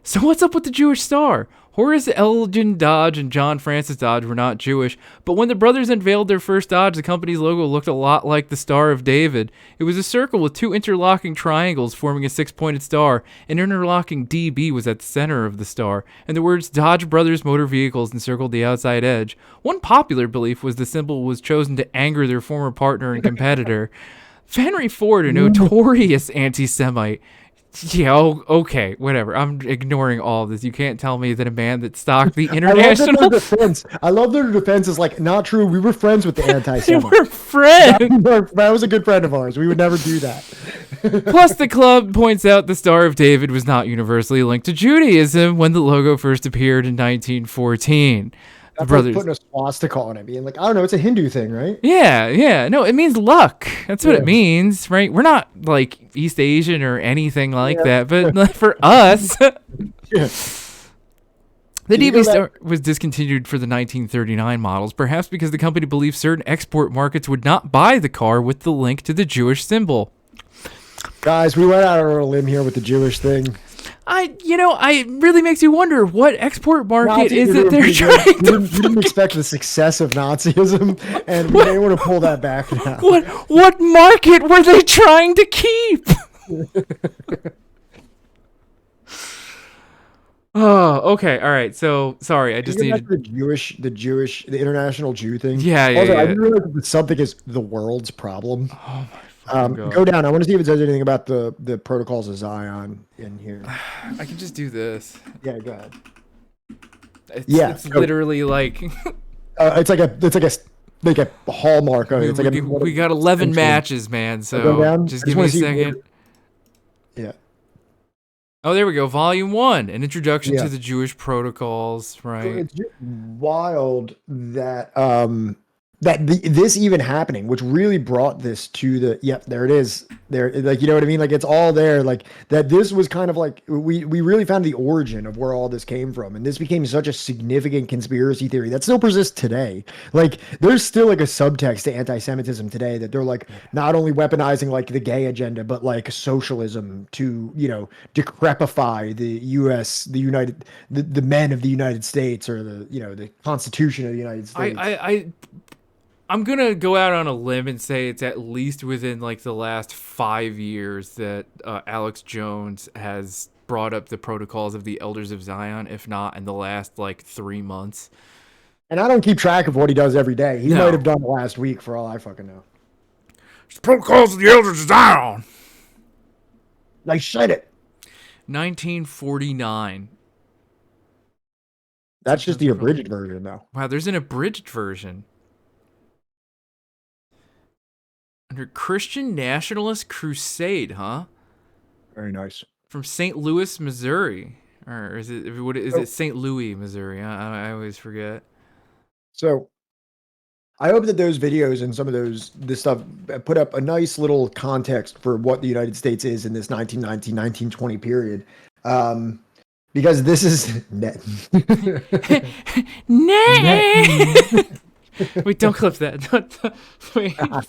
So what's up with the Jewish star? Horace Elgin Dodge and John Francis Dodge were not Jewish, but when the brothers unveiled their first Dodge, the company's logo looked a lot like the Star of David. It was a circle with two interlocking triangles forming a six-pointed star. An interlocking DB was at the center of the star, and the words Dodge Brothers Motor Vehicles encircled the outside edge. One popular belief was the symbol was chosen to anger their former partner and competitor. Henry Ford, a notorious anti-Semite. Yeah, okay, whatever. I'm ignoring all of this. You can't tell me that a man that stocked the international... I love their defense is like, not true. We were friends with the anti-Semites. We were friends. That was a good friend of ours. We would never do that. Plus, the club points out the Star of David was not universally linked to Judaism when the logo first appeared in 1914. That's brothers like putting a swastika on it, being like, I don't know, it's a Hindu thing, right? Yeah. No, it means luck. That's what it means, right? We're not like East Asian or anything like that, but like, for us, the DB Star was discontinued for the 1939 models, perhaps because the company believed certain export markets would not buy the car with the link to the Jewish symbol. Guys, we went out on a limb here with the Jewish thing. It really makes you wonder what export market is it they're trying to... You didn't expect the success of Nazism, and we may want to pull that back now. What market were they trying to keep? Oh, okay, all right. So sorry, I just needed the international Jew thing. Yeah. I didn't realize that something is the world's problem. Oh my. Go down. I want to see if it says anything about the protocols of Zion in here. I can just do this. Yeah, go ahead. It's literally like it's like a hallmark. We got 11 matches, man. So just give me a second. Yeah. Oh, there we go. Volume 1, an introduction to the Jewish protocols. Right. So it's just wild that this even happening, which really brought this to there it is. There, like, you know what I mean? Like, it's all there. Like, that this was kind of like, we really found the origin of where all this came from. And this became such a significant conspiracy theory that still persists today. Like, there's still like a subtext to anti-Semitism today that they're like not only weaponizing like the gay agenda, but like socialism to, decrepify the U.S., the men of the United States, or the Constitution of the United States. I'm going to go out on a limb and say it's at least within like the last 5 years that Alex Jones has brought up the protocols of the Elders of Zion, if not in the last like 3 months. And I don't keep track of what he does every day. He might have done it last week for all I fucking know. It's the protocols of the Elders of Zion. I said it. 1949. That's just the abridged version, though. Wow, there's an abridged version. Under Christian Nationalist Crusade, huh? Very nice. From St. Louis, Missouri. Or is it St. Louis, Missouri? I always forget. So I hope that those videos and some of this stuff put up a nice little context for what the United States is in this 1919, 1920 period. Because this is... Wait, don't clip that. Wait. All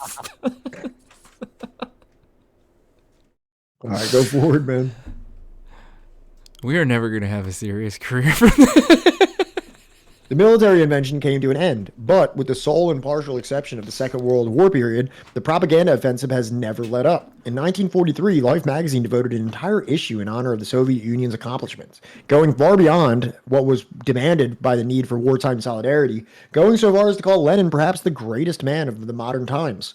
right, go forward, man. We are never going to have a serious career from this. The military invention came to an end, but with the sole and partial exception of the Second World War period, the propaganda offensive has never let up. In 1943, Life magazine devoted an entire issue in honor of the Soviet Union's accomplishments, going far beyond what was demanded by the need for wartime solidarity, going so far as to call Lenin perhaps the greatest man of the modern times.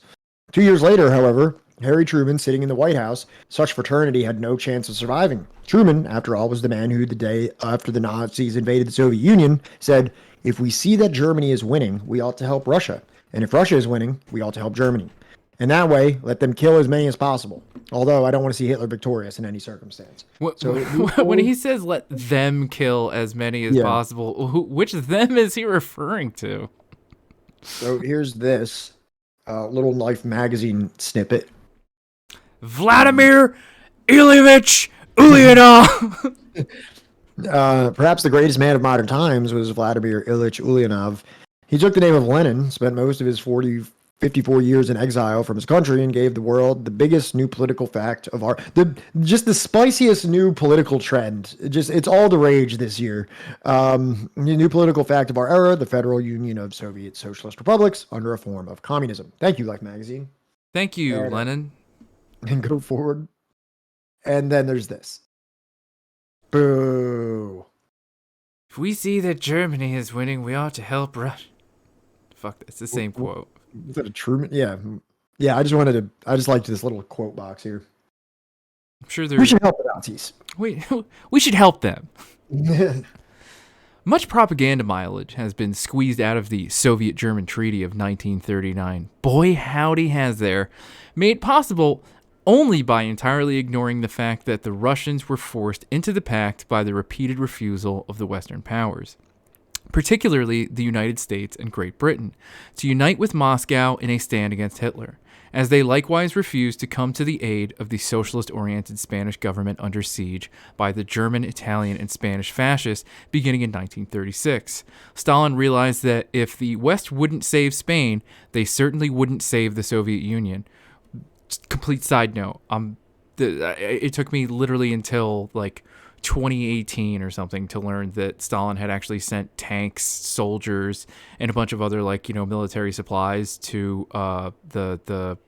2 years later, however, Harry Truman sitting in the White House, such fraternity had no chance of surviving. Truman, after all, was the man who, the day after the Nazis invaded the Soviet Union, said, "If we see that Germany is winning, we ought to help Russia. And if Russia is winning, we ought to help Germany. And that way, let them kill as many as possible. Although I don't want to see Hitler victorious in any circumstance." When he says let them kill as many as possible, which them is he referring to? So here's this little Life magazine snippet. Vladimir Ilyich Ulyanov. Perhaps the greatest man of modern times was Vladimir Ilyich Ulyanov. He took the name of Lenin, spent most of his 54 years in exile from his country, and gave the world the biggest new political fact of just the spiciest new political trend. It's all the rage this year. New political fact of our era: the Federal Union of Soviet Socialist Republics under a form of communism. Thank you, Life magazine. Thank you, Lenin. And go forward. And then there's this. Boo. If we see that Germany is winning, we ought to help Russia. Fuck, that's the same quote. Is that a Truman? Yeah. Yeah, I just liked this little quote box here. I'm sure we should help the Nazis. We should help them. Much propaganda mileage has been squeezed out of the Soviet-German Treaty of 1939. Boy, howdy has there. Made possible only by entirely ignoring the fact that the Russians were forced into the pact by the repeated refusal of the Western powers, particularly the United States and Great Britain, to unite with Moscow in a stand against Hitler, as they likewise refused to come to the aid of the socialist-oriented Spanish government under siege by the German, Italian, and Spanish fascists beginning in 1936. Stalin realized that if the West wouldn't save Spain, they certainly wouldn't save the Soviet Union. Complete side note, it took me literally until like 2018 or something to learn that Stalin had actually sent tanks, soldiers, and a bunch of other military supplies to the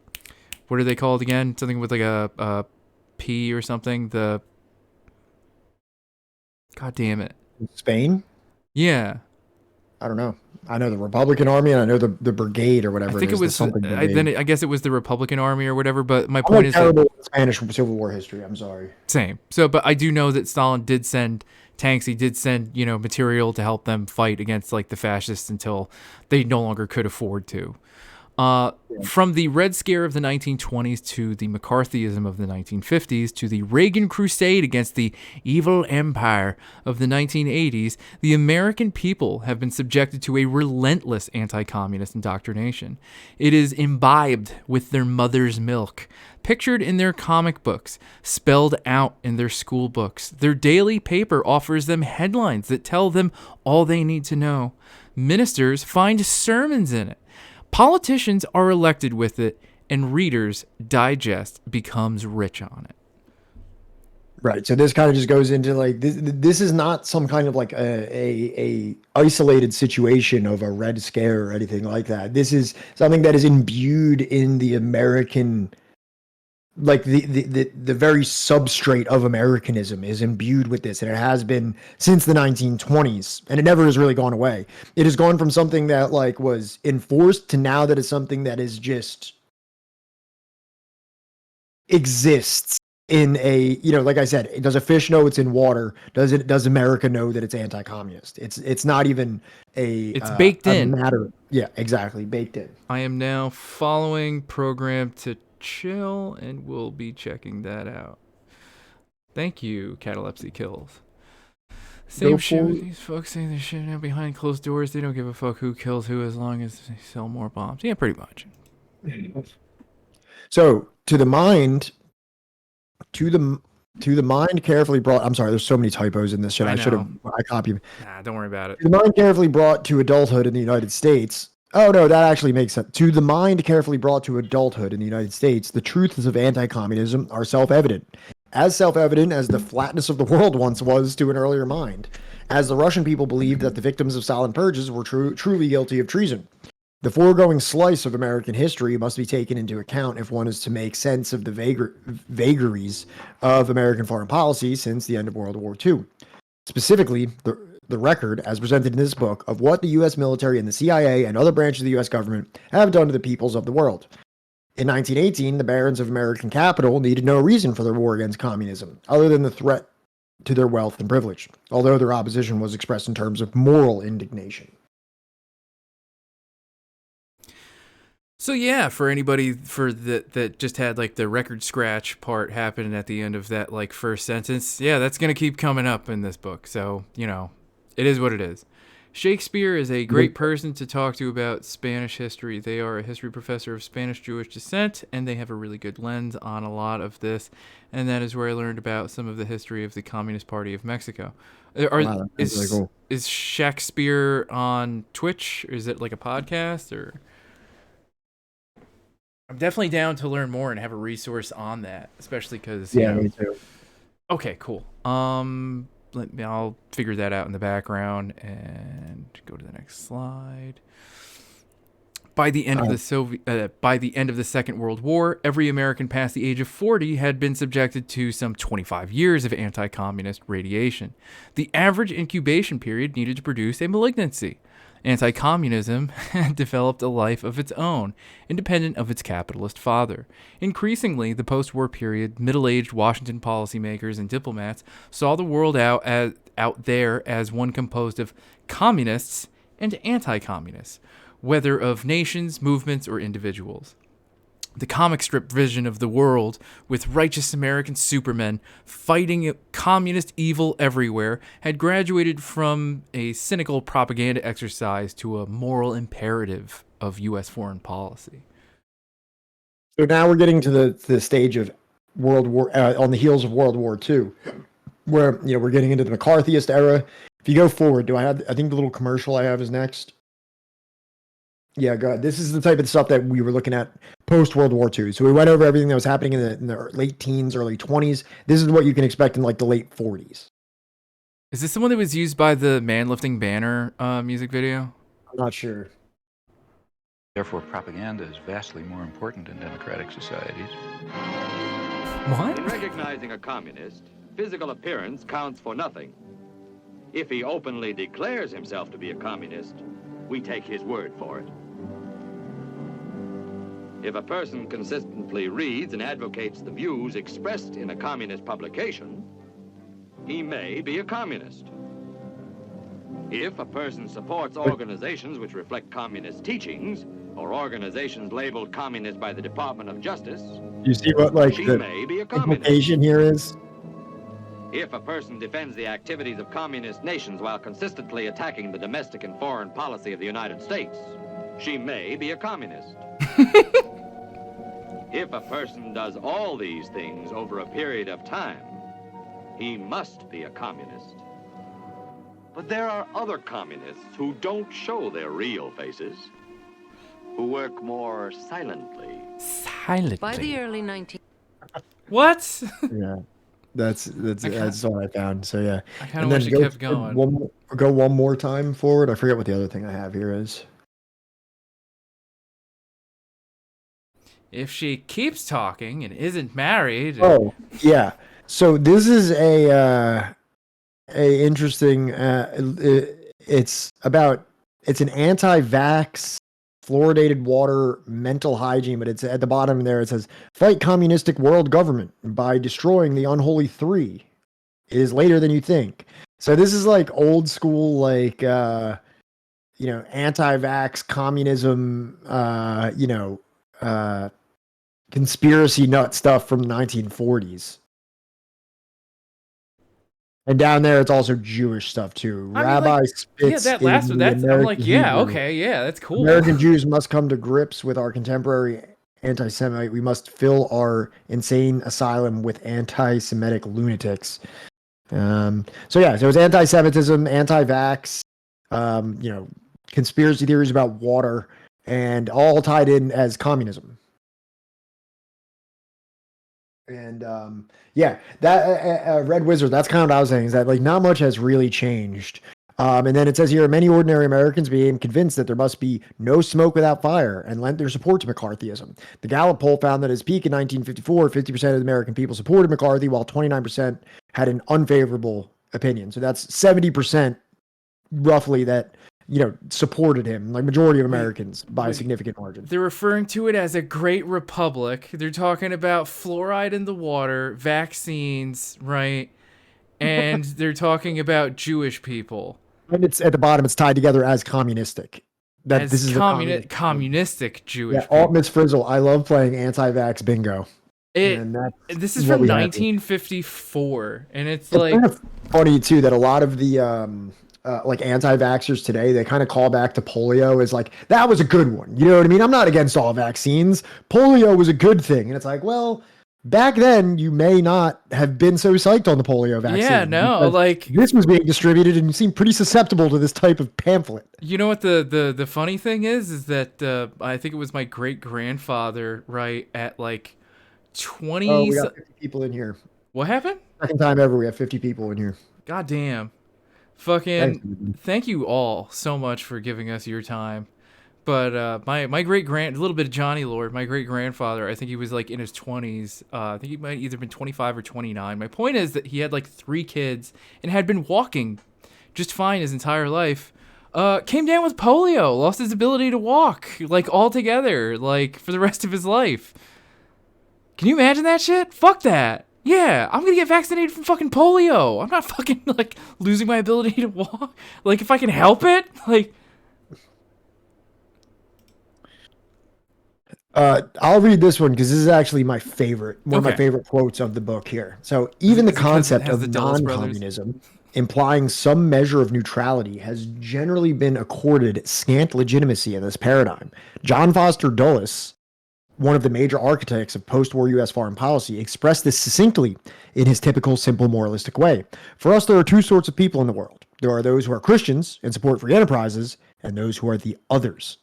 what are they called again? Something with like a P or something. God damn it. Spain? Yeah. I don't know. I know the Republican Army, and I know the brigade or whatever. I think it was something. I guess it was the Republican Army or whatever. But my I'm point is terrible at Spanish Civil War history. I'm sorry. Same. So, but I do know that Stalin did send tanks. He did send material to help them fight against the fascists until they no longer could afford to. From the Red Scare of the 1920s to the McCarthyism of the 1950s to the Reagan crusade against the evil empire of the 1980s, the American people have been subjected to a relentless anti-communist indoctrination. It is imbibed with their mother's milk, pictured in their comic books, spelled out in their school books. Their daily paper offers them headlines that tell them all they need to know. Ministers find sermons in it. Politicians are elected with it, and Reader's Digest becomes rich on it. Right. So this kind of just goes into this is not some kind of a isolated situation of a Red Scare or anything like that. This is something that is imbued in the American, the very substrate of Americanism is imbued with this, and it has been since the 1920s, and it never has really gone away. It has gone from something that was enforced to now that is something that is just exists in a, like I said, does a fish know it's in water? Does America know that it's anti-communist? It's not even it's baked in. Matter. Yeah, exactly, baked in. I am now following program to chill, and we'll be checking that out. Thank you, Catalepsy Kills. Same shit with these folks saying they're shit out behind closed doors. They don't give a fuck who kills who as long as they sell more bombs. Yeah, pretty much. So to the mind carefully brought. I'm sorry, there's so many typos in this shit. I copied. Nah, don't worry about it. To the mind carefully brought to adulthood in the United States. Oh, no, that actually makes sense. To the mind carefully brought to adulthood in the United States, the truths of anti-communism are self-evident. as self-evident as the flatness of the world once was to an earlier mind, as the Russian people believed that the victims of Stalin purges were truly guilty of treason. The foregoing slice of American history must be taken into account if one is to make sense of the vagaries of American foreign policy since the end of World War II. Specifically, the record, as presented in this book, of what the U.S. military and the CIA and other branches of the U.S. government have done to the peoples of the world. In 1918, the barons of American capital needed no reason for their war against communism, other than the threat to their wealth and privilege, although their opposition was expressed in terms of moral indignation. So yeah, for anybody that just had like the record scratch part happen at the end of that like first sentence, yeah, that's gonna keep coming up in this book. So, you know, it is what it is. Shakespeare is a great person to talk to about Spanish history. They are a history professor of Spanish Jewish descent, and they have a really good lens on a lot of this. And that is where I learned about some of the history of the Communist Party of Mexico. Wow, that's really cool. Is Shakespeare on Twitch? Is it like a podcast or? I'm definitely down to learn more and have a resource on that, especially because me too. Okay, cool. I'll figure that out in the background and go to the next slide. By the end of the Second World War, every American past the age of 40 had been subjected to some 25 years of anti-communist radiation. The average incubation period needed to produce a malignancy. Anti-communism had developed a life of its own, independent of its capitalist father. Increasingly, the post-war period, middle-aged Washington policymakers and diplomats saw the world out there as one composed of communists and anti-communists, whether of nations, movements, or individuals. The comic strip vision of the world, with righteous American supermen fighting communist evil everywhere, had graduated from a cynical propaganda exercise to a moral imperative of U.S. foreign policy. So now we're getting to the stage of World War on the heels of World War II, where we're getting into the McCarthyist era. If you go forward, I think the little commercial I have is next. Yeah, go ahead. This is the type of stuff that we were looking at post-World War II. So we went over everything that was happening in the late teens, early 20s. This is what you can expect in like the late 40s. Is this the one that was used by the Man Lifting Banner music video? I'm not sure. Therefore, propaganda is vastly more important in democratic societies. What? In recognizing a communist, physical appearance counts for nothing. If he openly declares himself to be a communist, we take his word for it. If a person consistently reads and advocates the views expressed in a communist publication, he may be a communist. If a person supports organizations which reflect communist teachings, or organizations labeled communist by the Department of Justice, You see what like she the may be a communist. implication here is? If a person defends the activities of communist nations while consistently attacking the domestic and foreign policy of the United States, she may be a communist. If a person does all these things over a period of time, he must be a communist. But there are other communists who don't show their real faces, who work more silently. Silently? By the early 19... What? Yeah. That's all I found. So yeah. I kind of wish it kept going. Go one more time forward. I forget what the other thing I have here is. If she keeps talking and isn't married. Oh yeah. So this is a interesting. It's an anti-vax fluoridated water mental hygiene, but it's at the bottom there. It says fight communistic world government by destroying the unholy three. It is later than you think. So this is like old school, like anti-vax communism, conspiracy nut stuff from the 1940s. And down there, it's also Jewish stuff too. Rabbi spits. Yeah, that last one. I'm like, yeah, okay, yeah, that's cool. American Jews must come to grips with our contemporary anti-Semite. We must fill our insane asylum with anti-Semitic lunatics. So it's anti-Semitism, anti-vax, conspiracy theories about water, and all tied in as communism. And yeah, that Red Wizard, that's kind of what I was saying, is that like not much has really changed. And then it says here, many ordinary Americans became convinced that there must be no smoke without fire and lent their support to McCarthyism. The Gallup poll found that at its peak in 1954, 50% of the American people supported McCarthy, while 29% had an unfavorable opinion. So that's 70% roughly that, supported him, like majority of Americans by a significant margin. They're referring to it as a great republic. They're talking about fluoride in the water, vaccines, right? And they're talking about Jewish people. And it's at the bottom, it's tied together as communistic. That As this is communistic Jewish Yeah, people. Alt Miss Frizzle, I love playing anti-vax bingo. This is from 1954, and it's like kind of funny too that a lot of the like anti-vaxxers today, they kind of call back to polio as like, that was a good one. You know what I mean? I'm not against all vaccines. Polio was a good thing. And it's like, well, back then you may not have been so psyched on the polio vaccine. Yeah, no, like this was being distributed and you seem pretty susceptible to this type of pamphlet. You know what the funny thing is that I think it was my great grandfather, right, at like 20. Oh, we got 50 people in here. What happened? Second time ever we have 50 people in here. God damn. Fucking thank you all so much for giving us your time. But my a little bit of Johnny Lord, my great grandfather, I think he was like in his 20s. I think he might either been 25 or 29. My point is that he had like 3 kids and had been walking just fine his entire life. Came down with polio, lost his ability to walk like altogether, like for the rest of his life. Can you imagine that shit? Fuck that. Yeah, I'm gonna get vaccinated from fucking polio. I'm not fucking like losing my ability to walk. Like if I can help it, like. I'll read this one because this is actually my favorite, one of my favorite quotes of the book here. So even the concept of non-communism, implying some measure of neutrality, has generally been accorded scant legitimacy in this paradigm. John Foster Dulles, one of the major architects of post-war U.S. foreign policy, expressed this succinctly in his typical simple moralistic way. For us, there are 2 sorts of people in the world. There are those who are Christians and support free enterprises, and those who are the others.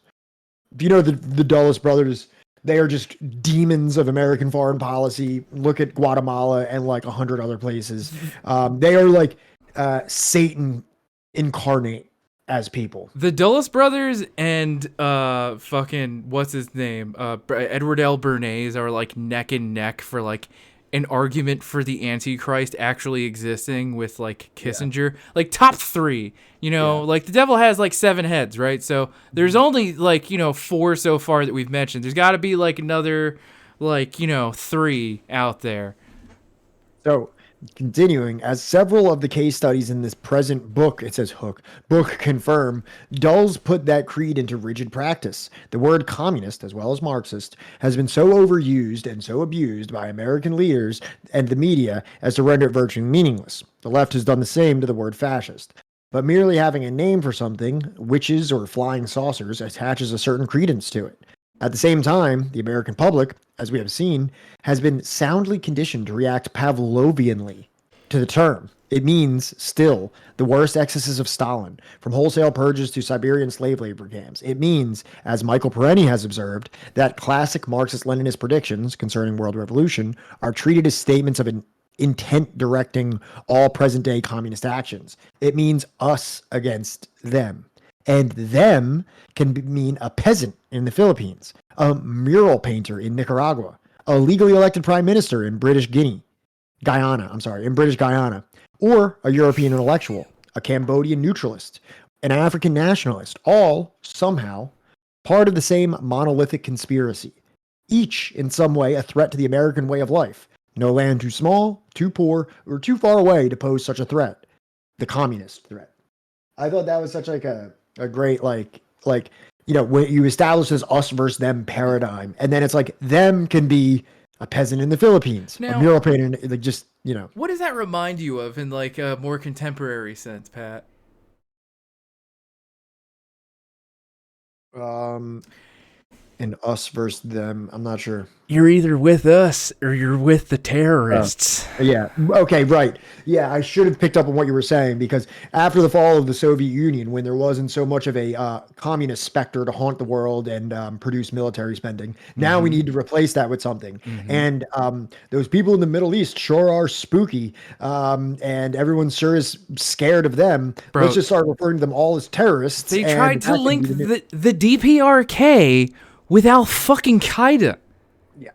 If you know the Dulles brothers, they are just demons of American foreign policy. Look at Guatemala and like 100 other places. They are like Satan incarnate as people. The Dulles brothers and fucking what's his name? Edward L. Bernays are like neck and neck for like an argument for the Antichrist actually existing with like Kissinger. Yeah. Like top 3, like the devil has like 7 heads, right? So there's only like, 4 so far that we've mentioned. There's got to be like another like, 3 out there. So continuing, as several of the case studies in this present book, it says book confirm, Dulles put that creed into rigid practice. The word communist, as well as Marxist, has been so overused and so abused by American leaders and the media as to render it virtually meaningless. The left has done the same to the word fascist. But merely having a name for something, witches or flying saucers, attaches a certain credence to it. At the same time, the American public, as we have seen, has been soundly conditioned to react Pavlovianly to the term. It means, still, the worst excesses of Stalin, from wholesale purges to Siberian slave labor camps. It means, as Michael Perenni has observed, that classic Marxist-Leninist predictions concerning world revolution are treated as statements of an intent directing all present-day communist actions. It means us against them. And them can mean a peasant in the Philippines, a mural painter in Nicaragua, a legally elected prime minister in British Guyana, or a European intellectual, a Cambodian neutralist, an African nationalist, all somehow part of the same monolithic conspiracy, each in some way a threat to the American way of life. No land too small, too poor, or too far away to pose such a threat. The communist threat. I thought that was such like a great when you establish this us versus them paradigm, and then it's like them can be a peasant in the Philippines, now, a mural painter, like just What does that remind you of in like a more contemporary sense, Pat? And us versus them. I'm not sure. You're either with us or you're with the terrorists. Yeah. Okay. Right. Yeah. I should have picked up on what you were saying, because after the fall of the Soviet Union, when there wasn't so much of a communist specter to haunt the world and produce military spending, now we need to replace that with something. And those people in the Middle East sure are spooky, and everyone sure is scared of them. Bro, let's just start referring to them all as terrorists. They tried to link the DPRK with Al fucking Qaeda. Yeah.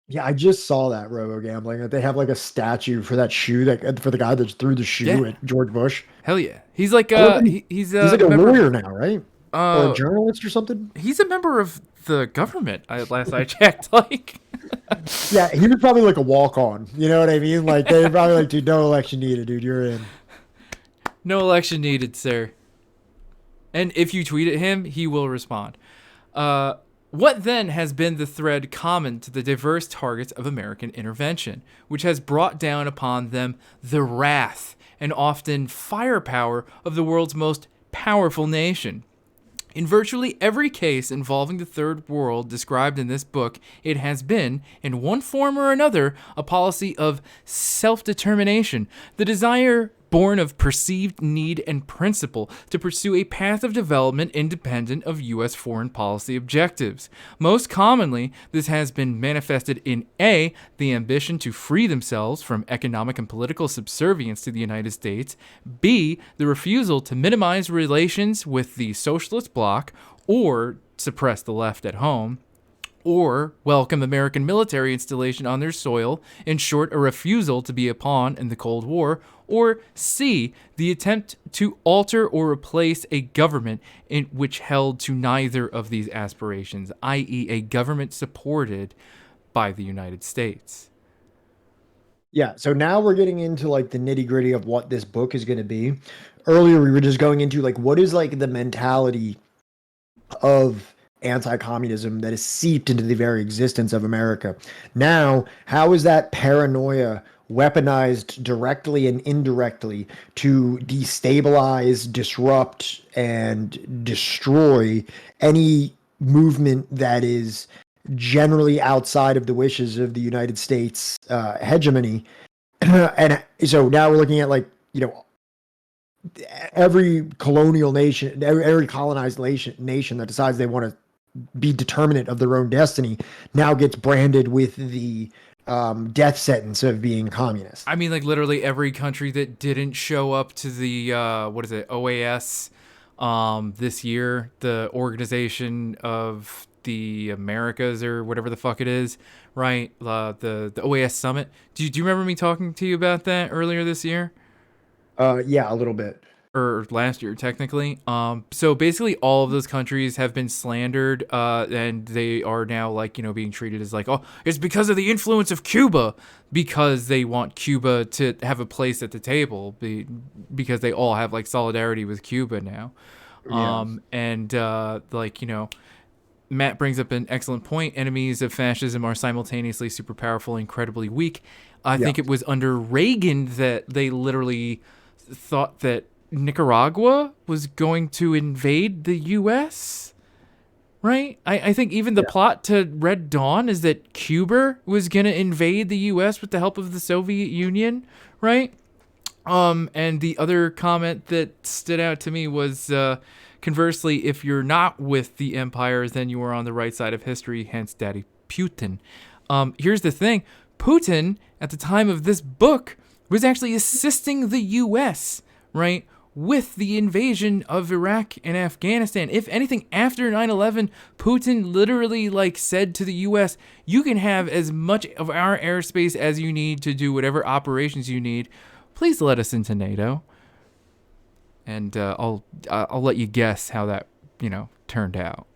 Yeah, I just saw that robo gambling, that they have like a statue for that shoe, that for the guy that threw the shoe at George Bush. Hell yeah. He's like he's like a lawyer now, right? Or a journalist or something? He's a member of the government, last I checked. Like yeah, he was probably like a walk-on. You know what I mean? Like they probably like, dude, no election needed, dude. You're in. No election needed, sir. And if you tweet at him, he will respond. What then has been the thread common to the diverse targets of American intervention, which has brought down upon them the wrath and often firepower of the world's most powerful nation? In virtually every case involving the Third World described in this book, it has been, in one form or another, a policy of self-determination, the desire born of perceived need and principle to pursue a path of development independent of U.S. foreign policy objectives. Most commonly, this has been manifested in A, the ambition to free themselves from economic and political subservience to the United States, B, the refusal to minimize relations with the socialist bloc or suppress the left at home, or welcome American military installation on their soil, in short, a refusal to be a pawn in the Cold War, or C, the attempt to alter or replace a government in which held to neither of these aspirations, i.e. a government supported by the United States. Yeah, so now we're getting into like the nitty-gritty of what this book is going to be. Earlier we were just going into like what is like the mentality of anti-communism that is seeped into the very existence of America. Now, how is that paranoia weaponized directly and indirectly to destabilize, disrupt, and destroy any movement that is generally outside of the wishes of the United States hegemony? And so now we're looking at like, you know, every colonial nation, every colonized nation that decides they want to be determinate of their own destiny now gets branded with the death sentence of being communist. I mean, like literally every country that didn't show up to the OAS this year, the Organization of the Americas or whatever the fuck it is, right? The OAS summit. Do you remember me talking to you about that earlier this year? Yeah, a little bit. Or last year, technically. So basically all of those countries have been slandered, and they are now like, you know, being treated as like, oh, it's because of the influence of Cuba, because they want Cuba to have a place at the table, because they all have like solidarity with Cuba now. Yeah. And like, you know, Matt brings up an excellent point. Enemies of fascism are simultaneously super powerful and incredibly weak. I think it was under Reagan that they literally thought that Nicaragua was going to invade the U.S., right? I think even the plot to Red Dawn is that Cuba was going to invade the U.S. with the help of the Soviet Union, right? And the other comment that stood out to me was, conversely, if you're not with the empires, then you are on the right side of history, hence Daddy Putin. Here's the thing. Putin, at the time of this book, was actually assisting the U.S., right, with the invasion of Iraq and Afghanistan. If anything, after 9/11, Putin literally like said to the U.S., you can have as much of our airspace as you need to do whatever operations you need. Please let us into NATO. And I'll let you guess how that, you know, turned out.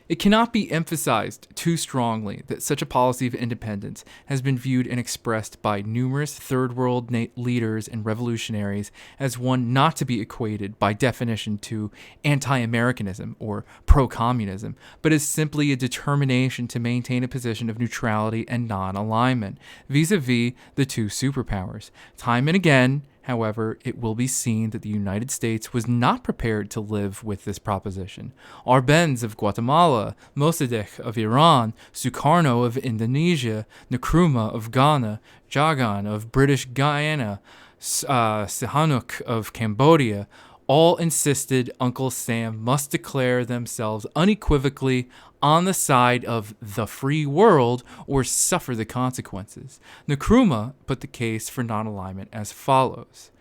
It cannot be emphasized too strongly that such a policy of independence has been viewed and expressed by numerous third world leaders and revolutionaries as one not to be equated by definition to anti-Americanism or pro-communism, but as simply a determination to maintain a position of neutrality and non-alignment vis-a-vis the two superpowers. Time and again However, it will be seen that the United States was not prepared to live with this proposition. Arbenz of Guatemala, Mossadegh of Iran, Sukarno of Indonesia, Nkrumah of Ghana, Jagan of British Guyana, Sihanouk of Cambodia, all insisted Uncle Sam must declare themselves unequivocally on the side of the free world or suffer the consequences. Nkrumah put the case for non-alignment as follows.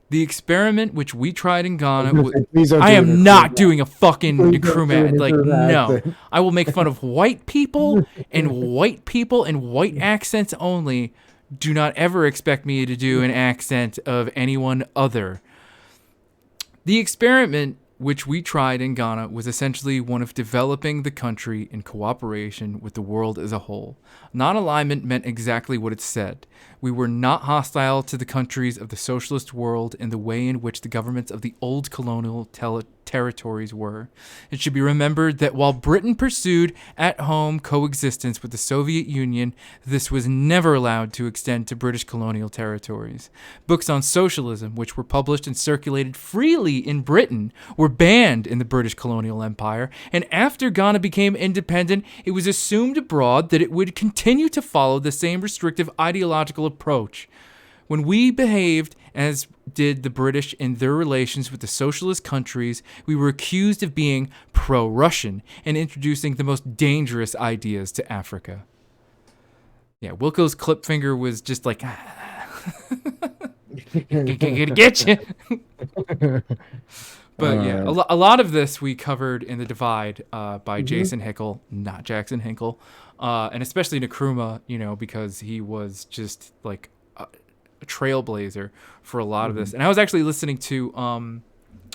The experiment which we tried in Ghana... I am not doing a fucking Nkrumah. Like, no. I will make fun of white people and white accents only. Do not ever expect me to do an accent of anyone other. The experiment which we tried in Ghana was essentially one of developing the country in cooperation with the world as a whole. Non-alignment meant exactly what it said. We were not hostile to the countries of the socialist world in the way in which the governments of the old colonial territories were. It should be remembered that while Britain pursued at-home coexistence with the Soviet Union, this was never allowed to extend to British colonial territories. Books on socialism, which were published and circulated freely in Britain, were banned in the British colonial empire, and after Ghana became independent, it was assumed abroad that it would continue to follow the same restrictive ideological approach. When we behaved as did the British in their relations with the socialist countries, we were accused of being pro-Russian and introducing the most dangerous ideas to Africa. Yeah, Wilco's clip finger was just like, gonna get you. But yeah, a lot of this we covered in The Divide by Jason Hickel, not Jackson Hinkle, and especially Nkrumah, you know, because he was just like a trailblazer for a lot of this. And I was actually listening to,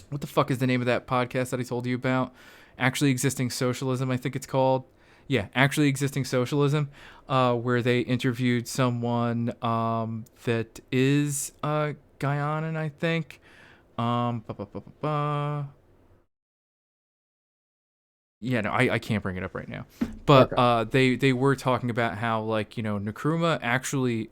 what the fuck is the name of that podcast that I told you about? Actually Existing Socialism, I think it's called. Yeah, Actually Existing Socialism, where they interviewed someone that is Guyanan, I think. Yeah, no, I can't bring it up right now. But okay. They were talking about how, like, you know, Nkrumah actually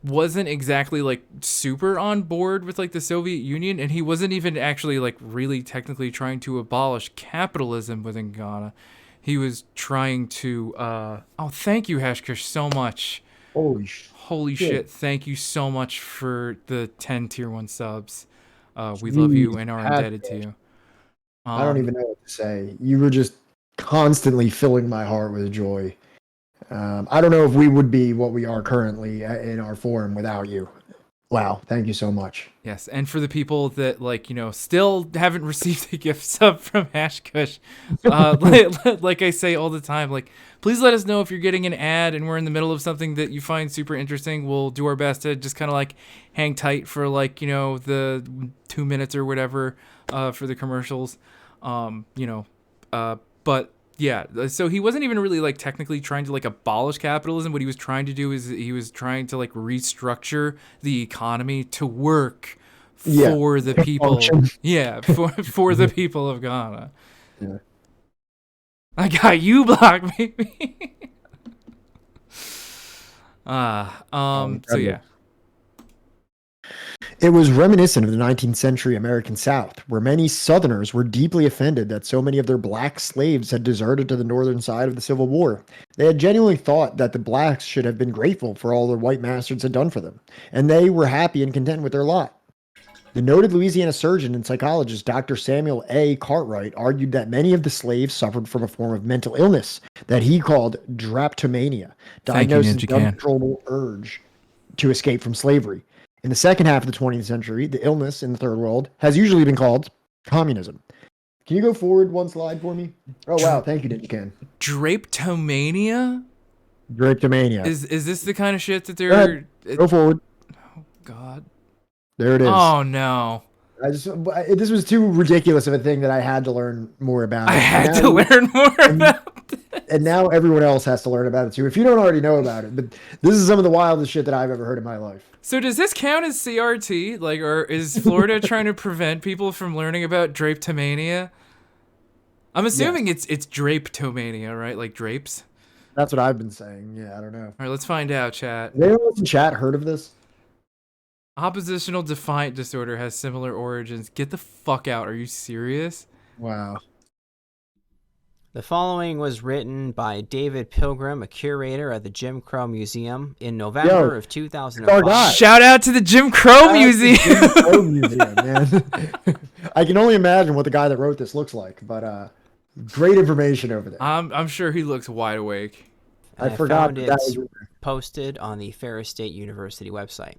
wasn't exactly like super on board with like the Soviet Union, and he wasn't even actually like really technically trying to abolish capitalism within Ghana. He was trying to thank you, Hashkush, so much. Holy shit, thank you so much for the 10 tier 1 subs. We love you and are indebted to you. I don't even know what to say. You were just constantly filling my heart with joy. I don't know if we would be what we are currently in our forum without you. Wow, thank you so much. Yes, and for the people that, like, you know, still haven't received a gift sub from Hashkush, like I say all the time, like, please let us know if you're getting an ad and we're in the middle of something that you find super interesting. We'll do our best to just kind of like hang tight for, like, you know, the 2 minutes or whatever for the commercials, but yeah, so he wasn't even really like technically trying to like abolish capitalism. What he was trying to do is he was trying to like restructure the economy to work for the people. Yeah, for the people of Ghana. Yeah. I got you blocked, baby. So yeah. It was reminiscent of the 19th century American South, where many Southerners were deeply offended that so many of their black slaves had deserted to the northern side of the Civil War. They had genuinely thought that the blacks should have been grateful for all their white masters had done for them, and they were happy and content with their lot. The noted Louisiana surgeon and psychologist Dr. Samuel A. Cartwright argued that many of the slaves suffered from a form of mental illness that he called drapetomania, diagnosed as an uncontrollable urge to escape from slavery. In the second half of the 20th century, the illness in the Third World has usually been called communism. Can you go forward one slide for me? Oh, wow. Thank you, Ninja. Drapetomania? Drapetomania. Is this the kind of shit that they're... Go forward. Oh, God. There it is. Oh, no. This was too ridiculous of a thing that I had to learn more about. I had to learn more about it. And now everyone else has to learn about it, too. If you don't already know about it. But this is some of the wildest shit that I've ever heard in my life. So does this count as CRT? Like, or is Florida trying to prevent people from learning about drapetomania? I'm assuming it's drapetomania, right? Like drapes? That's what I've been saying. Yeah, I don't know. All right, let's find out, chat. Has anyone else in chat heard of this? Oppositional defiant disorder has similar origins. Get the fuck out. Are you serious? Wow. The following was written by David Pilgrim, a curator at the Jim Crow Museum, in November of 2005. Shout out to the Jim Crow Museum. Jim Crow Museum, man. I can only imagine what the guy that wrote this looks like, but great information over there. I'm sure he looks wide awake. I forgot that was posted on the Ferris State University website.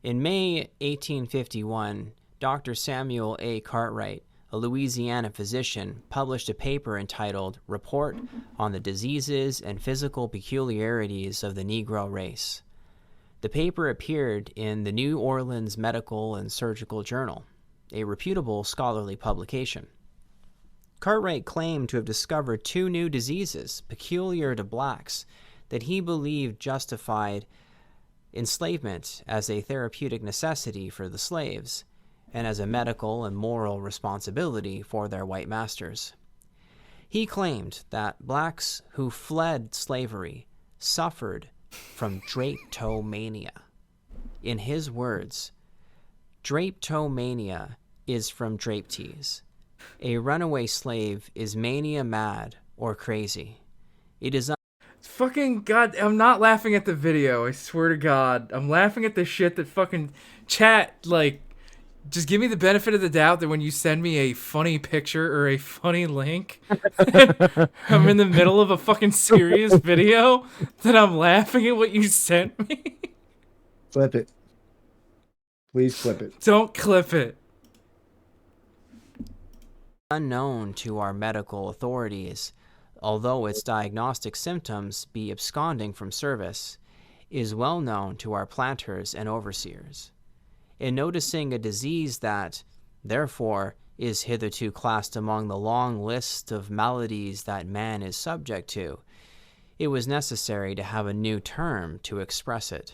In May 1851, Dr. Samuel A. Cartwright, a Louisiana physician, published a paper entitled Report on the Diseases and Physical Peculiarities of the Negro Race. The paper appeared in the New Orleans Medical and Surgical Journal, a reputable scholarly publication. Cartwright claimed to have discovered 2 new diseases peculiar to blacks that he believed justified enslavement as a therapeutic necessity for the slaves and as a medical and moral responsibility for their white masters. He claimed that blacks who fled slavery suffered from drapetomania. In his words, drapetomania is from drape tease. A runaway slave is mania mad or crazy. It is Fucking God, I'm not laughing at the video, I swear to God. I'm laughing at the shit that fucking chat, like, just give me the benefit of the doubt that when you send me a funny picture or a funny link, I'm in the middle of a fucking serious video, that I'm laughing at what you sent me. Flip it. Please flip it. Don't clip it. unknown to our medical authorities, although its diagnostic symptoms be absconding from service, is well known to our planters and overseers. In noticing a disease that, therefore, is hitherto classed among the long list of maladies that man is subject to, it was necessary to have a new term to express it.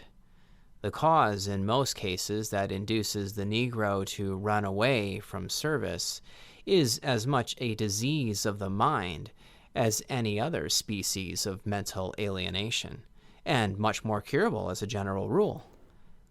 The cause, in most cases, that induces the Negro to run away from service is as much a disease of the mind as any other species of mental alienation, and much more curable as a general rule.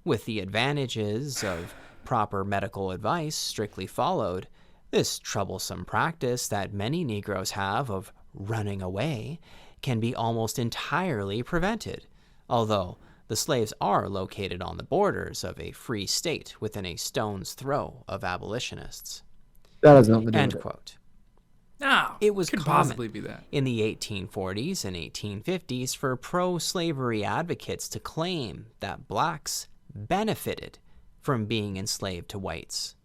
With the advantages of proper medical advice strictly followed, this troublesome practice that many Negroes have of running away can be almost entirely prevented, although the slaves are located on the borders of a free state within a stone's throw of abolitionists. That has nothing to do End with it. quote. No, it was could common possibly be that. in the 1840s and 1850s for pro-slavery advocates to claim that blacks benefited from being enslaved to whites.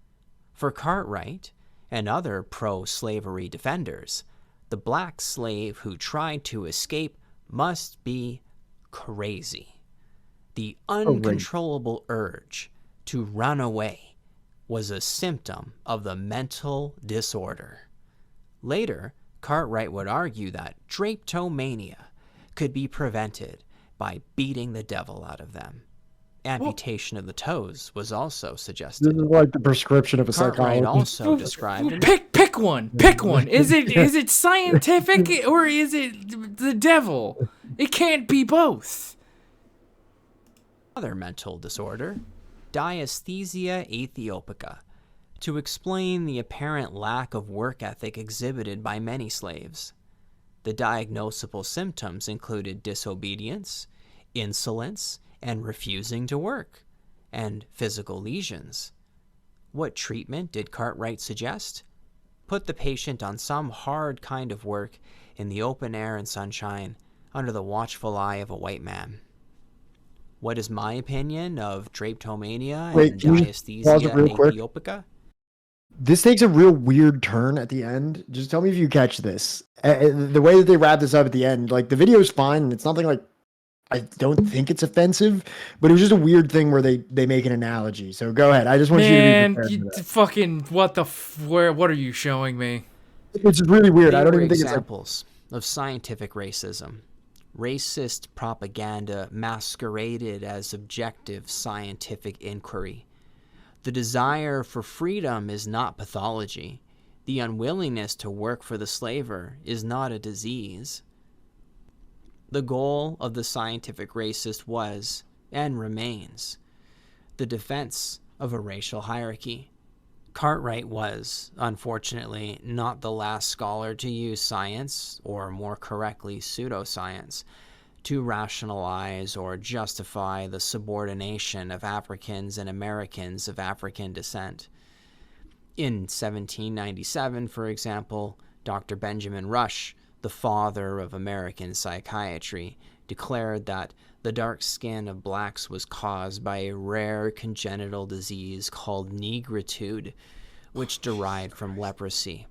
For Cartwright and other pro-slavery defenders, the black slave who tried to escape must be crazy. The uncontrollable urge to run away was a symptom of the mental disorder. Later, Cartwright would argue that drapetomania could be prevented by beating the devil out of them. Amputation of the toes was also suggested. This is like the prescription of a Cartwright psychologist. also described Pick one. Pick one. Is it scientific or is it the devil? It can't be both. another mental disorder, diesthesia aethiopica, to explain the apparent lack of work ethic exhibited by many slaves. The diagnosable symptoms included disobedience, insolence, and refusing to work, and physical lesions. What treatment did Cartwright suggest? Put the patient on some hard kind of work in the open air and sunshine, under the watchful eye of a white man. What is my opinion of drapetomania and diesthesia aethiopica? This takes a real weird turn at the end. Just tell me if you catch this. The way that they wrap this up at the end, like the video is fine, and it's nothing like, I don't think it's offensive, but it was just a weird thing where they make an analogy. So go ahead. I just want you to be prepared for that. Fucking what are you showing me? It's really weird. I don't even think examples of scientific racism. Racist propaganda masqueraded as objective scientific inquiry. The desire for freedom is not pathology. The unwillingness to work for the slaver is not a disease. The goal of the scientific racist was, and remains the defense of a racial hierarchy. Cartwright was, unfortunately, not the last scholar to use science, or more correctly, pseudoscience, to rationalize or justify the subordination of Africans and Americans of African descent. In 1797, for example, Dr. Benjamin Rush, the father of American psychiatry, declared that the dark skin of blacks was caused by a rare congenital disease called negritude, which derived from leprosy.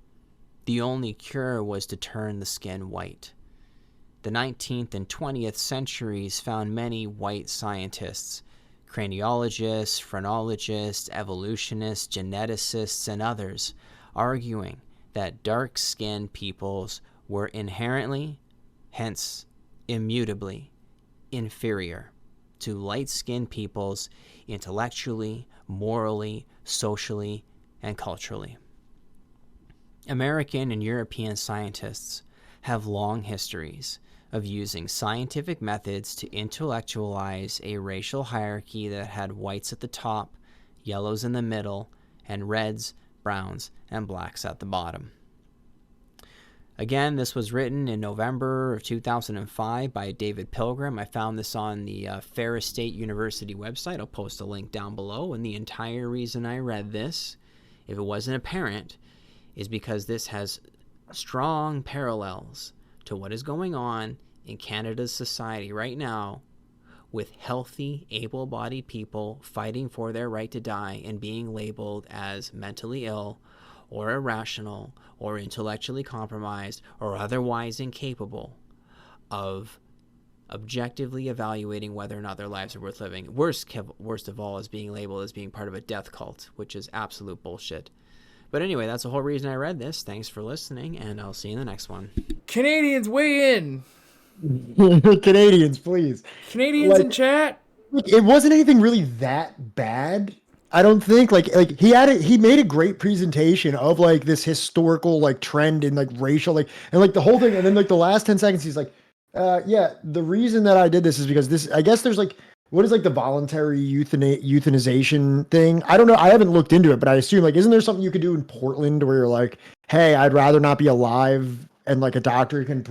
The only cure was to turn the skin white. The 19th and 20th centuries found many white scientists, craniologists, phrenologists, evolutionists, geneticists, and others, arguing that dark-skinned peoples were inherently, hence immutably, inferior to light-skinned peoples intellectually, morally, socially, and culturally. American and European scientists have long histories of using scientific methods to intellectualize a racial hierarchy that had whites at the top, yellows in the middle, and reds, browns, and blacks at the bottom. Again, this was written in November of 2005 by David Pilgrim. I found this on the Ferris State University website. I'll post a link down below. And the entire reason I read this, if it wasn't apparent, is because this has strong parallels to what is going on in Canada's society right now, with healthy, able-bodied people fighting for their right to die and being labeled as mentally ill or irrational or intellectually compromised or otherwise incapable of objectively evaluating whether or not their lives are worth living. Worst of all is being labeled as being part of a death cult, which is absolute bullshit. But anyway, that's the whole reason I read this. Thanks for listening, and I'll see you in the next one. Canadians, weigh in. Canadians, please. Canadians in chat. It wasn't anything really that bad. I don't think like he made a great presentation of like this historical like trend in like racial and like the whole thing, and then like the last 10 seconds he's like, yeah, the reason that I did this is because this, I guess there's like, what is like the voluntary euthanization thing? I don't know. I haven't looked into it, but I assume like, isn't there something you could do in Portland where you're like, hey, I'd rather not be alive, and like a doctor can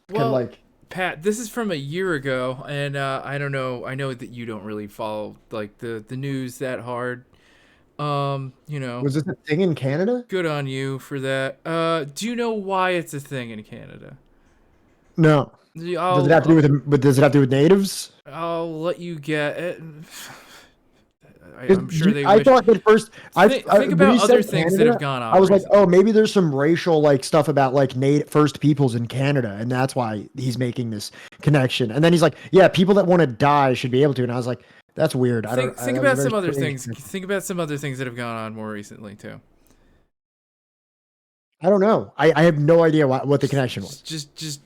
like. Pat, this is from a year ago, and I don't know. I know that you don't really follow like the news that hard. You know. Was this a thing in Canada? Good on you for that. Do you know why it's a thing in Canada? No. Does it have to do with natives? I'll let you get it. I'm sure they. I thought at first. Think about other things Canada, that have gone on. I was like, oh, maybe there's some racial like stuff about like First Peoples in Canada, and that's why he's making this connection. And then he's like, yeah, people that want to die should be able to. And I was like, that's weird. Think about some other things. Think about some other things that have gone on more recently too. I don't know. I have no idea what the connection was. Just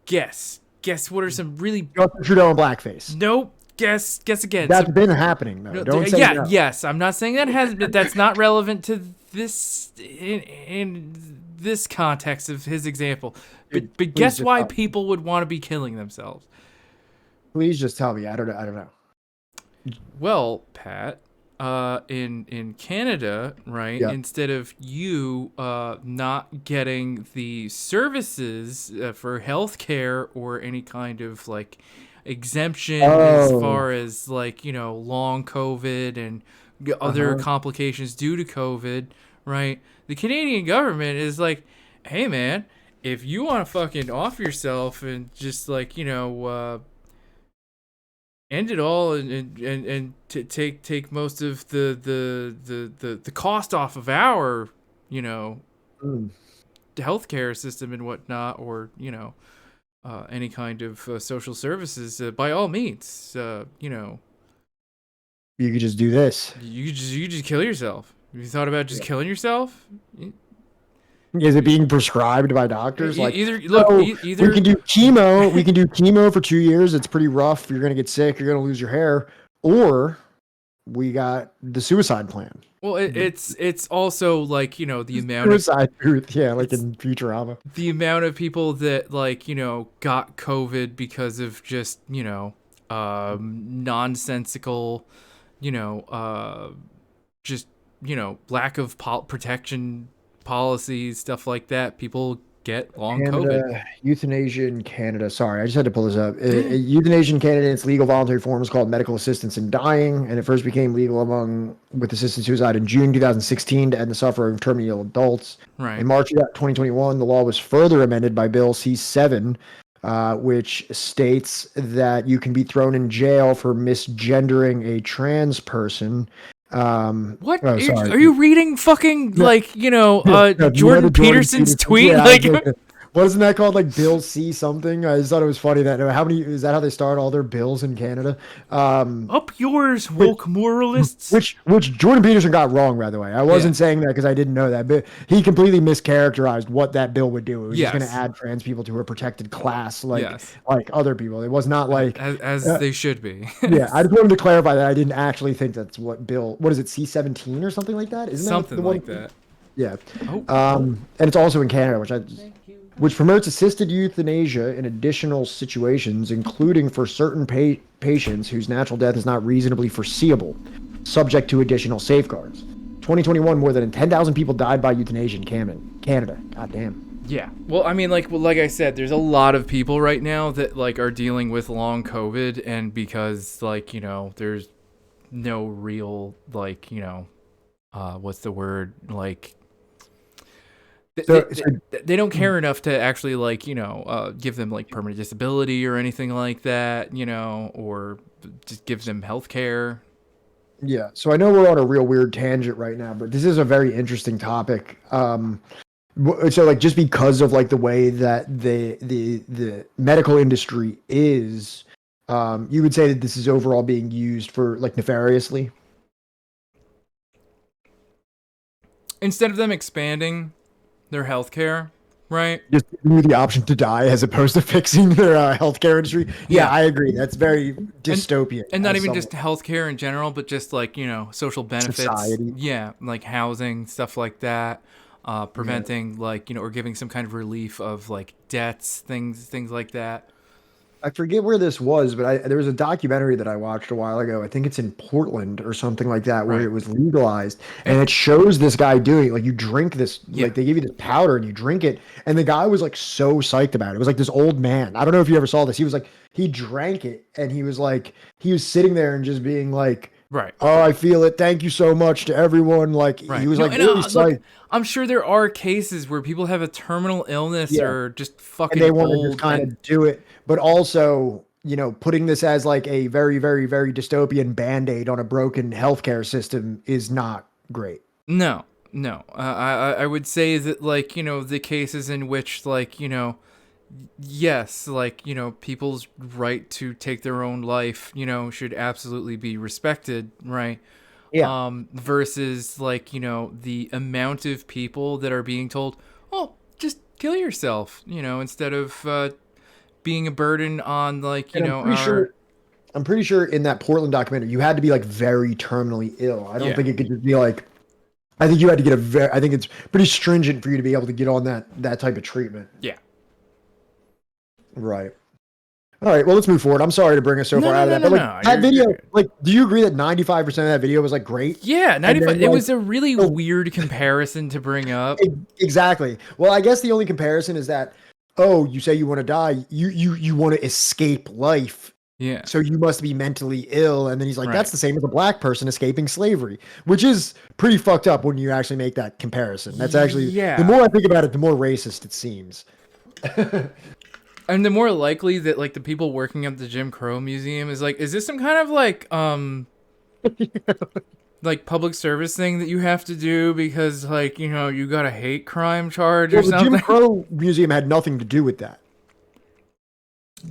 guess. Guess what are some really Justin Trudeau and blackface? Nope. Guess again. That's been happening though. No, don't say yeah, no. Yes. I'm not saying that has. That's not relevant to this in this context of his example. But guess why people would want to be killing themselves? Please just tell me. I don't know. Well, Pat, in Canada, right? Yeah. Instead of you not getting the services for healthcare or any kind of like exemption as far as like, you know, long COVID and other complications due to COVID, right? The Canadian government is like, hey man, if you want to fucking off yourself and just like, you know, end it all and take most of the cost off of our, you know, healthcare system and whatnot, or, you know, any kind of social services, by all means, you know, you could just do this. You just kill yourself. Have you thought about just killing yourself? Is it being prescribed by doctors? Like, either we can do chemo. We can do chemo for 2 years. It's pretty rough. You're gonna get sick. You're gonna lose your hair. Or we got the suicide plan. Well, it's also like, you know, the amount suicide truth, yeah, like in Futurama. The amount of people that like, you know, got COVID because of just, you know, nonsensical, just, lack of protection policies, stuff like that, people get long COVID. Euthanasia in Canada. Sorry, I just had to pull this up. Euthanasia in Canada, its legal voluntary form is called medical assistance in dying, and it first became legal with assisted suicide in June 2016 to end the suffering of terminally ill adults. Right. In March 2021, the law was further amended by Bill C-7, which states that you can be thrown in jail for misgendering a trans person. What? Oh, Are you reading fucking Jordan Peterson's tweet? Yeah, wasn't that called like Bill C something? I just thought it was funny that is that how they start all their bills in Canada? Up yours, woke moralists. Which Jordan Peterson got wrong, by the way. I wasn't saying that because I didn't know that, but he completely mischaracterized what that bill would do. It was just going to add trans people to a protected class, like other people. It was not like as they should be. Yeah, I just wanted to clarify that I didn't actually think that's what Bill. What is it, C-17 or something like that? Isn't something that like that? Yeah. And it's also in Canada, which promotes assisted euthanasia in additional situations, including for certain patients whose natural death is not reasonably foreseeable, subject to additional safeguards. 2021, more than 10,000 people died by euthanasia in Canada. God damn. Yeah. Well, I mean, like I said, there's a lot of people right now that are dealing with long COVID, and because there's no real what's the word, they don't care enough to actually give them permanent disability or anything like that, or just give them health care. Yeah. So I know we're on a real weird tangent right now, but this is a very interesting topic. So just because of the way that the medical industry is, you would say that this is overall being used for nefariously? Instead of them expanding their healthcare, right? Just giving you the option to die as opposed to fixing their healthcare industry. Yeah, I agree. That's very dystopian. And not even just healthcare in general, but just social benefits. Society. Yeah, like housing, stuff like that. Preventing or giving some kind of relief of debts, things like that. I forget where this was, but there was a documentary that I watched a while ago. I think it's in Portland or something like that, where it was legalized, and it shows this guy doing you drink this, they give you this powder and you drink it, and the guy was so psyched about it. It was this old man. I don't know if you ever saw this. He was he drank it, and he was sitting there and just being right. Oh, I feel it. Thank you so much to everyone. He was really psyched. Look, I'm sure there are cases where people have a terminal illness or just fucking and they want to old just kind of do it, but also, putting this as a very, very, very dystopian Band-Aid on a broken healthcare system is not great. No. I would say that the cases in which yes, people's right to take their own life, should absolutely be respected, right? Yeah. Versus the amount of people that are being told, oh, just kill yourself, instead of being a burden on I'm pretty sure in that Portland documentary you had to be very terminally ill. I don't think it could just be I think you had to get I think it's pretty stringent for you to be able to get on that type of treatment. Yeah. Right. All right, well, let's move forward. I'm sorry to bring us so far out of that. But that video, do you agree that 95% of that video was great? Yeah, 95. It was a really weird comparison to bring up. Exactly. Well, I guess the only comparison is that, you say you want to die, you want to escape life. Yeah. So you must be mentally ill, and then he's that's the same as a black person escaping slavery, which is pretty fucked up when you actually make that comparison. That's actually the more I think about it, the more racist it seems. And the more likely that the people working at the Jim Crow Museum is is this some kind of public service thing that you have to do because you got a hate crime charge or something? The Jim Crow Museum had nothing to do with that.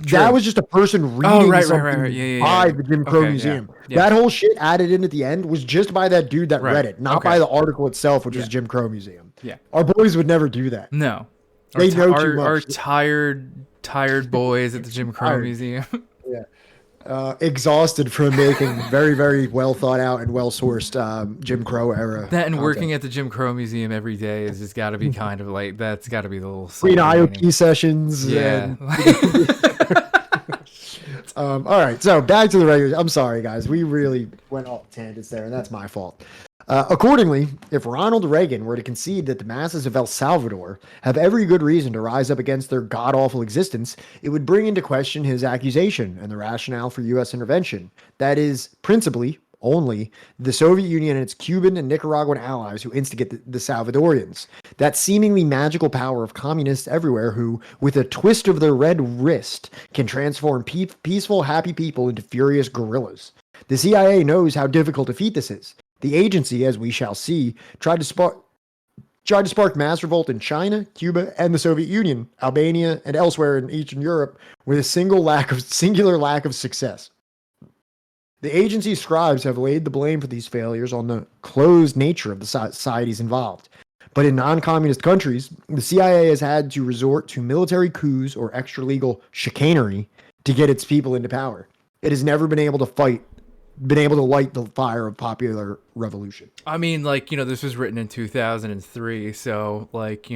True. That was just a person reading something by the Jim Crow Museum. Yeah. That whole shit added in at the end was just by that dude that read it, not by the article itself, which was Jim Crow Museum. Yeah. Our boys would never do that. No. They know too much. Our tired boys at the Jim Crow Museum. Yeah. Exhausted from making very, very well thought out and well sourced Jim Crow era. That and working at the Jim Crow Museum every day is just got to be kind of that's got to be the little green IoT sessions. Yeah. All right, so back to the regular. I'm sorry, guys. We really went off tangents there, and that's my fault. Accordingly, if Ronald Reagan were to concede that the masses of El Salvador have every good reason to rise up against their god-awful existence, it would bring into question his accusation and the rationale for U.S. intervention. That is, principally, only the Soviet Union and its Cuban and Nicaraguan allies who instigate the Salvadorians. That seemingly magical power of communists everywhere who, with a twist of their red wrist, can transform peaceful, happy people into furious guerrillas. The CIA knows how difficult a feat this is. The agency, as we shall see, tried to spark mass revolt in China, Cuba, and the Soviet Union, Albania, and elsewhere in Eastern Europe with a singular lack of success. The agency's scribes have laid the blame for these failures on the closed nature of the societies involved. But in non-communist countries, the CIA has had to resort to military coups or extra-legal chicanery to get its people into power. It has never been able to light the fire of popular revolution. I mean, like, this was written in 2003, so, like,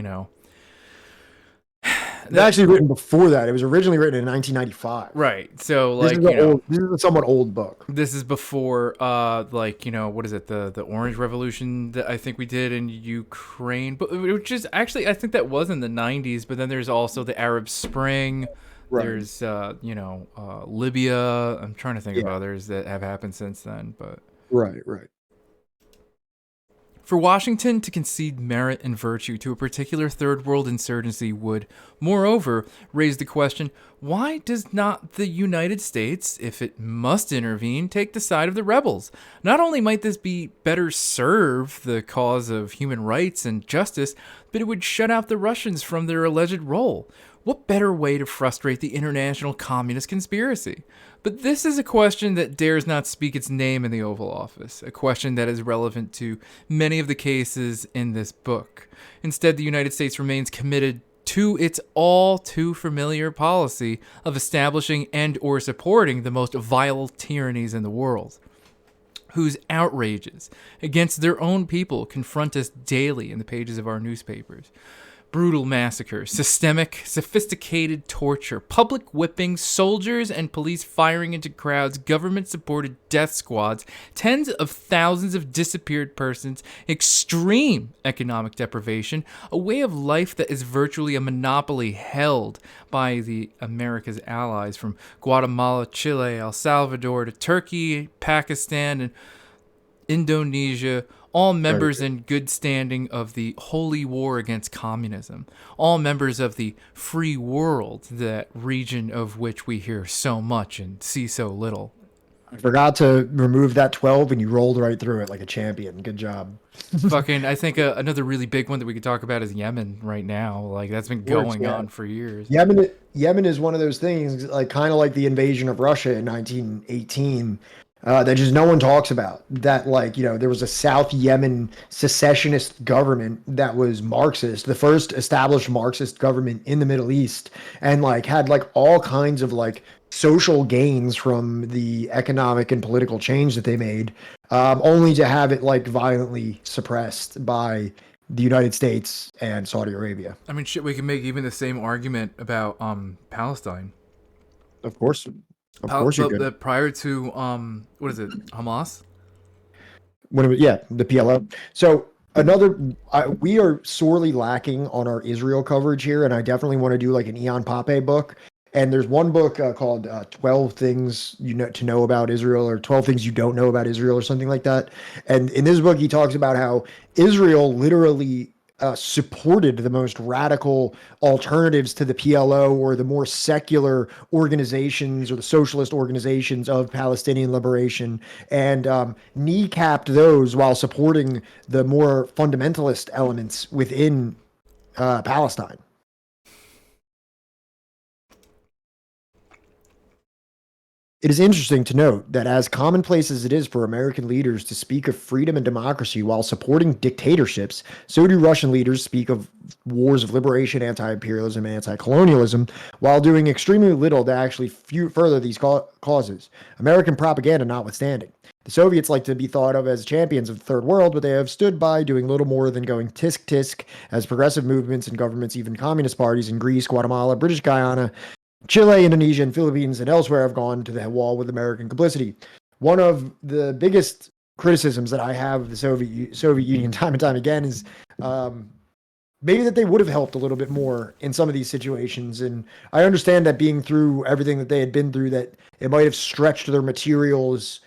It's actually written before that. It was originally written in 1995. Right. So, like, this is a somewhat old book. This is before, what is it? The Orange Revolution that I think we did in Ukraine, but which is actually, I think that was in the 90s. But then there's also the Arab Spring. Right. There's, Libya. I'm trying to think of others that have happened since then. But right. For Washington to concede merit and virtue to a particular third world insurgency would, moreover, raise the question, why does not the United States, if it must intervene, take the side of the rebels? Not only might this be better serve the cause of human rights and justice, but it would shut out the Russians from their alleged role. What better way to frustrate the international communist conspiracy? But this is a question that dares not speak its name in the Oval Office, a question that is relevant to many of the cases in this book. Instead, the United States remains committed to its all too familiar policy of establishing and or supporting the most vile tyrannies in the world, whose outrages against their own people confront us daily in the pages of our newspapers. Brutal massacres, systemic, sophisticated torture, public whippings, soldiers and police firing into crowds, government-supported death squads, tens of thousands of disappeared persons, extreme economic deprivation, a way of life that is virtually a monopoly held by the America's allies from Guatemala, Chile, El Salvador to Turkey, Pakistan, and Indonesia, all members in good standing of the holy war against communism, all members of the free world, that region of which we hear so much and see so little. I forgot to remove that 12 and you rolled right through it like a champion. Good job. I think another really big one that we could talk about is Yemen right now. Like, that's been going on for years. Yemen is one of those things, like kind of like the invasion of Russia in 1918. That just no one talks about. That, there was a South Yemen secessionist government that was Marxist, the first established Marxist government in the Middle East, and had all kinds of social gains from the economic and political change that they made, only to have it violently suppressed by the United States and Saudi Arabia. I mean, shit, we can make even the same argument about Palestine. Of course. Of course you could. Prior to, Hamas? The PLO. So we are sorely lacking on our Israel coverage here, and I definitely want to do an Ian Pape book. And there's one book called 12 Things to Know About Israel, or 12 Things You Don't Know About Israel, or something like that. And in this book, he talks about how Israel literally supported the most radical alternatives to the PLO, or the more secular organizations or the socialist organizations of Palestinian liberation, and kneecapped those while supporting the more fundamentalist elements within Palestine. It is interesting to note that as commonplace as it is for American leaders to speak of freedom and democracy while supporting dictatorships, so do Russian leaders speak of wars of liberation, anti-imperialism, and anti-colonialism, while doing extremely little to actually further these causes, American propaganda notwithstanding. The Soviets like to be thought of as champions of the third world, but they have stood by doing little more than going tisk-tisk as progressive movements and governments, even communist parties in Greece, Guatemala, British Guyana, Chile, Indonesia, and Philippines, and elsewhere have gone to the wall with American complicity. One of the biggest criticisms that I have of the Soviet Union time and time again is maybe that they would have helped a little bit more in some of these situations. And I understand that being through everything that they had been through, that it might have stretched their materials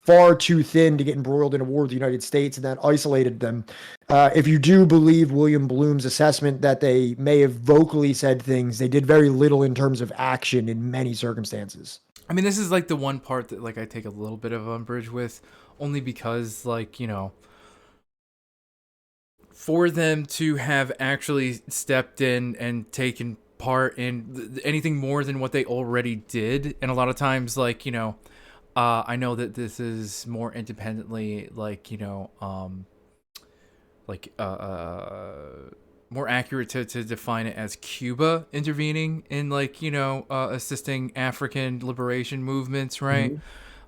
far too thin to get embroiled in a war with the United States, and that isolated them. If you do believe William Blum's assessment that they may have vocally said things, they did very little in terms of action in many circumstances. I mean, this is like the one part that like I take a little bit of umbrage with, only because like, you know, for them to have actually stepped in and taken part in anything more than what they already did, and a lot of times, like, you know, I know that this is more independently, like, you know, more accurate to define it as Cuba intervening in, like, you know, assisting African liberation movements, right?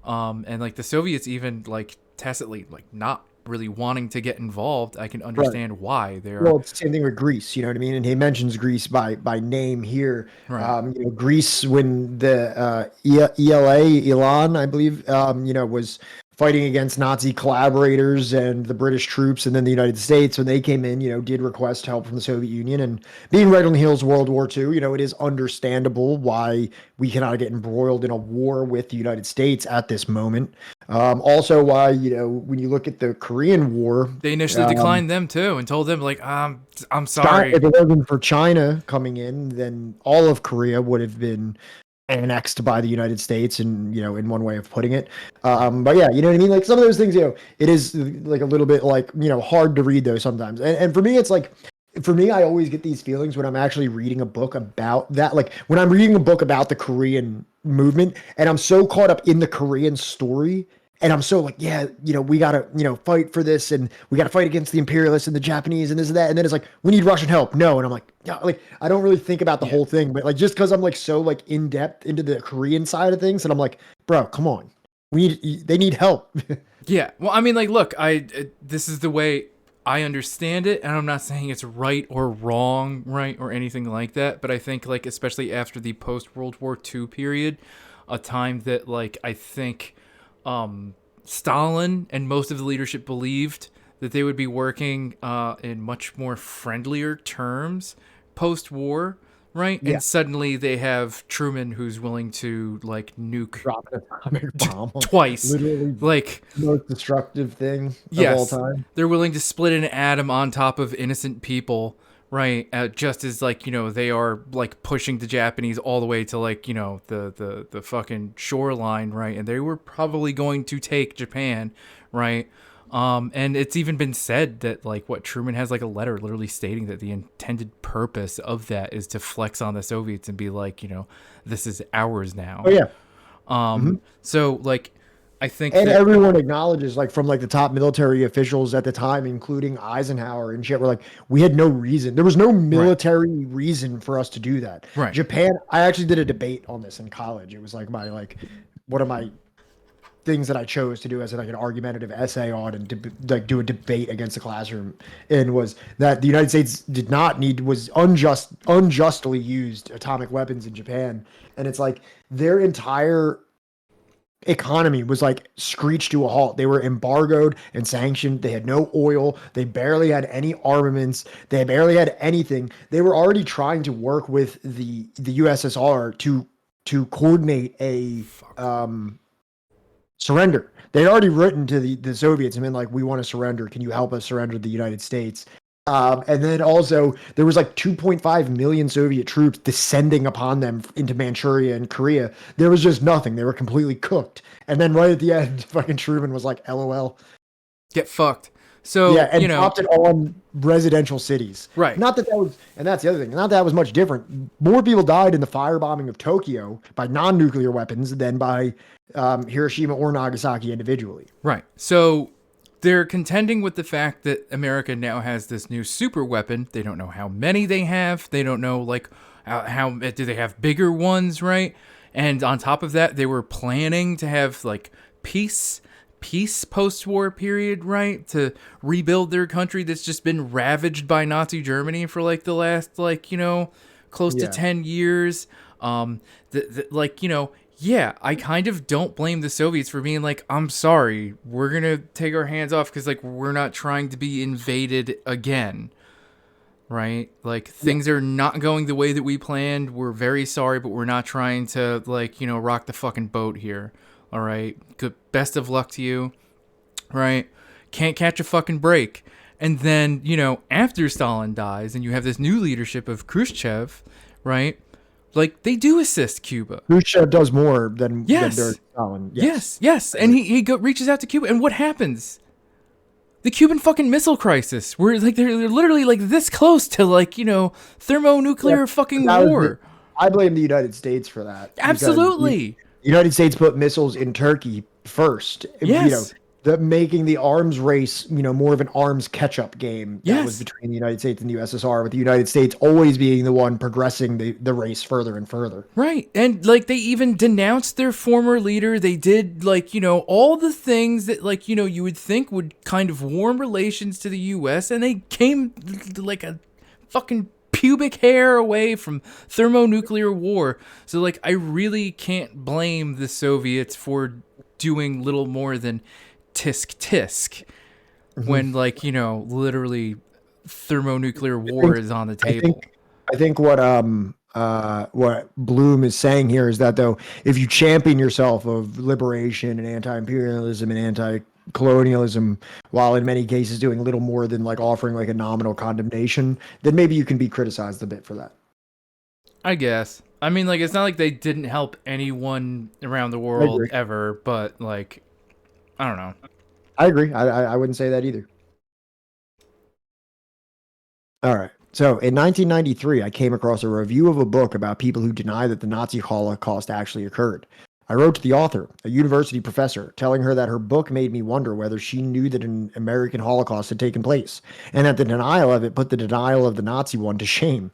Mm-hmm. And like the Soviets even like tacitly like not really wanting to get involved. I can understand why they're. Well, it's the same thing with Greece, you know what I mean? And he mentions Greece by name here. Right. You know, Greece, when the Elan, I believe, you know, was fighting against Nazi collaborators and the British troops, and then the United States, when they came in, you know, did request help from the Soviet Union. And being right on the heels of World War II, you know, it is understandable why we cannot get embroiled in a war with the United States at this moment. Also why, you know, when you look at the Korean War, they initially declined them too and told them like, I'm sorry. If it wasn't for China coming in, then all of Korea would have been annexed by the United States, and, you know, in one way of putting it. But yeah, you know what I mean? Like some of those things, you know, it is like a little bit like, you know, hard to read though sometimes. And for me, it's like, for me, I always get these feelings when I'm actually reading a book about that. Like when I'm reading a book about the Korean movement and I'm so caught up in the Korean story, and I'm so like, yeah, you know, we got to, you know, fight for this, and we got to fight against the imperialists and the Japanese and this and that. And then it's like, we need Russian help. No. And I'm like, yeah, like, I don't really think about the whole thing, but like, just cause I'm like, so like in depth into the Korean side of things. And I'm like, bro, come on. They need help. Yeah. Well, I mean, like, look, this is the way I understand it. And I'm not saying it's right or wrong, right, or anything like that. But I think like, especially after the post World War II period, a time that like, I think, Stalin and most of the leadership believed that they would be working in much more friendlier terms post-war, right? Yeah. And suddenly they have Truman, who's willing to like drop an atomic bomb twice, literally like most destructive thing of all time. They're willing to split an atom on top of innocent people. Right, just as like, you know, they are like pushing the Japanese all the way to like, you know, the fucking shoreline, right? And they were probably going to take Japan, right? And it's even been said that like what Truman has like a letter literally stating that the intended purpose of that is to flex on the Soviets and be like, you know, this is ours now. Oh yeah. So like, I think and everyone acknowledges, like from like the top military officials at the time, including Eisenhower and shit, were like, we had no reason. There was no military reason for us to do that. Right. Japan, I actually did a debate on this in college. It was like one of my things that I chose to do as like an argumentative essay on and like do a debate against the classroom, and was that the United States was unjustly used atomic weapons in Japan. And it's like their entire economy was like screeched to a halt. They were embargoed and sanctioned. They had no oil. They barely had any armaments. They barely had anything. They were already trying to work with the USSR to coordinate a surrender. They'd already written to the Soviets and been like, we want to surrender. Can you help us surrender the United States? And then also there was like 2.5 million Soviet troops descending upon them into Manchuria and Korea. There was just nothing. They were completely cooked. And then right at the end, fucking Truman was like, LOL. Get fucked. So, yeah, and you know, dropped it on residential cities. Right. Not that was, and that's the other thing, not that was much different. More people died in the firebombing of Tokyo by non-nuclear weapons than by Hiroshima or Nagasaki individually. Right. So they're contending with the fact that America now has this new super weapon. They don't know how many they have. They don't know, like, how do they have bigger ones, right? And on top of that, they were planning to have, like, peace post-war period, right? To rebuild their country that's just been ravaged by Nazi Germany for, like, the last, like, you know, close to 10 years. Like, you know, yeah, I kind of don't blame the Soviets for being like, I'm sorry, we're going to take our hands off because, like, we're not trying to be invaded again. Right? Like, things are not going the way that we planned. We're very sorry, but we're not trying to, like, you know, rock the fucking boat here. All right? Good. Best of luck to you. Right? Can't catch a fucking break. And then, you know, after Stalin dies and you have this new leadership of Khrushchev, right? Like, they do assist Cuba. Khrushchev does more than during Stalin. Yes. And he reaches out to Cuba. And what happens? The Cuban fucking Missile Crisis. Where, like, they're literally, like, this close to, like, you know, thermonuclear fucking war. I blame the United States for that. Absolutely. The United States put missiles in Turkey first. Yes. You know, making the arms race, you know, more of an arms catch-up game that was between the United States and the USSR, with the United States always being the one progressing the race further and further. Right. And, like, they even denounced their former leader. They did, like, you know, all the things that, like, you know, you would think would kind of warm relations to the U.S., and they came, like, a fucking pubic hair away from thermonuclear war. So, like, I really can't blame the Soviets for doing little more than tisk when, like, you know, literally thermonuclear war is on the table. I think what Blum is saying here is that, though, if you champion yourself of liberation and anti-imperialism and anti-colonialism, while in many cases doing little more than, like, offering, like, a nominal condemnation, then maybe you can be criticized a bit for that. I guess. I mean, like, it's not like they didn't help anyone around the world ever, but, like, I don't know. I agree. I wouldn't say that either. All right. So in 1993, I came across a review of a book about people who deny that the Nazi Holocaust actually occurred. I wrote to the author, a university professor, telling her that her book made me wonder whether she knew that an American Holocaust had taken place, and that the denial of it put the denial of the Nazi one to shame.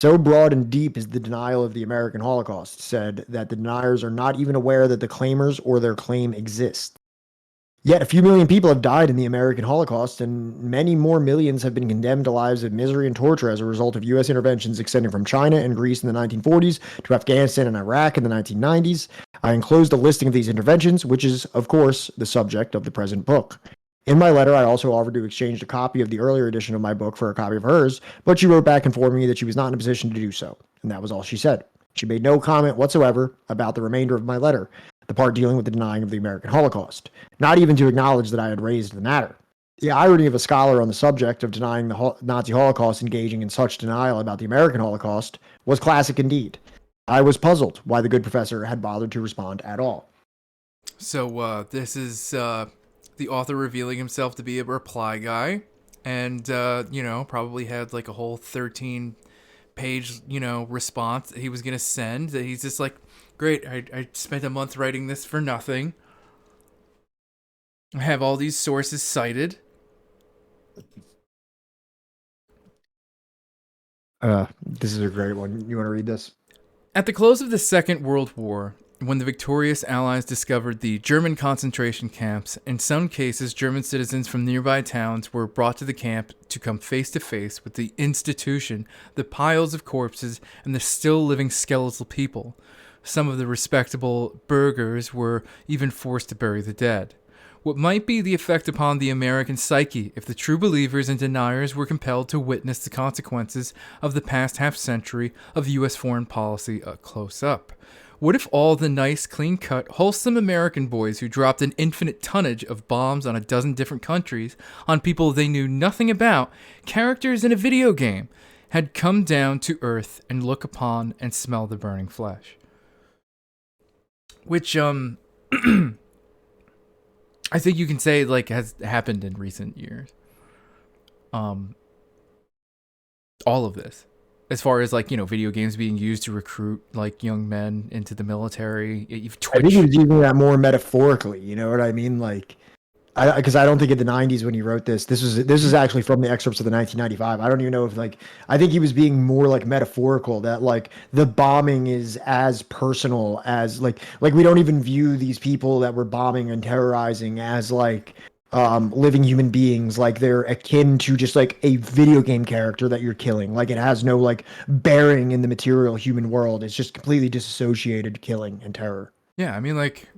So broad and deep is the denial of the American Holocaust, said, that the deniers are not even aware that the claimers or their claim exists. Yet a few million people have died in the American Holocaust, and many more millions have been condemned to lives of misery and torture as a result of U.S. interventions extending from China and Greece in the 1940s to Afghanistan and Iraq in the 1990s. I enclosed a listing of these interventions, which is, of course, the subject of the present book. In my letter, I also offered to exchange a copy of the earlier edition of my book for a copy of hers, but she wrote back informing me that she was not in a position to do so, and that was all she said. She made no comment whatsoever about the remainder of my letter, the part dealing with the denying of the American Holocaust, not even to acknowledge that I had raised the matter. The irony of a scholar on the subject of denying the Nazi Holocaust engaging in such denial about the American Holocaust was classic indeed. I was puzzled why the good professor had bothered to respond at all. So this is the author revealing himself to be a reply guy, and, you know, probably had like a whole 13-page, you know, response that he was going to send, that he's just like, great, I spent a month writing this for nothing. I have all these sources cited. This is a great one. You want to read this? At the close of the Second World War, when the victorious Allies discovered the German concentration camps, in some cases German citizens from nearby towns were brought to the camp to come face to face with the institution, the piles of corpses, and the still living skeletal people. Some of the respectable burghers were even forced to bury the dead. What might be the effect upon the American psyche if the true believers and deniers were compelled to witness the consequences of the past half-century of U.S. foreign policy close up? What if all the nice, clean-cut, wholesome American boys who dropped an infinite tonnage of bombs on a dozen different countries on people they knew nothing about, characters in a video game, had come down to earth and look upon and smell the burning flesh? Which, I think you can say, like, has happened in recent years. All of this. As far as, like, you know, video games being used to recruit, like, young men into the military. I think he was using that more metaphorically, you know what I mean? Like, because I don't think in the 90s when he wrote this is actually from the excerpts of the 1995. I don't even know if, like, I think he was being more, like, metaphorical, that, like, the bombing is as personal as, like we don't even view these people that were bombing and terrorizing as, like, living human beings, like they're akin to just like a video game character that you're killing. Like it has no like bearing in the material human world. It's just completely disassociated killing and terror. Yeah, I mean, like,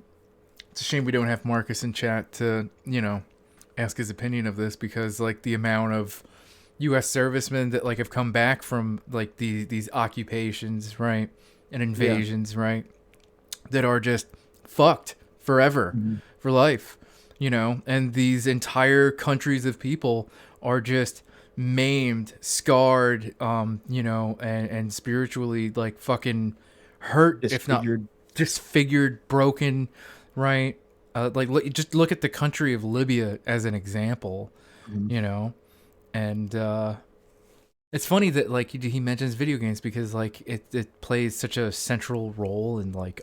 it's a shame we don't have Marcus in chat to, you know, ask his opinion of this, because like the amount of U.S. servicemen that like have come back from like these occupations, right, and invasions, right, that are just fucked forever, for life, you know, and these entire countries of people are just maimed, scarred, you know, and spiritually like fucking hurt, if not disfigured, broken, right? Just look at the country of Libya as an example, you know, and it's funny that like he mentions video games, because like it plays such a central role in like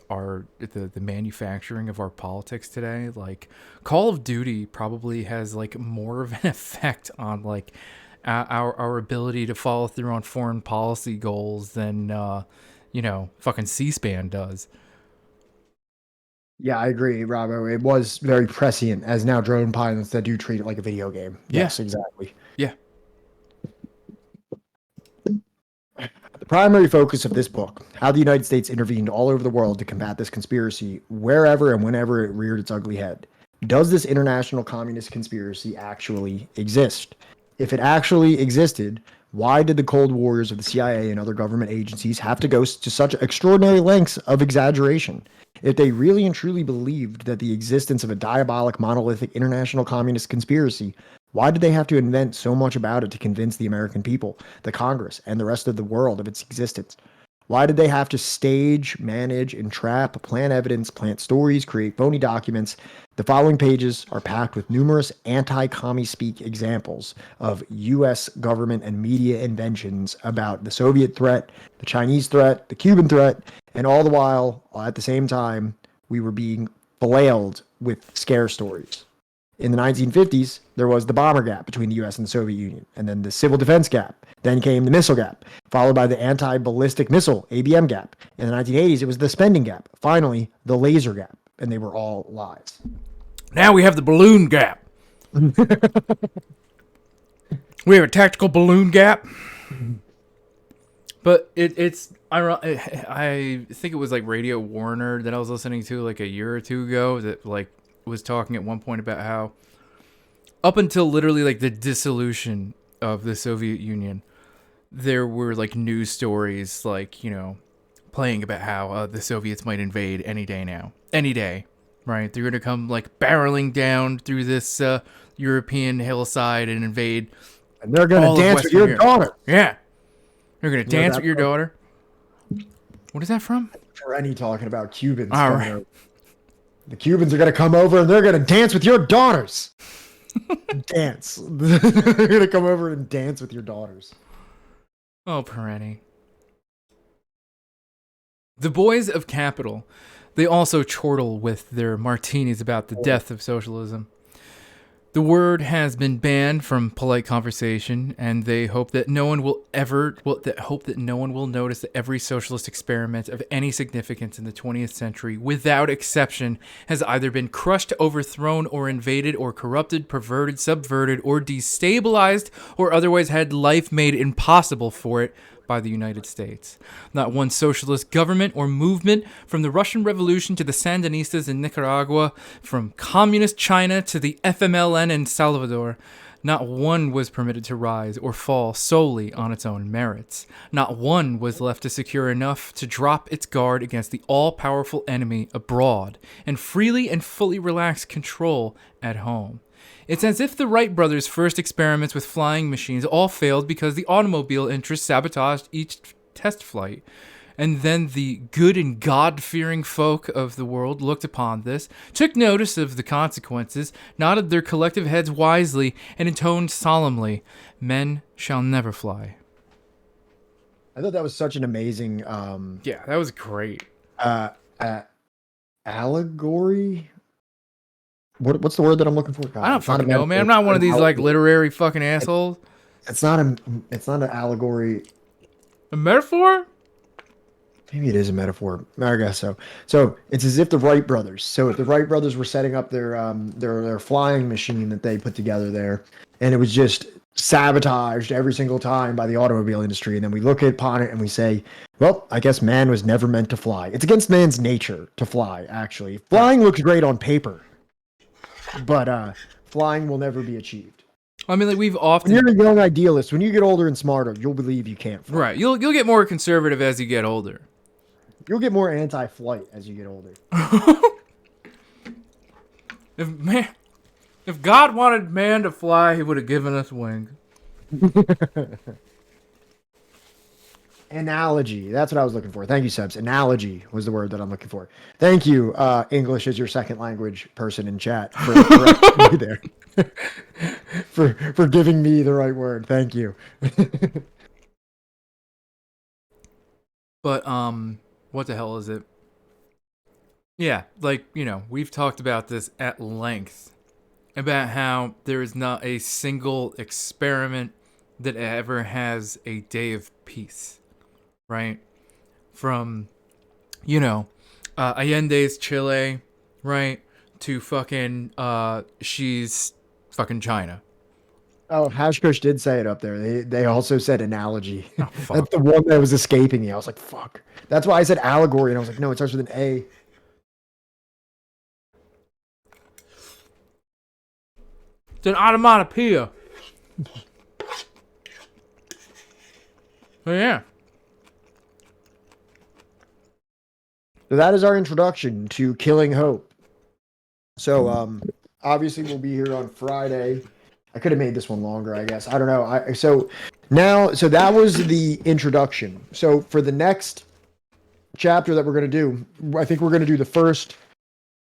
the manufacturing of our politics today. Like Call of Duty probably has like more of an effect on like our ability to follow through on foreign policy goals than you know, fucking C-SPAN does. Yeah, I agree, Robbo. It was very prescient, as now drone pilots that do treat it like a video game. Yes, exactly. Yeah. The primary focus of this book, how the United States intervened all over the world to combat this conspiracy, wherever and whenever it reared its ugly head. Does this international communist conspiracy actually exist? If it actually existed, why did the Cold Warriors of the CIA and other government agencies have to go to such extraordinary lengths of exaggeration? If they really and truly believed that the existence of a diabolic, monolithic international communist conspiracy, why did they have to invent so much about it to convince the American people, the Congress, and the rest of the world of its existence? Why did they have to stage, manage, entrap, plant evidence, plant stories, create phony documents? The following pages are packed with numerous anti-commie speak examples of U.S. government and media inventions about the Soviet threat, the Chinese threat, the Cuban threat, and all the while, at the same time, we were being flailed with scare stories. In the 1950s, there was the bomber gap between the U.S. and the Soviet Union, and then the civil defense gap. Then came the missile gap, followed by the anti-ballistic missile, ABM gap. In the 1980s, it was the spending gap. Finally, the laser gap, and they were all lies. Now we have the balloon gap. We have a tactical balloon gap. But I think it was like Radio Warner that I was listening to like a year or two ago that like was talking at one point about how up until literally like the dissolution of the Soviet Union, there were like news stories like, you know, playing about how the Soviets might invade any day now. Any day, right? They're going to come like barreling down through this European hillside and invade. And they're going to dance with your daughter. Yeah. They're going to dance with your daughter. What is that from? For any talking about Cubans. All right. The Cubans are going to come over and they're going to dance with your daughters. Dance. They're going to come over and dance with your daughters. Oh, Perenni. The boys of capital, they also chortle with their martinis about the death of socialism. The word has been banned from polite conversation, and they hope that no one will notice that every socialist experiment of any significance in the 20th century, without exception, has either been crushed, overthrown, or invaded, or corrupted, perverted, subverted, or destabilized, or otherwise had life made impossible for it by the United States. Not one socialist government or movement, from the Russian Revolution to the Sandinistas in Nicaragua, from communist China to the FMLN in Salvador, not one was permitted to rise or fall solely on its own merits. Not one was left to secure enough to drop its guard against the all-powerful enemy abroad and freely and fully relax control at home. It's as if the Wright brothers' first experiments with flying machines all failed because the automobile interests sabotaged each test flight. And then the good and God-fearing folk of the world looked upon this, took notice of the consequences, nodded their collective heads wisely, and intoned solemnly, "Men shall never fly." I thought that was such an amazing... yeah, that was great. Allegory? What's the word that I'm looking for? God, I don't fucking know, man. I'm not one of these like literary fucking assholes. It's not an allegory. A metaphor? Maybe it is a metaphor. I guess so. So it's as if the Wright brothers. So if the Wright brothers were setting up their flying machine that they put together there, and it was just sabotaged every single time by the automobile industry, and then we look upon it and we say, well, I guess man was never meant to fly. It's against man's nature to fly. Actually, flying looks great on paper, but flying will never be achieved. I mean, like we've often. When you're a young idealist, when you get older and smarter, you'll believe you can't fly. Right. You'll get more conservative as you get older. You'll get more anti-flight as you get older. If God wanted man to fly, he would have given us wings. Analogy. That's what I was looking for. Thank you, Sebs. Analogy was the word that I'm looking for. Thank you, English as your second language person in chat, for correcting me there. for giving me the right word. Thank you. But what the hell is it? Yeah, like, you know, we've talked about this at length about how there is not a single experiment that ever has a day of peace, right? From, you know, Allende's Chile, right, to fucking she's fucking China. Oh, Hashkush did say it up there. They also said analogy. Oh, fuck. That's the one that was escaping me. I was like, fuck. That's why I said allegory, and I was like, no, it starts with an A. It's an onomatopoeia. So yeah. So that is our introduction to Killing Hope. So obviously we'll be here on Friday. I could have made this one longer, I guess. I don't know. So that was the introduction. So for the next chapter that we're going to do, I think we're going to do the first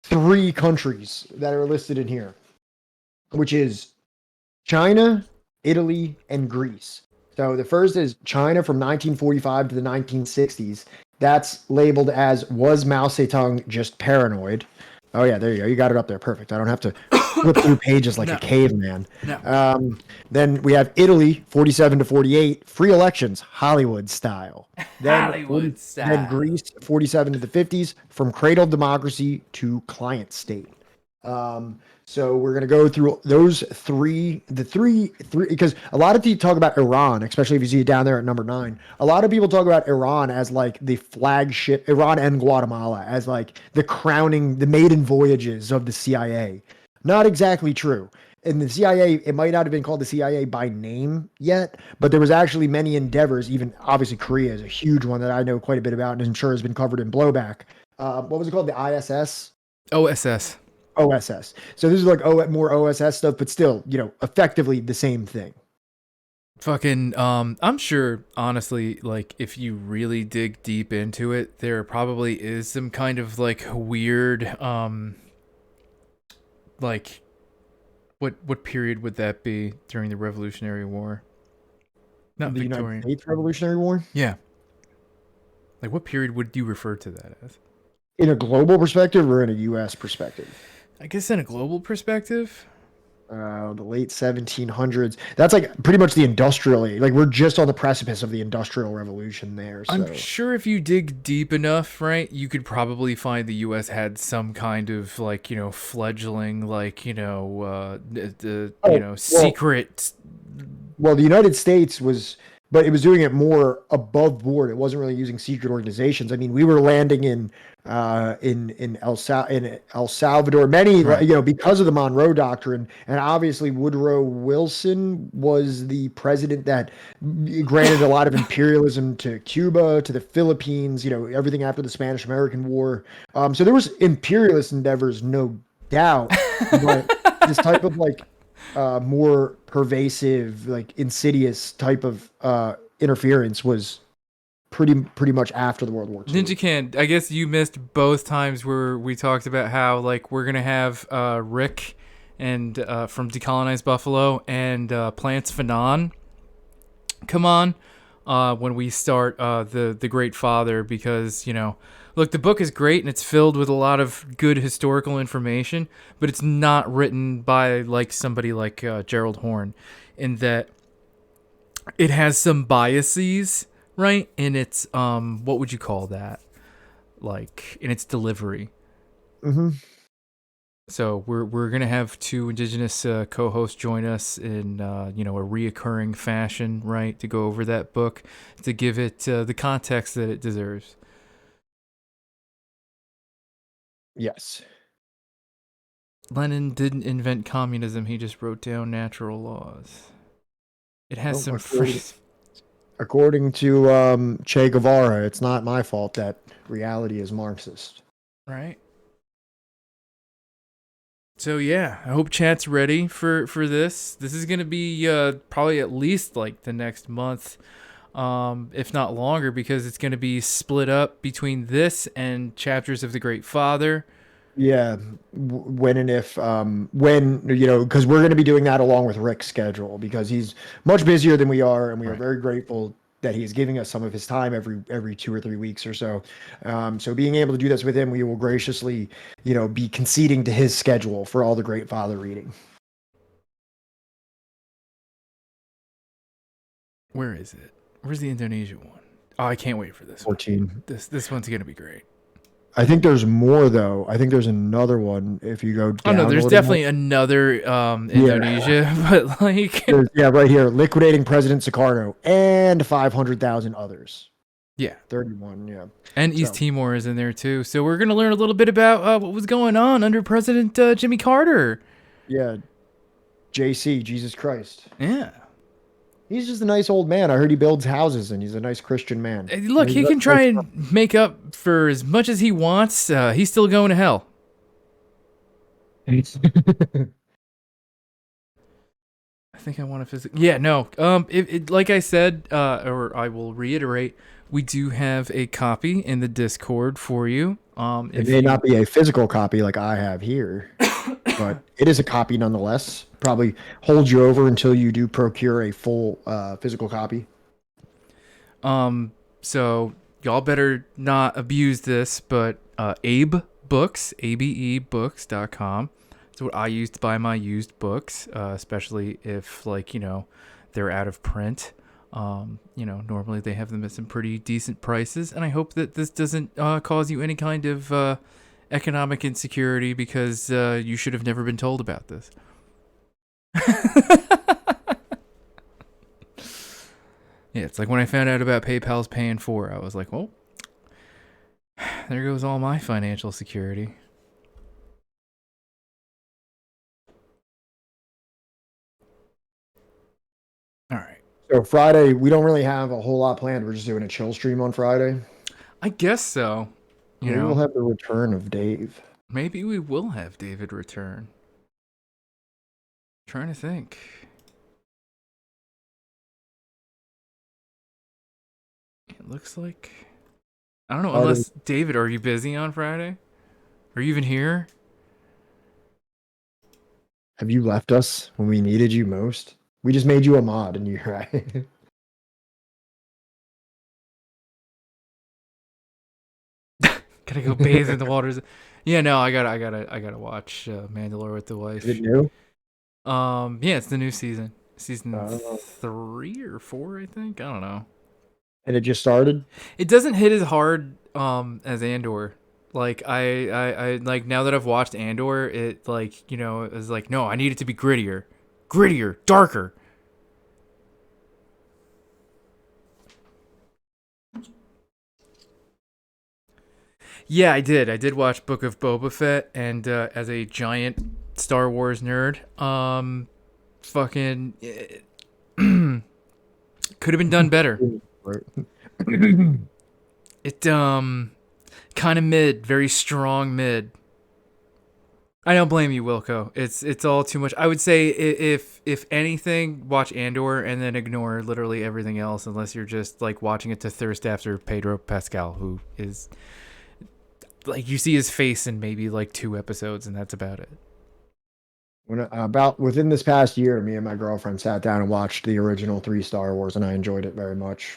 3 countries that are listed in here, which is China, Italy, and Greece. So the first is China from 1945 to the 1960s. That's labeled as, was Mao Zedong just paranoid? Oh yeah, there you go. You got it up there. Perfect. I don't have to flip through pages like a caveman. No. Then we have Italy, 47 to 48, free elections, Hollywood style. Hollywood style. Then Greece, 47 to the 50s, from cradle democracy to client state. So we're going to go through those three, because a lot of people talk about Iran, especially if you see it down there at number 9. A lot of people talk about Iran as like the flagship, Iran and Guatemala as like the maiden voyages of the CIA. Not exactly true. In the CIA, it might not have been called the CIA by name yet, but there was actually many endeavors, even obviously Korea is a huge one that I know quite a bit about and I'm sure has been covered in Blowback. What was it called? The ISS? OSS. So this is like more OSS stuff, but still, you know, effectively the same thing. Fucking, I'm sure, honestly, like, if you really dig deep into it, there probably is some kind of, like, weird, like, what period would that be during the Revolutionary War? Not the Victorian. United States Revolutionary War? Yeah. Like, what period would you refer to that as? In a global perspective or in a U.S. perspective? I guess in a global perspective. The late 1700s. That's like pretty much the industrial age. Like we're just on the precipice of the Industrial Revolution there. So. I'm sure if you dig deep enough, right, you could probably find the U.S. had some kind of like, you know, fledgling, like, you know, secret. Well, the United States was, but it was doing it more above board. It wasn't really using secret organizations. I mean, we were landing in El Salvador, many, right, you know, because of the Monroe Doctrine, and obviously Woodrow Wilson was the president that granted a lot of imperialism to Cuba, to the Philippines, you know, everything after the Spanish-American War. So there was imperialist endeavors, no doubt, but this type of like more pervasive, like insidious type of interference was pretty much after the World War II. Ninja Can, I guess you missed both times where we talked about how like we're gonna have Rick and from Decolonized Buffalo and Plants Fanon come on when we start the Great Father, because, you know, look, the book is great and it's filled with a lot of good historical information, but it's not written by like somebody like Gerald Horne, in that it has some biases right? In its what would you call that? Like in its delivery. Mm-hmm. So we're gonna have two indigenous co-hosts join us in a reoccurring fashion, right, to go over that book, to give it the context that it deserves. Yes. Lenin didn't invent communism; he just wrote down natural laws. It has some according to Che Guevara, it's not my fault that reality is Marxist. Right. So yeah, I hope chat's ready for this. This is gonna be probably at least like the next month, if not longer, because it's gonna be split up between this and chapters of the Great Father. Yeah, when and if because we're going to be doing that along with Rick's schedule, because he's much busier than we are, and we are very grateful that he is giving us some of his time every 2 or 3 weeks or so. So being able to do this with him, we will graciously be conceding to his schedule for all the Great Father reading. Where is it? Where's the Indonesia one? Oh, I can't wait for this 14. one. This one's gonna be great. I think there's more though. I think there's another one if you go down. Oh no, there's definitely another Indonesia, but like right here, liquidating President Sukarno and 500,000 others. Yeah, 31. Yeah, and East Timor is in there too. So we're gonna learn a little bit about what was going on under President Jimmy Carter. Yeah, JC, Jesus Christ. Yeah. He's just a nice old man. I heard he builds houses and he's a nice Christian man. Look, he can try and make up for as much as he wants. He's still going to hell. I think I want to physically. Yeah, no. Like I said, or I will reiterate, we do have a copy in the Discord for you. It may not be a physical copy like I have here, but it is a copy nonetheless. Probably hold you over until you do procure a full physical copy. So y'all better not abuse this, but Abe Books, abebooks.com. It's what I use to buy my used books, especially if they're out of print. Normally they have them at some pretty decent prices, and I hope that this doesn't cause you any kind of economic insecurity, because you should have never been told about this. Yeah, it's like when I found out about PayPal's Pay in 4, I was like, well, there goes all my financial security. All right. So Friday, we don't really have a whole lot planned. We're just doing a chill stream on Friday. I guess so. Maybe we'll have the return of Dave. Maybe we will have David return. Trying to think. It looks like, I don't know, unless David, are you busy on Friday? Are you even here? Have you left us when we needed you most? We just made you a mod and you're right. Gotta go bathe in the waters. Yeah, no, I gotta watch Mandalore with the wife. Is it new? Yeah, it's the new season. Season 3 or 4, I think. I don't know. And it just started? It doesn't hit as hard as Andor. Like I like, now that I've watched Andor, it is like, no, I need it to be grittier, darker. Yeah, I did. I did watch Book of Boba Fett, and as a giant Star Wars nerd, fucking could have been done better. It kind of mid, very strong mid. I don't blame you, Wilco. It's all too much. I would say if anything, watch Andor and then ignore literally everything else, unless you're just like watching it to thirst after Pedro Pascal, who is like, you see his face in maybe like 2 episodes, and that's about it. Within this past year, me and my girlfriend sat down and watched the original 3 Star Wars, and I enjoyed it very much.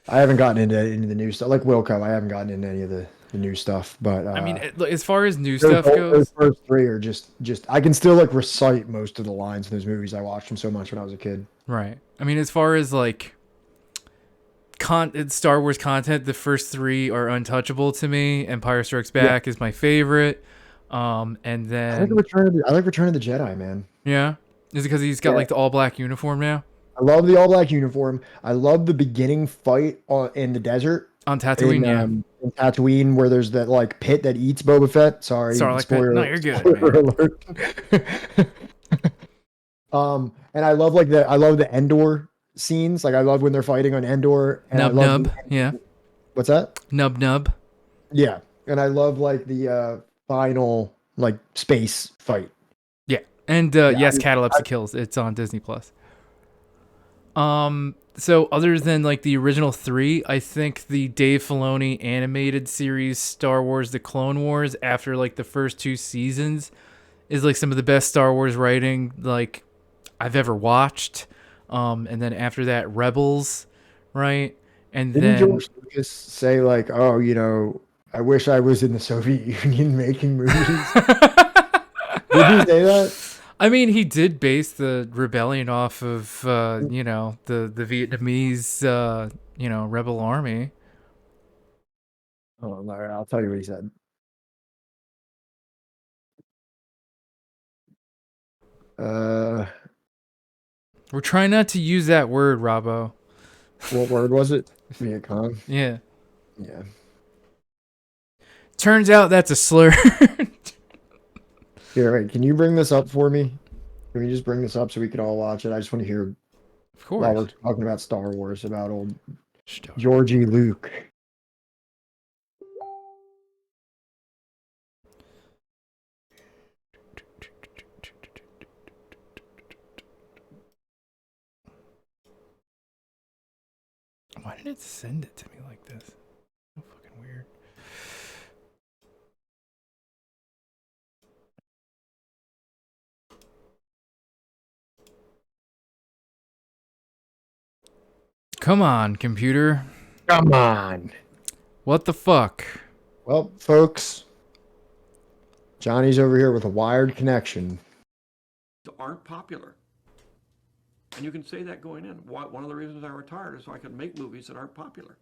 I haven't gotten into the new stuff. Like Wilco, I haven't gotten into any of the new stuff. But I mean, as far as new stuff goes, those first 3 are just I can still like recite most of the lines in those movies. I watched them so much when I was a kid. Right. I mean, as far as like Star Wars content, the first 3 are untouchable to me. Empire Strikes Back is my favorite. And then I like Return of the Jedi, man. Yeah, is it because he's got like the all black uniform now? I love the all black uniform. I love the beginning fight in the desert on Tatooine. In Tatooine, where there's that like pit that eats Boba Fett. Sorry, spoiler. No, you're good. Alert. And I love the Endor scenes. Like I love when they're fighting on Endor. And Nub. Yeah. What's that? Nub. Yeah, and I love like the final like space fight. Yeah, and yes, Catalepsy Kills. It's on Disney Plus. So other than like the original 3, I think the Dave Filoni animated series Star Wars: The Clone Wars, after like the first 2 seasons, is like some of the best Star Wars writing like I've ever watched. And then after that, Rebels, right? And Didn't then George Lucas say like, "Oh, you know, I wish I was in the Soviet Union making movies"? Did he say that? I mean, he did base the rebellion off of, you know, the Vietnamese, you know, rebel army. Oh, Larry, I'll tell you what he said. We're trying not to use that word, Robbo. What word was it? Viet Cong? Yeah. Yeah. Turns out that's a slur. Here, wait, can you bring this up for me? Can we just bring this up so we can all watch it? I just want to hear, of course, while we're talking about Star Wars, about old Georgie Luke. Why did it send it to me like this? So fucking weird. Come on, computer. Come on. What the fuck? Well, folks, Johnny's over here with a wired connection. Aren't popular. And you can say that going in. One of the reasons I retired is so I could make movies that aren't popular.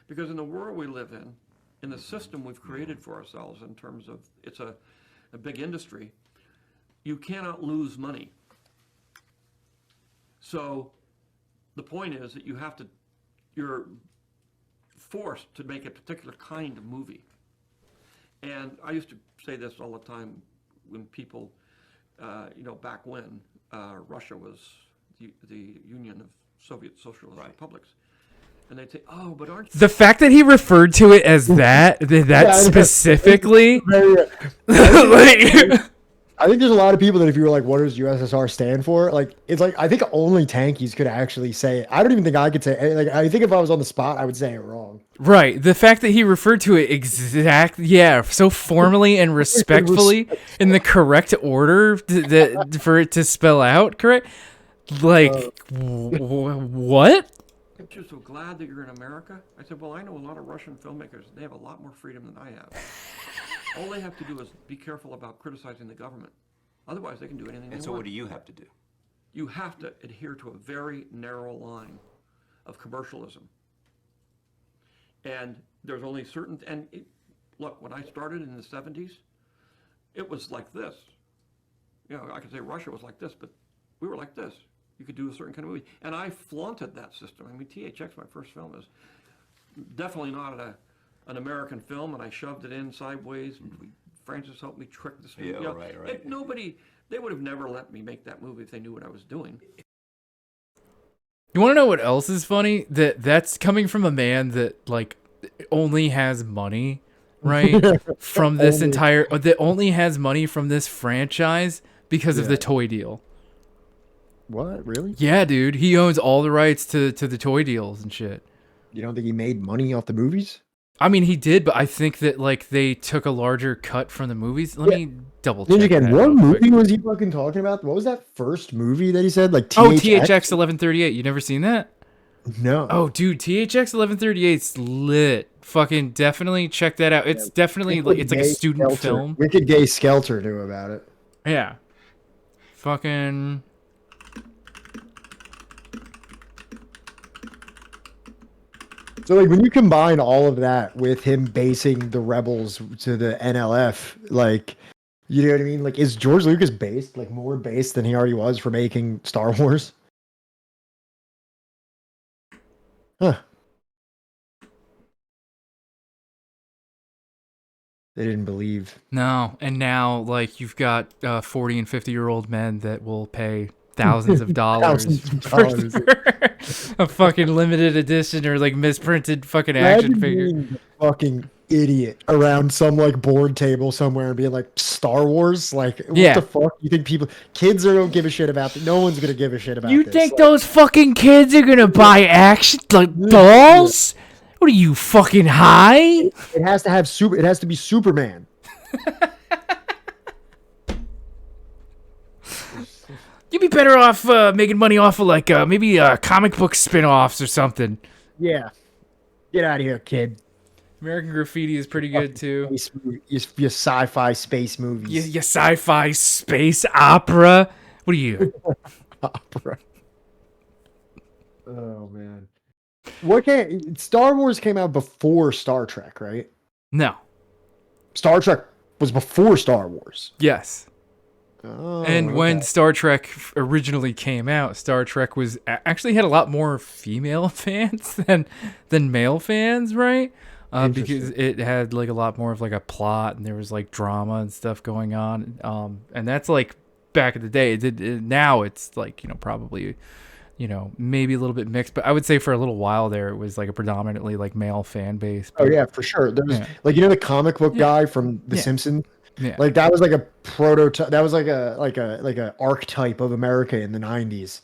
Because in the world we live in the system we've created for ourselves in terms of it's a big industry, you cannot lose money. So the point is that you're forced to make a particular kind of movie. And I used to say this all the time when people, you know, back when Russia was the Union of Soviet Socialist Republics. And they'd say, "Oh, but aren't the fact that he referred to it as that specifically?" I think there's a lot of people that if you were like, "What does USSR stand for?" Like, it's like I think only tankies could actually say it. I don't even think I could say it. Like, I think if I was on the spot, I would say it wrong. Right. The fact that he referred to it so formally and respectfully in the correct order for it to spell out correct. Like, what? I'm just so glad that you're in America. I said, well, I know a lot of Russian filmmakers. They have a lot more freedom than I have. All they have to do is be careful about criticizing the government. Otherwise, they can do anything they want. And so what do you have to do? You have to adhere to a very narrow line of commercialism. And there's only certain... look, when I started in the 70s, it was like this. You know, I could say Russia was like this, but we were like this. You could do a certain kind of movie. And I flaunted that system. I mean, THX, my first film, is definitely not an American film, and I shoved it in sideways. Francis helped me trick the studio. Yeah, right. They would have never let me make that movie if they knew what I was doing. You want to know what else is funny? That's coming from a man that like only has money, right? From this that only has money from this franchise because of the toy deal. What? Really? Yeah, dude. He owns all the rights to the toy deals and shit. You don't think he made money off the movies? I mean, he did, but I think that like they took a larger cut from the movies. Let me double check. Again, what movie was he fucking talking about? What was that first movie that he said? Like THX 1138. You never seen that? No. Oh, dude, THX 1138's lit. Fucking definitely check that out. It's definitely like it's like a student film. Wicked Gay Skelter knew about it. Yeah. Fucking. So like when you combine all of that with him basing the rebels to the NLF, like, you know what I mean? Like, is George Lucas based, like, more based than he already was for making Star Wars? Huh. They didn't believe. No, and now like you've got 40 and 50-year-old men that will pay thousands of dollars for a fucking limited edition or like misprinted fucking action Imagine figure. being a fucking idiot around some like board table somewhere and being like, Star Wars? Like, what Yeah. the fuck? You think kids don't give a shit about this? No one's gonna give a shit about You this. think Like, those fucking kids are gonna buy action like dolls? What are you fucking high? it has to have it has to be Superman. You'd be better off making money off of like maybe comic book spin-offs or something. Yeah. Get out of here, kid. American Graffiti is pretty good too. Your sci-fi space movies. Your sci-fi space opera. What are you? Opera. Oh man. Star Wars came out before Star Trek, right? No. Star Trek was before Star Wars. Yes. Oh, And when okay. Star Trek originally came out, Star Trek was actually had a lot more female fans than male fans, right? Because it had like a lot more of like a plot and there was like drama and stuff going on. And that's like back in the day. Now it's like, probably, maybe a little bit mixed, but I would say for a little while there, it was like a predominantly like male fan base. Oh yeah, for sure. There was like, the comic book guy from The Simpsons. Yeah. Like that was like a prototype. That was like a archetype of America in the 90s.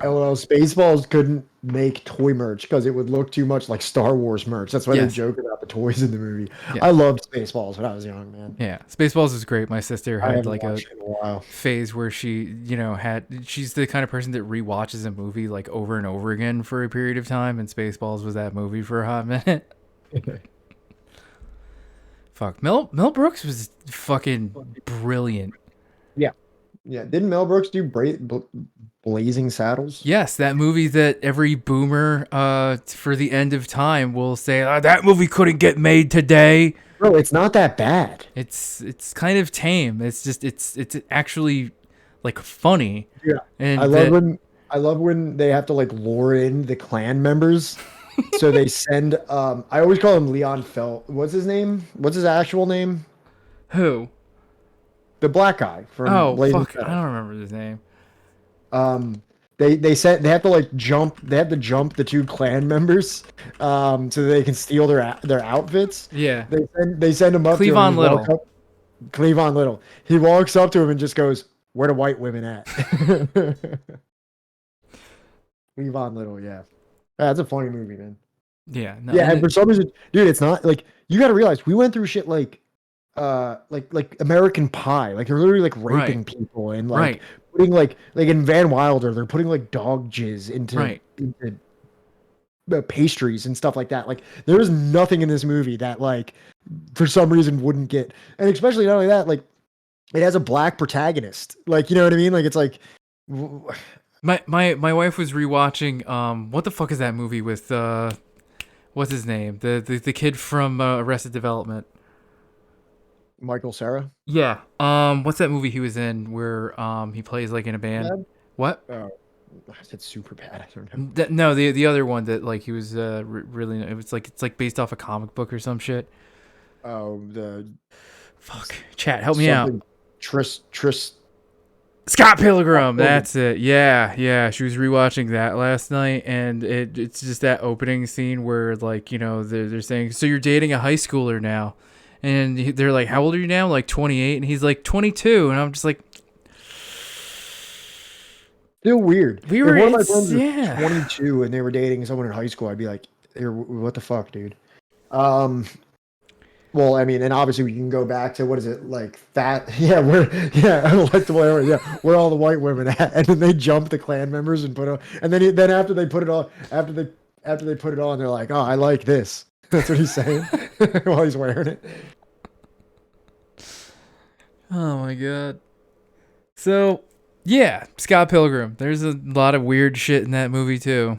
LOL Spaceballs couldn't make toy merch because it would look too much like Star Wars merch. That's why they joke about the toys in the movie. Yeah. I loved Spaceballs when I was young, man. Yeah, Spaceballs is great. My sister I had haven't like a watched it in a while. phase where she, she's the kind of person that rewatches a movie like over and over again for a period of time, and Spaceballs was that movie for a hot minute. Fuck, Mel Brooks was fucking brilliant. Yeah. Didn't Mel Brooks do Blazing Saddles? Yes, that movie that every boomer for the end of time will say, that movie couldn't get made today. Bro, it's not that bad. It's kind of tame. It's just it's actually like funny. Yeah. And I love when they have to like lure in the Klan members. So they send I always call him Leon Felt. What's his name? What's his actual name? Who? The black guy from Blazing fuck, Saddles. I don't remember his name. They said they have to like jump the two Klan members so they can steal their outfits. Yeah. They send him up to him. Cleavon Little. Cleavon Little. He walks up to him and just goes, "Where the white women at?" Cleavon Little, yeah. That's a funny movie, man. Yeah. No, And for some reason, dude, it's not like, you got to realize we went through shit like American Pie. Like they're literally like raping people and like putting like in Van Wilder, they're putting like dog jizz into pastries and stuff like that. Like there is nothing in this movie that like for some reason wouldn't get, and especially not only that, like it has a black protagonist. Like, you know what I mean? Like it's like My wife was rewatching what the fuck is that movie with what's his name? The kid from Arrested Development. Michael Cera? Yeah. What's that movie he was in where he plays like in a band? Bad? What? Oh, I said super bad. I don't know. No, the other one that like he was really, it's like based off a comic book or some shit. Oh, the fuck. Chat, help me out. Tris Scott Pilgrim, that's it. Yeah. She was rewatching that last night, and it's just that opening scene where like, they're saying, so you're dating a high schooler now, and they're like, how old are you now? Like 28, and he's like 22, and I'm just like, still weird. We If were, one of my it's- friends was yeah. 22 and they were dating someone in high school, I'd be like, what the fuck, dude? Well, I mean, and obviously we can go back to, what is it, like fat? Yeah, electable area. Yeah, where all the white women at? And then they jump the Klan members and put on, and then after they put it on, after they put it on, they're like, oh, I like this. That's what he's saying while he's wearing it. oh my god. So yeah, Scott Pilgrim. There's a lot of weird shit in that movie too.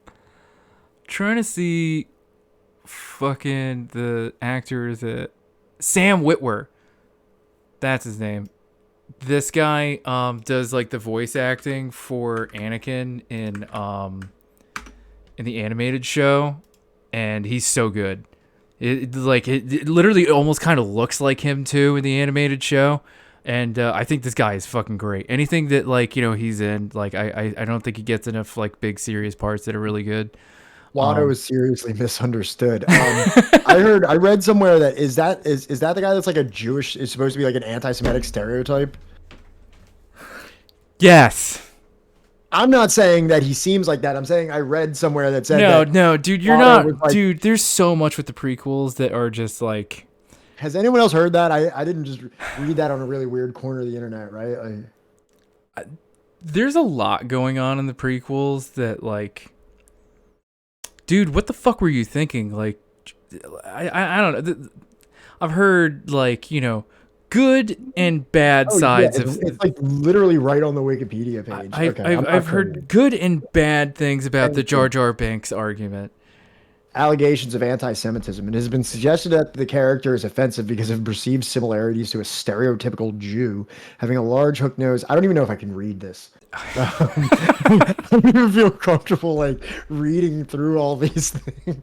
trying to see fucking the actor that Sam Witwer. That's his name. This guy does like the voice acting for Anakin in the animated show, and he's so good. It literally almost kind of looks like him too in the animated show. And I think this guy is fucking great. Anything that like, you know, he's in, like I don't think he gets enough like big serious parts that are really good. Watto is seriously misunderstood. I read somewhere that is that the guy that's like a Jewish, is supposed to be like an anti-Semitic stereotype? Yes. I'm not saying that he seems like that. I'm saying I read somewhere that said no, dude, you're Watto not, like, dude. There's so much with the prequels that are just like. Has anyone else heard that? I didn't just read that on a really weird corner of the internet, right? There's a lot going on in the prequels that like. Dude, what the fuck were you thinking? Like, I don't know. I've heard like, you know, good and bad sides of. It's like literally right on the Wikipedia page. I've heard good and bad things about the Jar Jar Binks argument. Allegations of anti-Semitism. It has been suggested that the character is offensive because of perceived similarities to a stereotypical Jew, having a large hook nose. I don't even know if I can read this. I don't even feel comfortable like reading through all these things.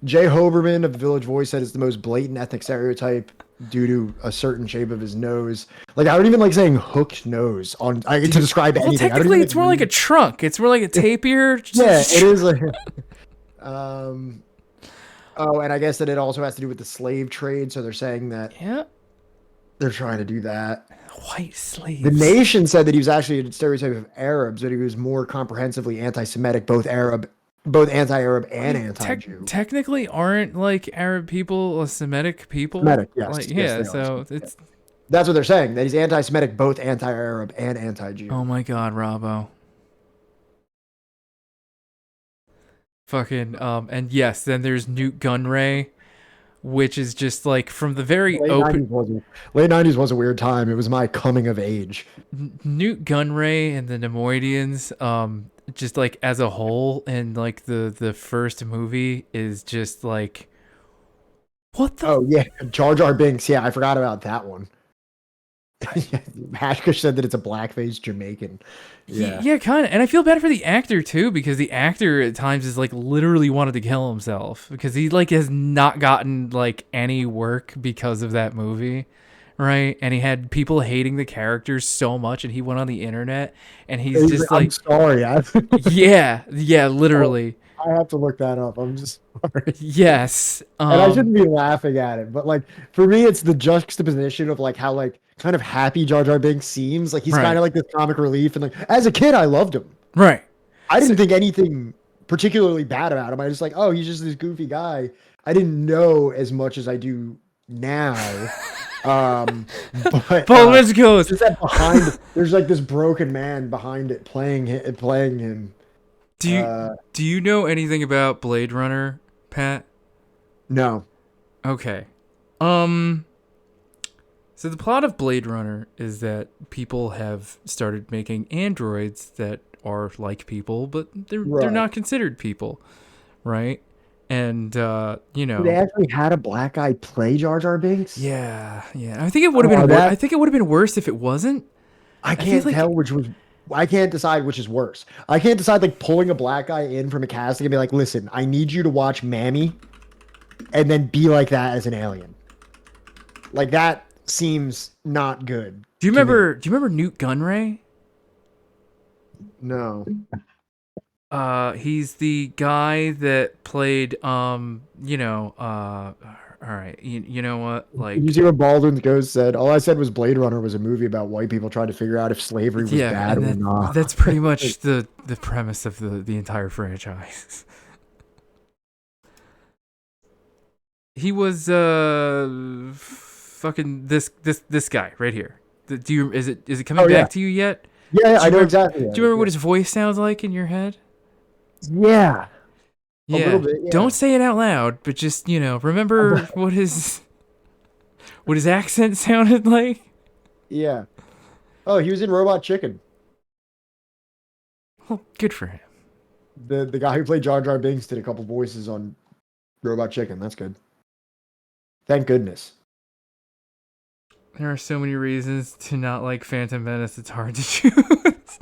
Jay Hoberman of the Village Voice said it's the most blatant ethnic stereotype due to a certain shape of his nose. Like, I don't even like saying hooked nose on to describe anything. Well, technically, it's more like a trunk. It's more like a tapir. Yeah, it is like. Oh, and I guess that it also has to do with the slave trade. So they're saying that. Yeah. They're trying to do that. White slaves. The Nation said that he was actually a stereotype of Arabs, but he was more comprehensively anti-Semitic, both anti-Arab and anti-Jew. Technically, aren't like Arab people a Semitic people? Semitic, yes. Like, yes, so it's. That's what they're saying. That he's anti-Semitic, both anti-Arab and anti-Jew. Oh my God, Robbo. Fucking and yes, then there's Newt Gunray, which is just like from the very late 90s was a weird time. It was my coming of age. Newt Gunray and the Nemoidians, just like as a whole, and like the first movie is just like, what the? Oh yeah, Jar Jar Binks. Yeah, I forgot about that one. Hashkush said that it's a blackface Jamaican. Yeah, kind of. And I feel bad for the actor too, because the actor at times is like literally wanted to kill himself because he like has not gotten like any work because of that movie, right? And he had people hating the characters so much, and he went on the internet and he's just like, I'm sorry. yeah, literally. I have to look that up. I'm just sorry. Yes. And I shouldn't be laughing at it, but like for me, it's the juxtaposition of like how like kind of happy Jar Jar Binks seems. Like he's kind of like this comic relief, and like as a kid, I loved him. Right. I didn't think anything particularly bad about him. I was like, oh, he's just this goofy guy. I didn't know as much as I do now. But let's go. Just that behind, there's like this broken man behind it playing him. Do you know anything about Blade Runner, Pat? No. Okay. So the plot of Blade Runner is that people have started making androids that are like people, but they're not considered people, right? And you know, they actually had a black guy play Jar Jar Binks. Yeah. I think it would have been. I think it would have been worse if it wasn't. I can't tell which was. I can't decide which is worse. I can't decide like pulling a black guy in from a casting and be like, listen, I need you to watch Mammy, and then be like that as an alien. Like that seems not good. Do you remember Newt Gunray? No. He's the guy that played all right, you know what? Like, you see what Baldwin's Ghost said? All I said was Blade Runner was a movie about white people trying to figure out if slavery was bad or not. That's pretty much the premise of the entire franchise. He was fucking this guy right here. Is it coming back to you yet? Yeah, I know exactly. Do you remember what his voice sounds like in your head? Yeah. Yeah. A little bit, yeah. Don't say it out loud, but just, remember what his accent sounded like? Yeah. Oh, he was in Robot Chicken. Well, good for him. The guy who played Jar Jar Binks did a couple voices on Robot Chicken. That's good. Thank goodness. There are so many reasons to not like Phantom Menace. It's hard to choose.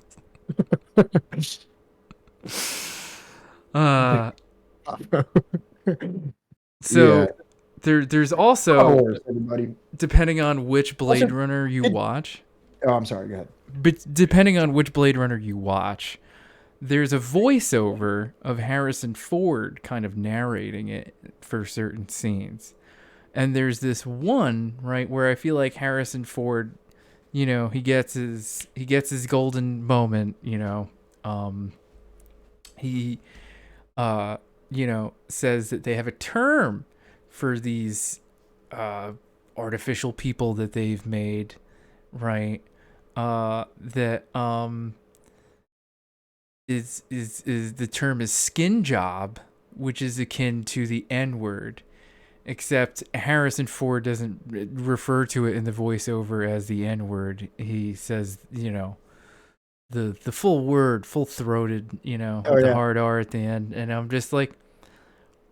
So Yeah. there's also Star Wars, everybody. depending on which Blade Also, Runner you watch. Oh, I'm sorry. Go ahead. But depending on which Blade Runner you watch, there's a voiceover of Harrison Ford kind of narrating it for certain scenes. And there's this one, right, where I feel like Harrison Ford, you know, he gets his golden moment, you know. He you know, says that they have a term for these artificial people that they've made, right? That is the term is skin job, which is akin to the N-word, except Harrison Ford doesn't refer to it in the voiceover as the N-word. He says, you know, the full word, full-throated, you know, with the hard R at the end, and I'm just like,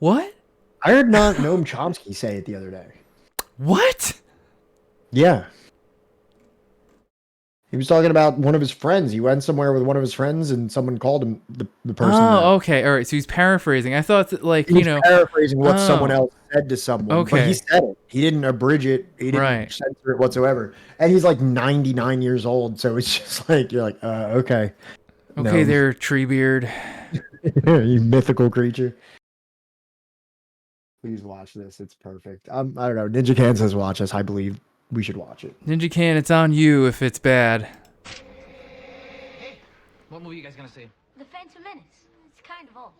what? I heard Noam Chomsky say it the other day. What? Yeah. He was talking about one of his friends. He went somewhere with one of his friends, and someone called him the person. Oh, okay, all right. So he's paraphrasing. I thought that, like, he was you know, paraphrasing what someone else said to someone. Okay. But he said it. He didn't abridge it. He didn't censor it whatsoever. And he's like 99 years old, so it's just like you're like, okay. Okay, No. there, Treebeard. You mythical creature. Please watch this. It's perfect. I don't know. Ninja Can says watch us. I believe we should watch it. Ninja Can, it's on you if it's bad. Hey, what movie are you guys gonna see? The Phantom Menace. It's kind of old.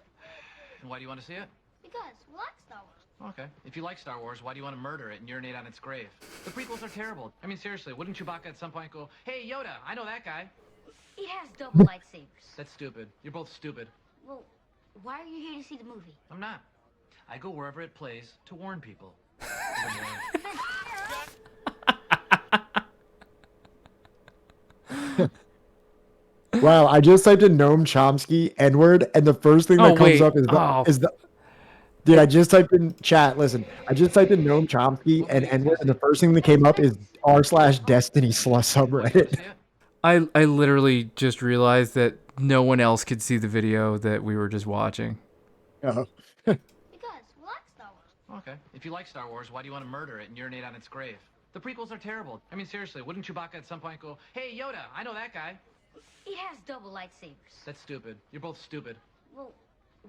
And why do you want to see it? Because we like Star Wars. Okay. If you like Star Wars, why do you want to murder it and urinate on its grave? The prequels are terrible. I mean, seriously, wouldn't Chewbacca at some point go, "Hey, Yoda, I know that guy"? He has double lightsabers. That's stupid. You're both stupid. Well, why are you here to see the movie? I'm not. I go wherever it plays to warn people. Wow, I just typed in Noam Chomsky N-word, and the first thing that comes up is the dude, I just typed in chat, listen, I just typed in Noam Chomsky and N-word, and the first thing that came up is r/Destiny subreddit. I literally just realized that no one else could see the video that we were just watching. Oh. Because we like Star Wars. Okay. If you like Star Wars, why do you want to murder it and urinate on its grave? The prequels are terrible. I mean, seriously, wouldn't Chewbacca at some point go, "Hey, Yoda, I know that guy"? He has double lightsabers. That's stupid. You're both stupid. Well,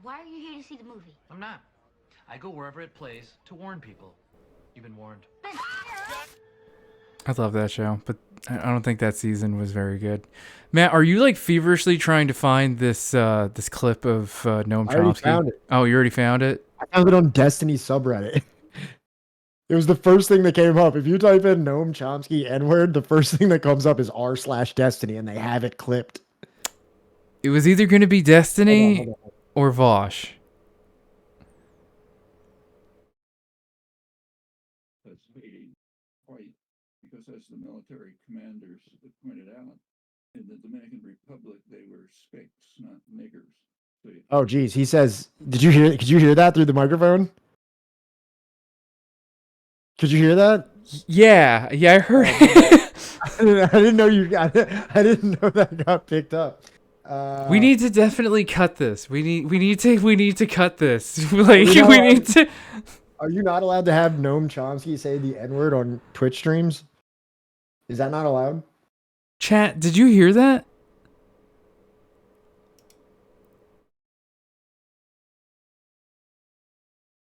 why are you here to see the movie? I'm not. I go wherever it plays to warn people. You've been warned. I love that show, but I don't think that season was very good. Matt, are you like feverishly trying to find this this clip of Noam Chomsky? I already found it. Oh, you already found it? I found it on Destiny subreddit. It was the first thing that came up. If you type in Noam Chomsky N-word, the first thing that comes up is r/Destiny, and they have it clipped. It was either going to be Destiny Hold on. or Vosh. That's hating white, because as the military commanders pointed out, in the Dominican Republic, they were spicks, not niggers. So Oh, geez. He says, could you hear that through the microphone? Could you hear that? Yeah, I heard. I didn't know I didn't know that got picked up. We need to definitely cut this. We need to cut this. Like You know, we need to. Are you not allowed to have Noam Chomsky say the N-word on Twitch streams? Is that not allowed? Chat, did you hear that?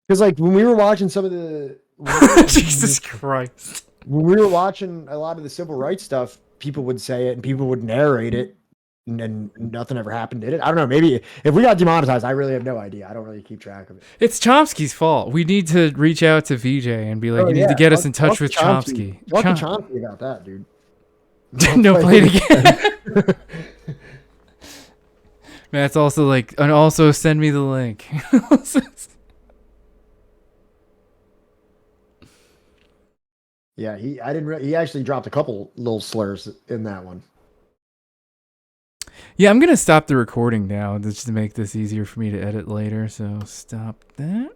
Because like when we were watching some of the Jesus Christ. When we were watching a lot of the civil rights stuff, people would say it and people would narrate it, and nothing ever happened, did it? I don't know. Maybe if we got demonetized, I really have no idea. I don't really keep track of it. It's Chomsky's fault. We need to reach out to VJ and be like, you need to get us in touch with Chomsky. Talk to Chomsky about that, dude. No, play it again. Matt's also like, and also send me the link. Yeah, he actually dropped a couple little slurs in that one. Yeah, I'm going to stop the recording now just to make this easier for me to edit later. So stop that.